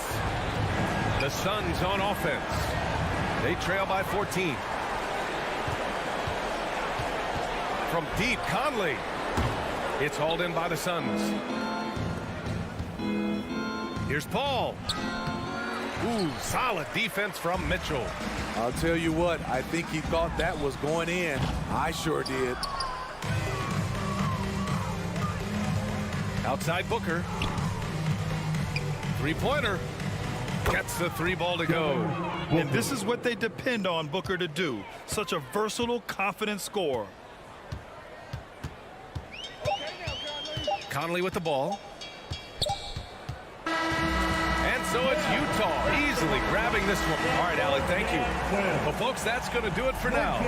The Suns on offense. They trail by 14. From deep, Conley. It's hauled in by the Suns. Here's Paul. Ooh, solid defense from Mitchell. I'll tell you what, I think he thought that was going in. I sure did. Outside Booker. Three-pointer. Gets the 3 ball to go. And this is what they depend on Booker to do. Such a versatile, confident scorer. Conley with the ball. And so it's Utah easily grabbing this one. All right, Alec, thank you. Well, folks, that's going to do it for now.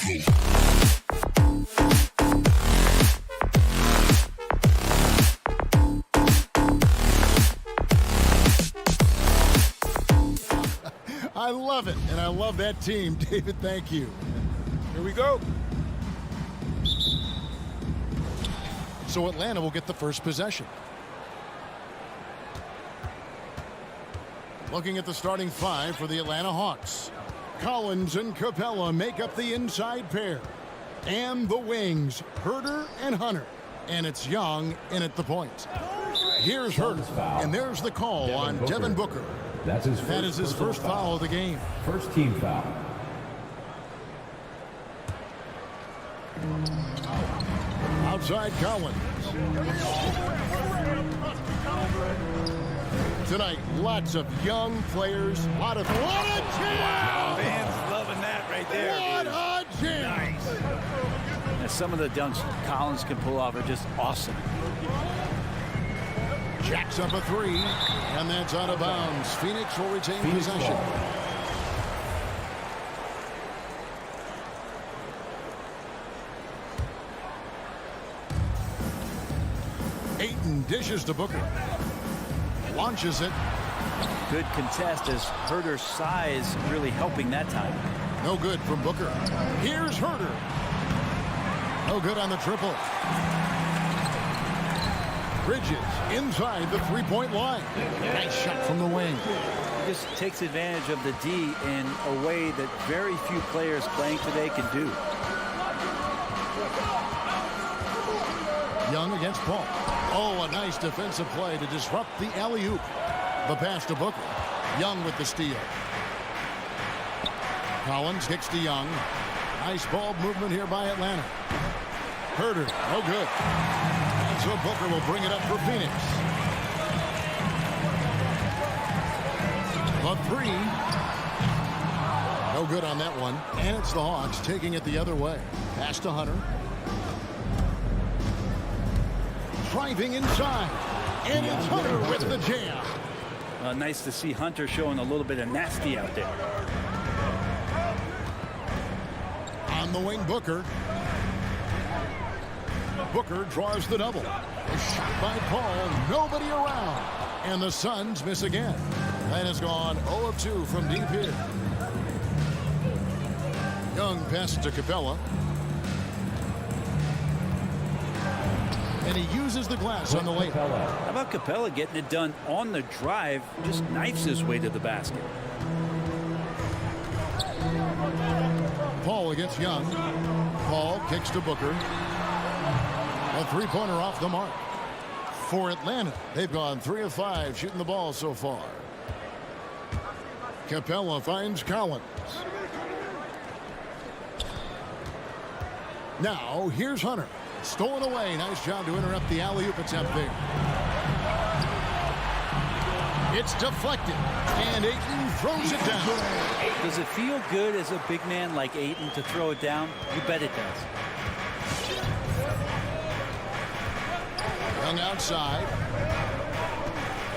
I love it, and I love that team. David, thank you. Here we go. So Atlanta will get the first possession. Looking at the starting five for the Atlanta Hawks. Collins and Capella make up the inside pair. And the wings, Herder and Hunter. And it's Young in at the point. Here's Herder, and there's the call on Devin Booker. That is his first foul of the game. First team foul. Outside Collins. Tonight, lots of young players. What a jam! Fans loving that right there. What a jam! Nice. And some of the dunks Collins can pull off are just awesome. Jacks up a three, and that's out of bounds. Phoenix will retain possession. Ayton dishes to Booker. Launches it. Good contest as Herder's size really helping that time. No good from Booker. Here's Herder. No good on the triple. Bridges inside the three-point line. Nice shot from the wing. He just takes advantage of the D in a way that very few players playing today can do. Young against Paul. Oh, a nice defensive play to disrupt the alley-oop. The pass to Booker. Young with the steal. Collins kicks to Young. Nice ball movement here by Atlanta. Herder, no good. And so Booker will bring it up for Phoenix. The three. No good on that one. And it's the Hawks taking it the other way. Pass to Hunter. Driving inside. And it's Hunter with the jam. Nice to see Hunter showing a little bit of nasty out there. On the wing, Booker. Booker draws the double. A shot by Paul. Nobody around. And the Suns miss again. That has gone 0 of 2 from deep here. Young passes to Capella. And he uses the glass on the lane. How about Capella getting it done on the drive? Just knifes his way to the basket. Paul against Young. Paul kicks to Booker. A three-pointer off the mark. For Atlanta, they've gone 3 of 5 shooting the ball so far. Capella finds Collins. Now, here's Hunter. Stolen away. Nice job to interrupt the alley-oop attempt there. It's deflected. And Ayton throws it down. Does it feel good as a big man like Ayton to throw it down? You bet it does. Young outside.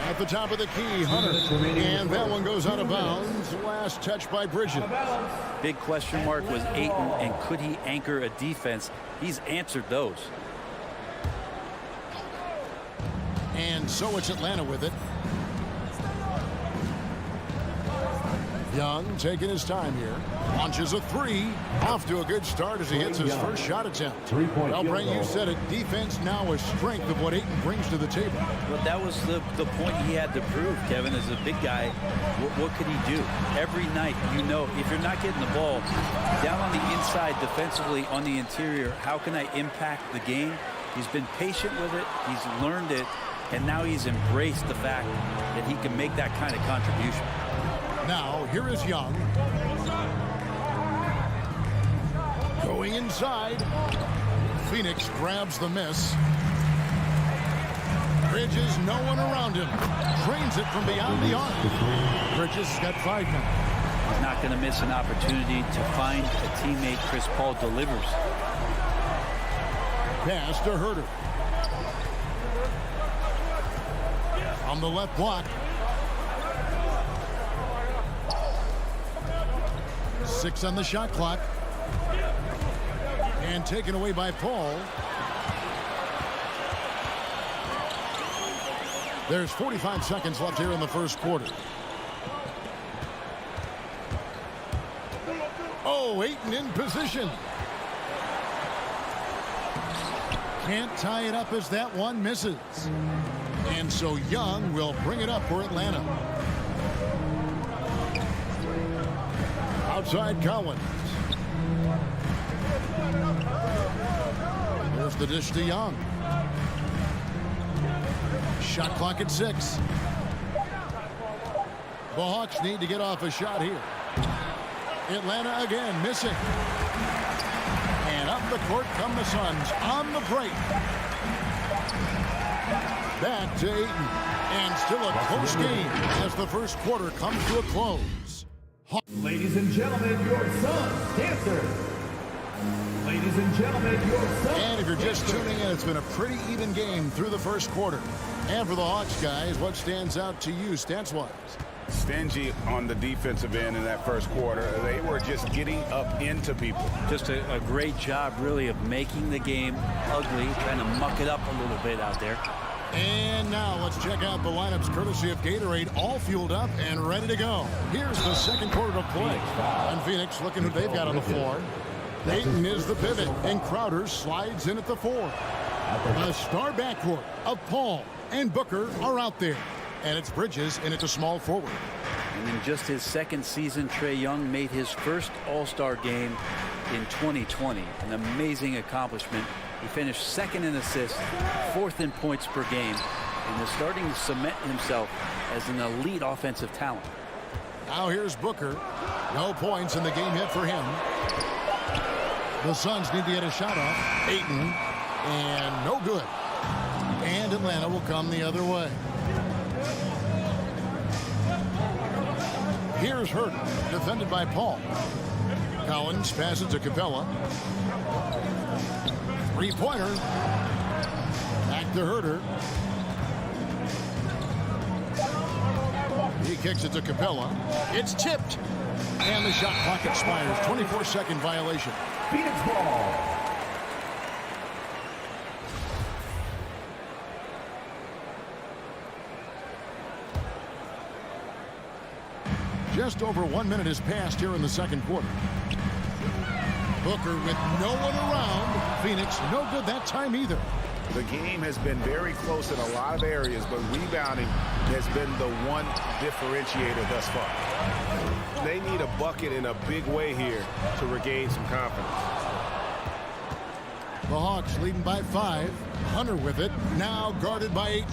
At the top of the key, Hunter. And that one goes out of bounds. Last touch by Bridges. Big question mark was Ayton, and could he anchor a defense? He's answered those. And so it's Atlanta with it. Young taking his time here. Launches a three. Off to a good start as he hits his first shot attempt. Well, Brent, you said it. Defense now a strength of what Ayton brings to the table. Well, that was the point he had to prove, Kevin. As a big guy, what could he do? Every night, you know, if you're not getting the ball down on the inside defensively on the interior, how can I impact the game? He's been patient with it. He's learned it. And now he's embraced the fact that he can make that kind of contribution. Now, here is Young. Going inside. Phoenix grabs the miss. Bridges, no one around him. Drains it from beyond the arc. Bridges has got 5 now. He's not going to miss an opportunity to find a teammate. Chris Paul delivers. Pass to Herder. On the left block. 6 on the shot clock. And taken away by Paul. There's 45 seconds left here in the first quarter. Oh, Ayton in position. Can't tie it up as that one misses. And so Young will bring it up for Atlanta. Outside Collins. There's the dish to Young. Shot clock at 6. The Hawks need to get off a shot here. Atlanta again missing. And up the court come the Suns on the break. Back to Ayton. And still a close game as the first quarter comes to a close. Ladies and gentlemen, your Suns dancer. Ladies and gentlemen, your Suns. And if you're just tuning in, it's been a pretty even game through the first quarter. And for the Hawks guys, what stands out to you stats-wise? Stingy on the defensive end in that first quarter. They were just getting up into people. Just a great job, really, of making the game ugly, trying to muck it up a little bit out there. And now let's check out the lineups courtesy of Gatorade, all fueled up and ready to go. Here's the second quarter to play. And Phoenix looking who they've got on the floor. Ayton is the pivot, and Crowder slides in at the 4. The star backcourt of Paul and Booker are out there. And it's Bridges in at the small forward. And in just his second season, Trae Young made his first All-Star game in 2020. An amazing accomplishment. He finished second in assists, 4th in points per game, and is starting to cement himself as an elite offensive talent. Now here's Booker. No points in the game yet for him. The Suns need to get a shot off. Ayton, and no good. And Atlanta will come the other way. Here's Hurt, defended by Paul. Collins passes to Capella. Three-pointer. Back to Herter. He kicks it to Capella. It's tipped. And the shot clock expires. 24-second violation. Phoenix ball. Just over 1 minute has passed here in the second quarter. Booker with no one around. Phoenix no good that time either. The game has been very close in a lot of areas, but rebounding has been the one differentiator thus far. They need a bucket in a big way here to regain some confidence. The Hawks leading by 5. Hunter with it. Now guarded by 8.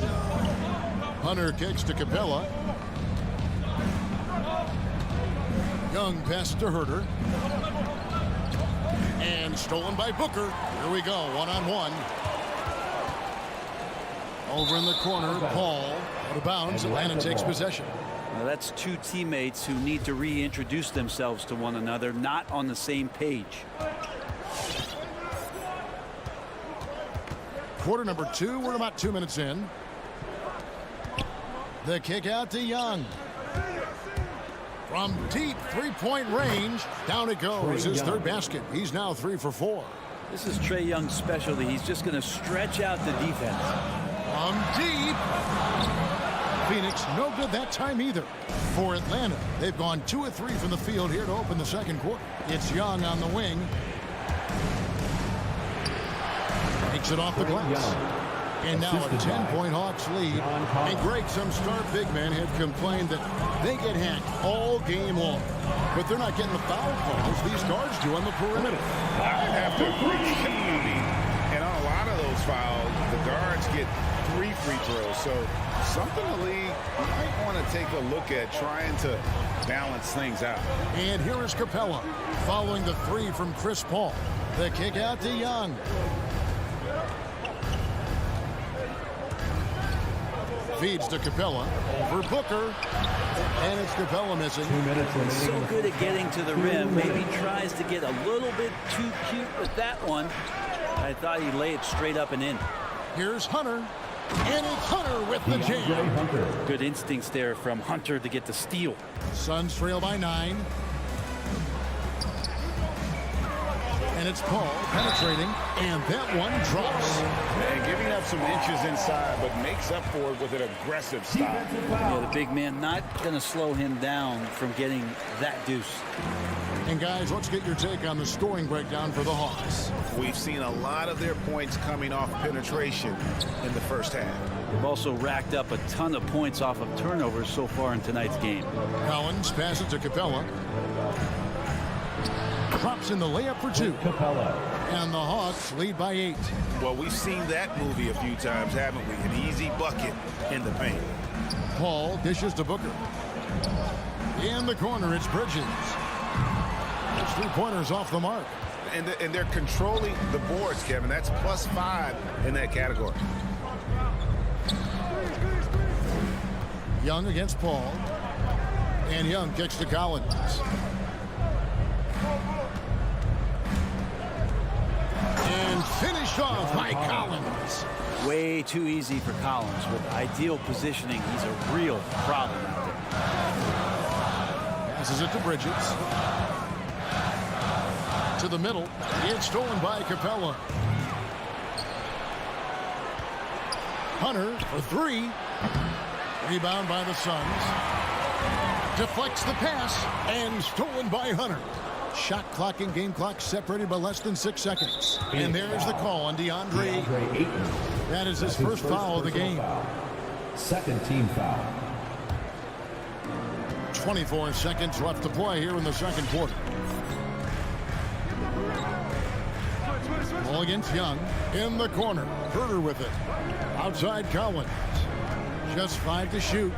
Hunter kicks to Capella. Young pass to Herter. And stolen by Booker. Here we go, one-on-one. Over in the corner, Paul out of bounds. Atlanta takes possession. Now that's two teammates who need to reintroduce themselves to one another, not on the same page. Quarter number 2, we're about 2 minutes in. The kick out to Young. From deep three-point range, down it goes. His third basket. He's now 3 for 4. This is Trae Young's specialty. He's just going to stretch out the defense. From deep. Phoenix no good that time either. For Atlanta, they've gone 2 of 3 from the field here to open the second quarter. It's Young on the wing. Takes it off the glass. And now a 10-point Hawks lead. And Greg, some star big men have complained that they get hacked all game long. But they're not getting the foul calls these guards do on the perimeter. I'd have to agree. And on a lot of those fouls, the guards get 3 free throws. So something the league might want to take a look at, trying to balance things out. And here is Capella following the 3 from Chris Paul. The kick out to Young. Feeds to Capella for Booker. And it's Capella missing. 2 minutes and so good at getting to the rim. Maybe tries to get a little bit too cute with that one. I thought he'd lay it straight up and in. Here's Hunter. And it's Hunter with the jam. Good instincts there from Hunter to get the steal. Suns trail by 9. And And it's Paul penetrating, and that one drops. And giving up some inches inside, but makes up for it with an aggressive stop. Yeah, the big man not going to slow him down from getting that deuce. And guys, let's get your take on the scoring breakdown for the Hawks. We've seen a lot of their points coming off penetration in the first half. They've also racked up a ton of points off of turnovers so far in tonight's game. Collins passes to Capella. Drops in the layup for 2. Capella. And the Hawks lead by 8. Well, we've seen that movie a few times, haven't we? An easy bucket in the paint. Paul dishes to Booker. In the corner, it's Bridges. It's 3-pointers off the mark. And they're controlling the boards, Kevin. That's +5 in that category. Young against Paul. And Young kicks to Collins. And finished off by Collins. Way too easy for Collins. With ideal positioning, he's a real problem out there. Passes it to Bridges. To the middle. It's stolen by Capella. Hunter for 3. Rebound by the Suns. Deflects the pass and stolen by Hunter. Shot clock and game clock separated by less than 6 seconds. And there's the call on DeAndre Ayton. That is his first foul of the game. Second team foul. 24 seconds left to play here in the second quarter. Ball against Young. In the corner. Herder with it. Outside Collins. Just 5 to shoot.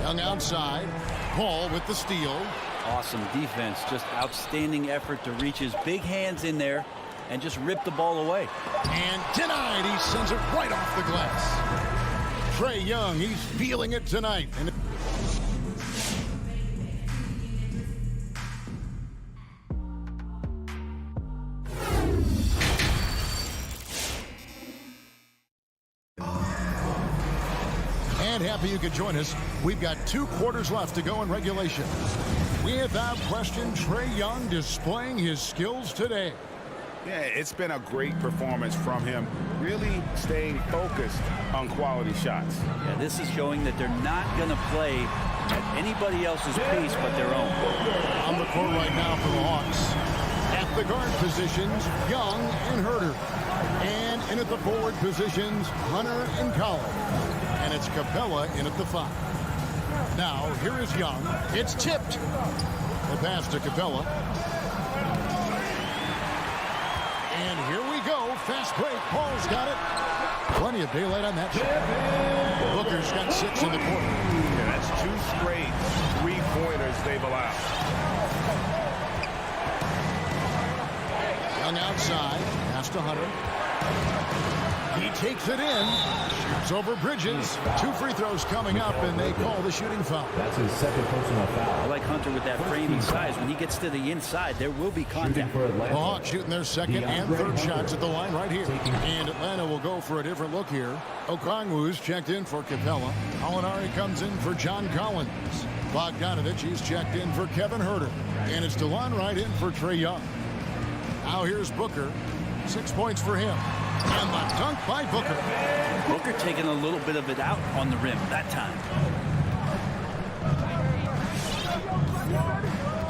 Young outside. Paul with the steal. Awesome defense. Just outstanding effort to reach his big hands in there and just rip the ball away. And denied. He sends it right off the glass. Trae Young, he's feeling it tonight. And happy you could join us. We've got 2 quarters left to go in regulation. Without question, Trae Young displaying his skills today. Yeah, it's been a great performance from him, really staying focused on quality shots. Yeah, this is showing that they're not going to play at anybody else's pace but their own. On the court right now for the Hawks. At the guard positions, Young and Herder. And in at the forward positions, Hunter and Collins. And it's Capella in at the 5. Now, here is Young. It's tipped. The pass to Capella. And here we go. Fast break. Paul's got it. Plenty of daylight on that shot. Booker's got 6 in the quarter. Yeah, that's 2 straight 3-pointers they've allowed. Young outside. Pass to Hunter. He takes it in. Shoots over Bridges. 2 free throws coming up, and they call the shooting foul. That's his second personal foul. I like Hunter with that framing size. When he gets to the inside, there will be contact. The Hawks shooting their second and third shots at the line right here. And Atlanta will go for a different look here. Okongwu's checked in for Capella. Alinari comes in for John Collins. Bogdanovich, he's checked in for Kevin Herder. And it's DeLon Wright in for Trae Young. Now here's Booker. 6 points for him. And the dunk by Booker. Booker taking a little bit of it out on the rim that time.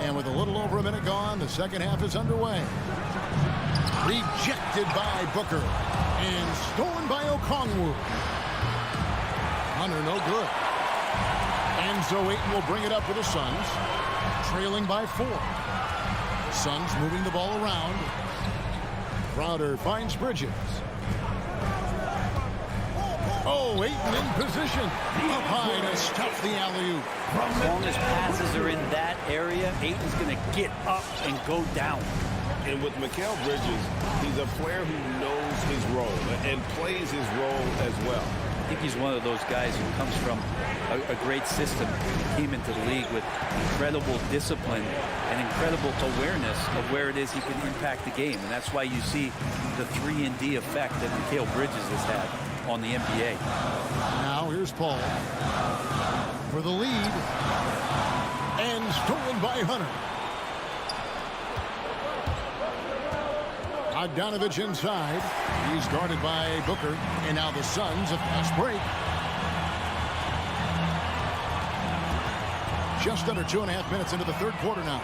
And with a little over a minute gone, the second half is underway. Rejected by Booker. And stolen by Okongwu. Hunter, no good. And so Ayton will bring it up for the Suns. Trailing by 4. Suns moving the ball around. Crowder finds Bridges. Oh, Ayton in position. Up high to stuff the alley-oop. As long as passes are in that area, Ayton's going to get up and go down. And with Mikal Bridges, he's a player who knows his role and plays his role as well. I think he's one of those guys who comes from a great system. He came into the league with incredible discipline and incredible awareness of where it is he can impact the game. And that's why you see the 3-and-D effect that Mikal Bridges has had on the NBA. Now here's Paul for the lead. And stolen by Hunter. Bogdanovich inside. He's guarded by Booker. And now the Suns, a fast break. Just under 2.5 minutes into the third quarter now.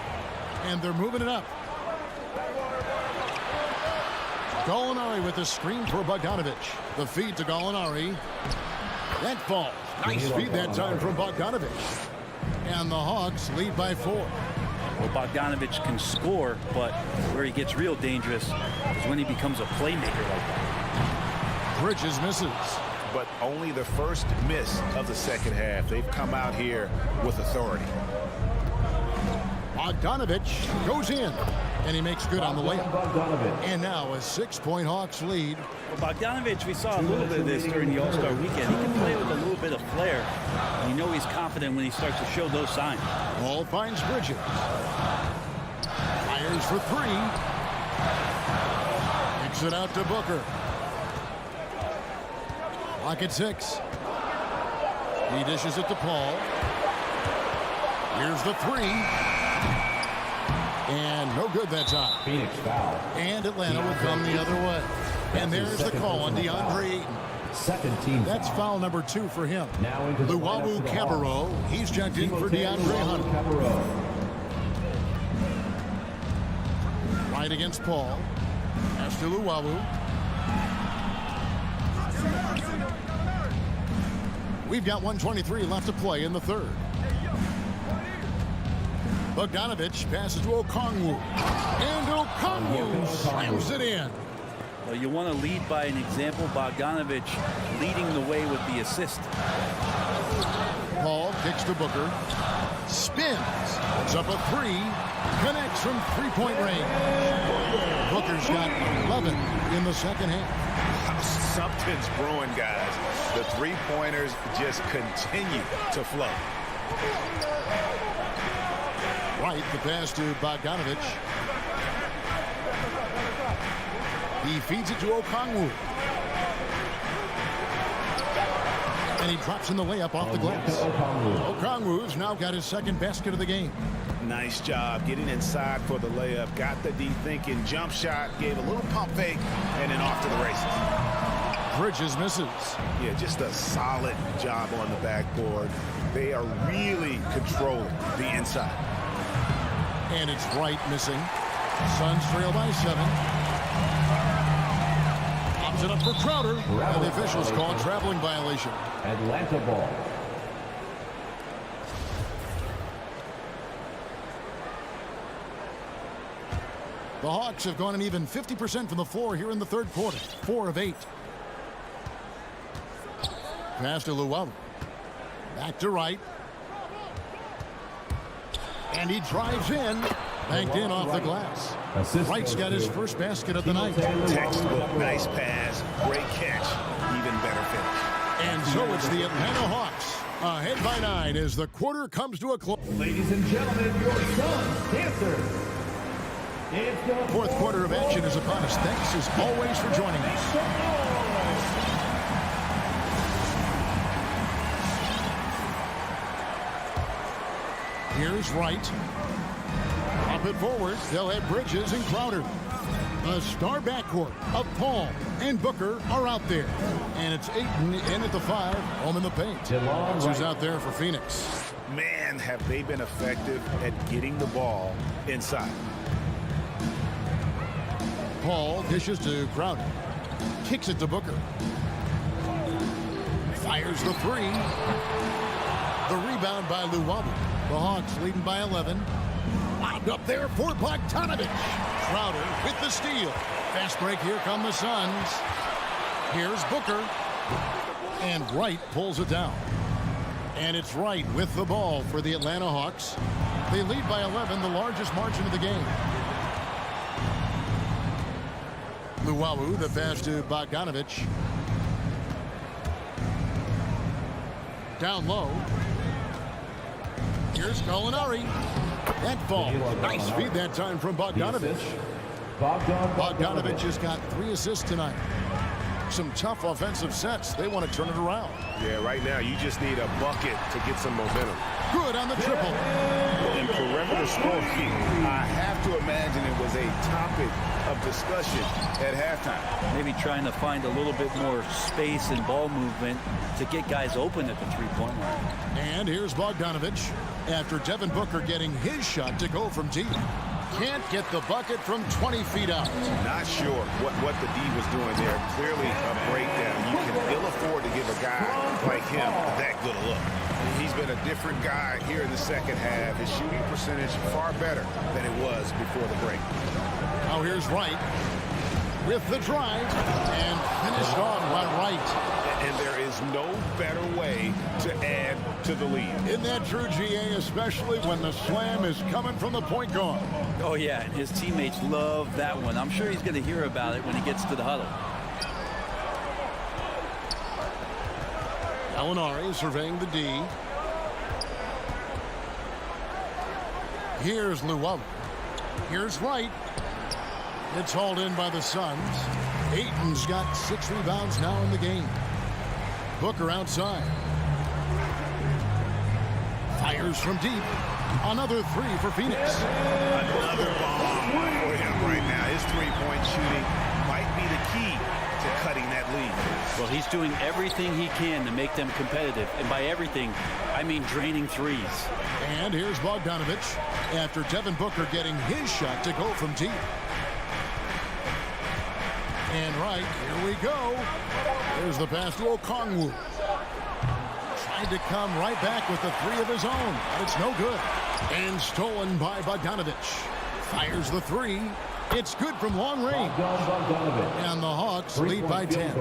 And they're moving it up. Gallinari with the screen for Bogdanovich. The feed to Gallinari. That falls. Nice feed that time from Bogdanovich. And the Hawks lead by 4. Well, Bogdanovich can score, but where he gets real dangerous is when he becomes a playmaker like that. Bridges misses. But only the first miss of the second half. They've come out here with authority. Bogdanovich goes in, and he makes good on the layup. And now a 6-point Hawks lead. Well, Bogdanovich, we saw a little bit of this during the All-Star weekend. He can play with a little bit of flair. And you know he's confident when he starts to show those signs. Ball finds Bridges. Fires for 3. Kicks it out to Booker. Clock at 6. He dishes it to Paul. Here's the 3. And no good that time. Phoenix foul. And Atlanta will come the other way. And there's the call on DeAndre Ayton. Second team. That's foul number 2 for him. Now into the Luwawu Cabarro. He's checked in for DeAndre Hunter. Right against Paul. Pass to Luwawu. We've got 1:23 left to play in the third. Bogdanovich passes to Okongwu. And Okongwu slams it in. Well, you want to lead by an example. Bogdanovich leading the way with the assist. Paul kicks to Booker. Spins. Puts up a 3. Connects from 3-point range. Booker's got 11 in the second half. Something's brewing, guys. The three-pointers just continue to flow. Right, the pass to Bogdanovich. He feeds it to Okongwu. And he drops in the layup off the glass. Okongwu's now got his second basket of the game. Nice job getting inside for the layup. Got the D-thinking jump shot, gave a little pump fake, and then off to the races. Bridges misses. Yeah, just a solid job on the backboard. They are really controlling the inside. And it's Wright missing. Suns trail by 7. Pops it up for Crowder. And the officials call traveling violation. Atlanta ball. The Hawks have gone an even 50% from the floor here in the third quarter. 4 of 8. Pass to Luwawu. Back to Wright. And he drives in. Banked in off the glass. Wright's got his first basket of the night. Textbook, nice pass, great catch, even better finish. And so it's the Atlanta Hawks ahead by 9 as the quarter comes to a close. Ladies and gentlemen, your Suns dancer. Fourth quarter of action is upon us. Thanks as always for joining us. Here's Wright. Up it forward. They'll have Bridges and Crowder. A star backcourt of Paul and Booker are out there. And it's Ayton in at the 5, home in the paint. Who's out there for Phoenix. Man, have they been effective at getting the ball inside. Paul dishes to Crowder. Kicks it to Booker. Fires the 3. The rebound by Luwawu. The Hawks leading by 11. Wound up there for Bogdanovich. Crowder with the steal. Fast break. Here come the Suns. Here's Booker. And Wright pulls it down. And it's Wright with the ball for the Atlanta Hawks. They lead by 11, the largest margin of the game. Luwawu, the pass to Bogdanovich. Down low. Here's Gallinari. That ball. Nice feed that time from Bogdanovich. Bogdanovich has got 3 assists tonight. Some tough offensive sets. They want to turn it around. Yeah, right now you just need a bucket to get some momentum. Good on the triple. In perimeter scoring, I have to imagine it was a topic of discussion at halftime. Maybe trying to find a little bit more space and ball movement to get guys open at the three-point line. And here's Bogdanovich after Devin Booker getting his shot to go from deep. Can't get the bucket from 20 feet out. Not sure what the D was doing there. Clearly a breakdown. You can ill afford to give a guy like him that good a look. He's been a different guy here in the second half. His shooting percentage far better than it was before the break. Now here's Wright with the drive and finished off by Wright. And there is no better way to add to the lead. Isn't that true, GA, especially when the slam is coming from the point guard? Oh, yeah, and his teammates love that one. I'm sure he's going to hear about it when he gets to the huddle. Gallinari surveying the D. Here's Luwawu. Here's Wright. It's hauled in by the Suns. Ayton's got 6 rebounds now in the game. Booker outside. Fires from deep. Another 3 for Phoenix. Another bomb for him right now. His three-point shooting might be the key to cutting that lead. Well, he's doing everything he can to make them competitive. And by everything, I mean draining threes. And here's Bogdanovich after Devin Booker getting his shot to go from deep. And right, here we go. There's the pass to Okongwu. Trying to come right back with the 3 of his own, but it's no good. And stolen by Bogdanovich. Fires the 3. It's good from long range. And the Hawks lead by 10.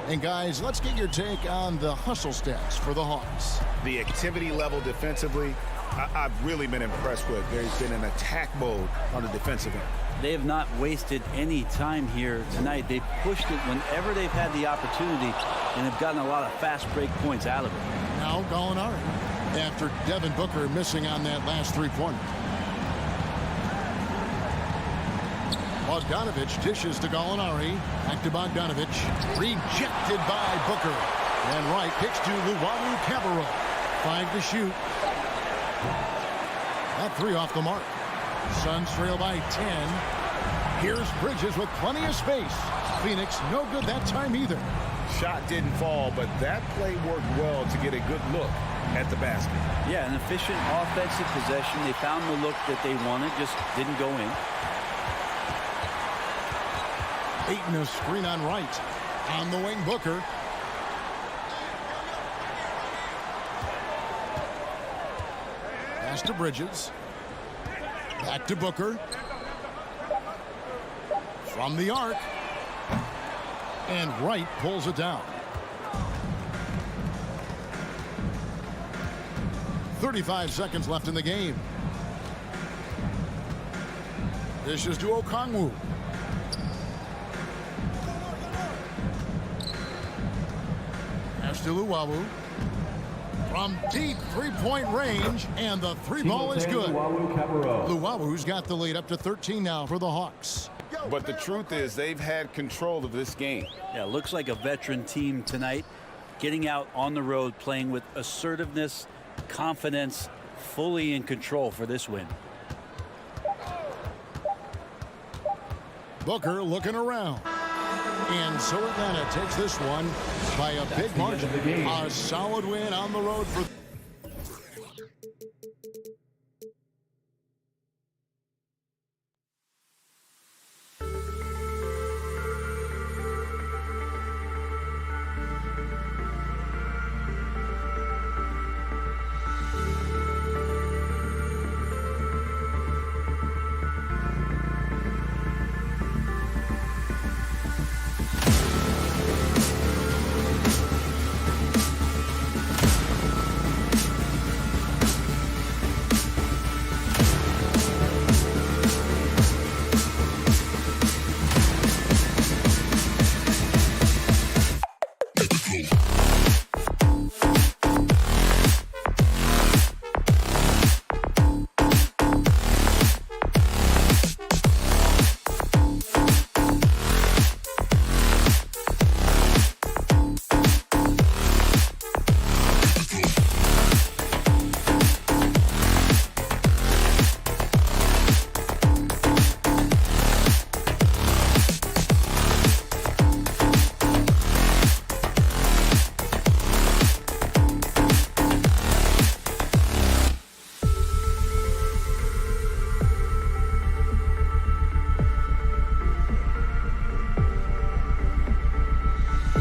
And guys, let's get your take on the hustle stats for the Hawks. The activity level defensively, I've really been impressed with. There's been an attack mode on the defensive end. They have not wasted any time here tonight. They've pushed it whenever they've had the opportunity and have gotten a lot of fast break points out of it. Now Gallinari after Devin Booker missing on that last 3-pointer. Bogdanovich dishes to Gallinari. Back to Bogdanovich. Rejected by Booker. And Wright kicks to Luwawu Cabarro. 5 to shoot. That 3 off the mark. Suns trail by 10. Here's Bridges with plenty of space. Phoenix no good that time either. Shot didn't fall, but that play worked well to get a good look at the basket. Yeah, an efficient offensive possession. They found the look that they wanted, just didn't go in. Ayton a screen on Wright. On the wing, Booker. Pass to Bridges. Back to Booker. From the arc. And Wright pulls it down. 35 seconds left in the game. This is to Okongwu. Pass to Luwawu. From deep 3-point range, and the 3 ball is good. Luwawu's got the lead up to 13 now for the Hawks. But the truth is they've had control of this game. Yeah, looks like a veteran team tonight, getting out on the road, playing with assertiveness, confidence, fully in control for this win. Booker looking around. And so Atlanta takes this one by a big margin. A solid win on the road for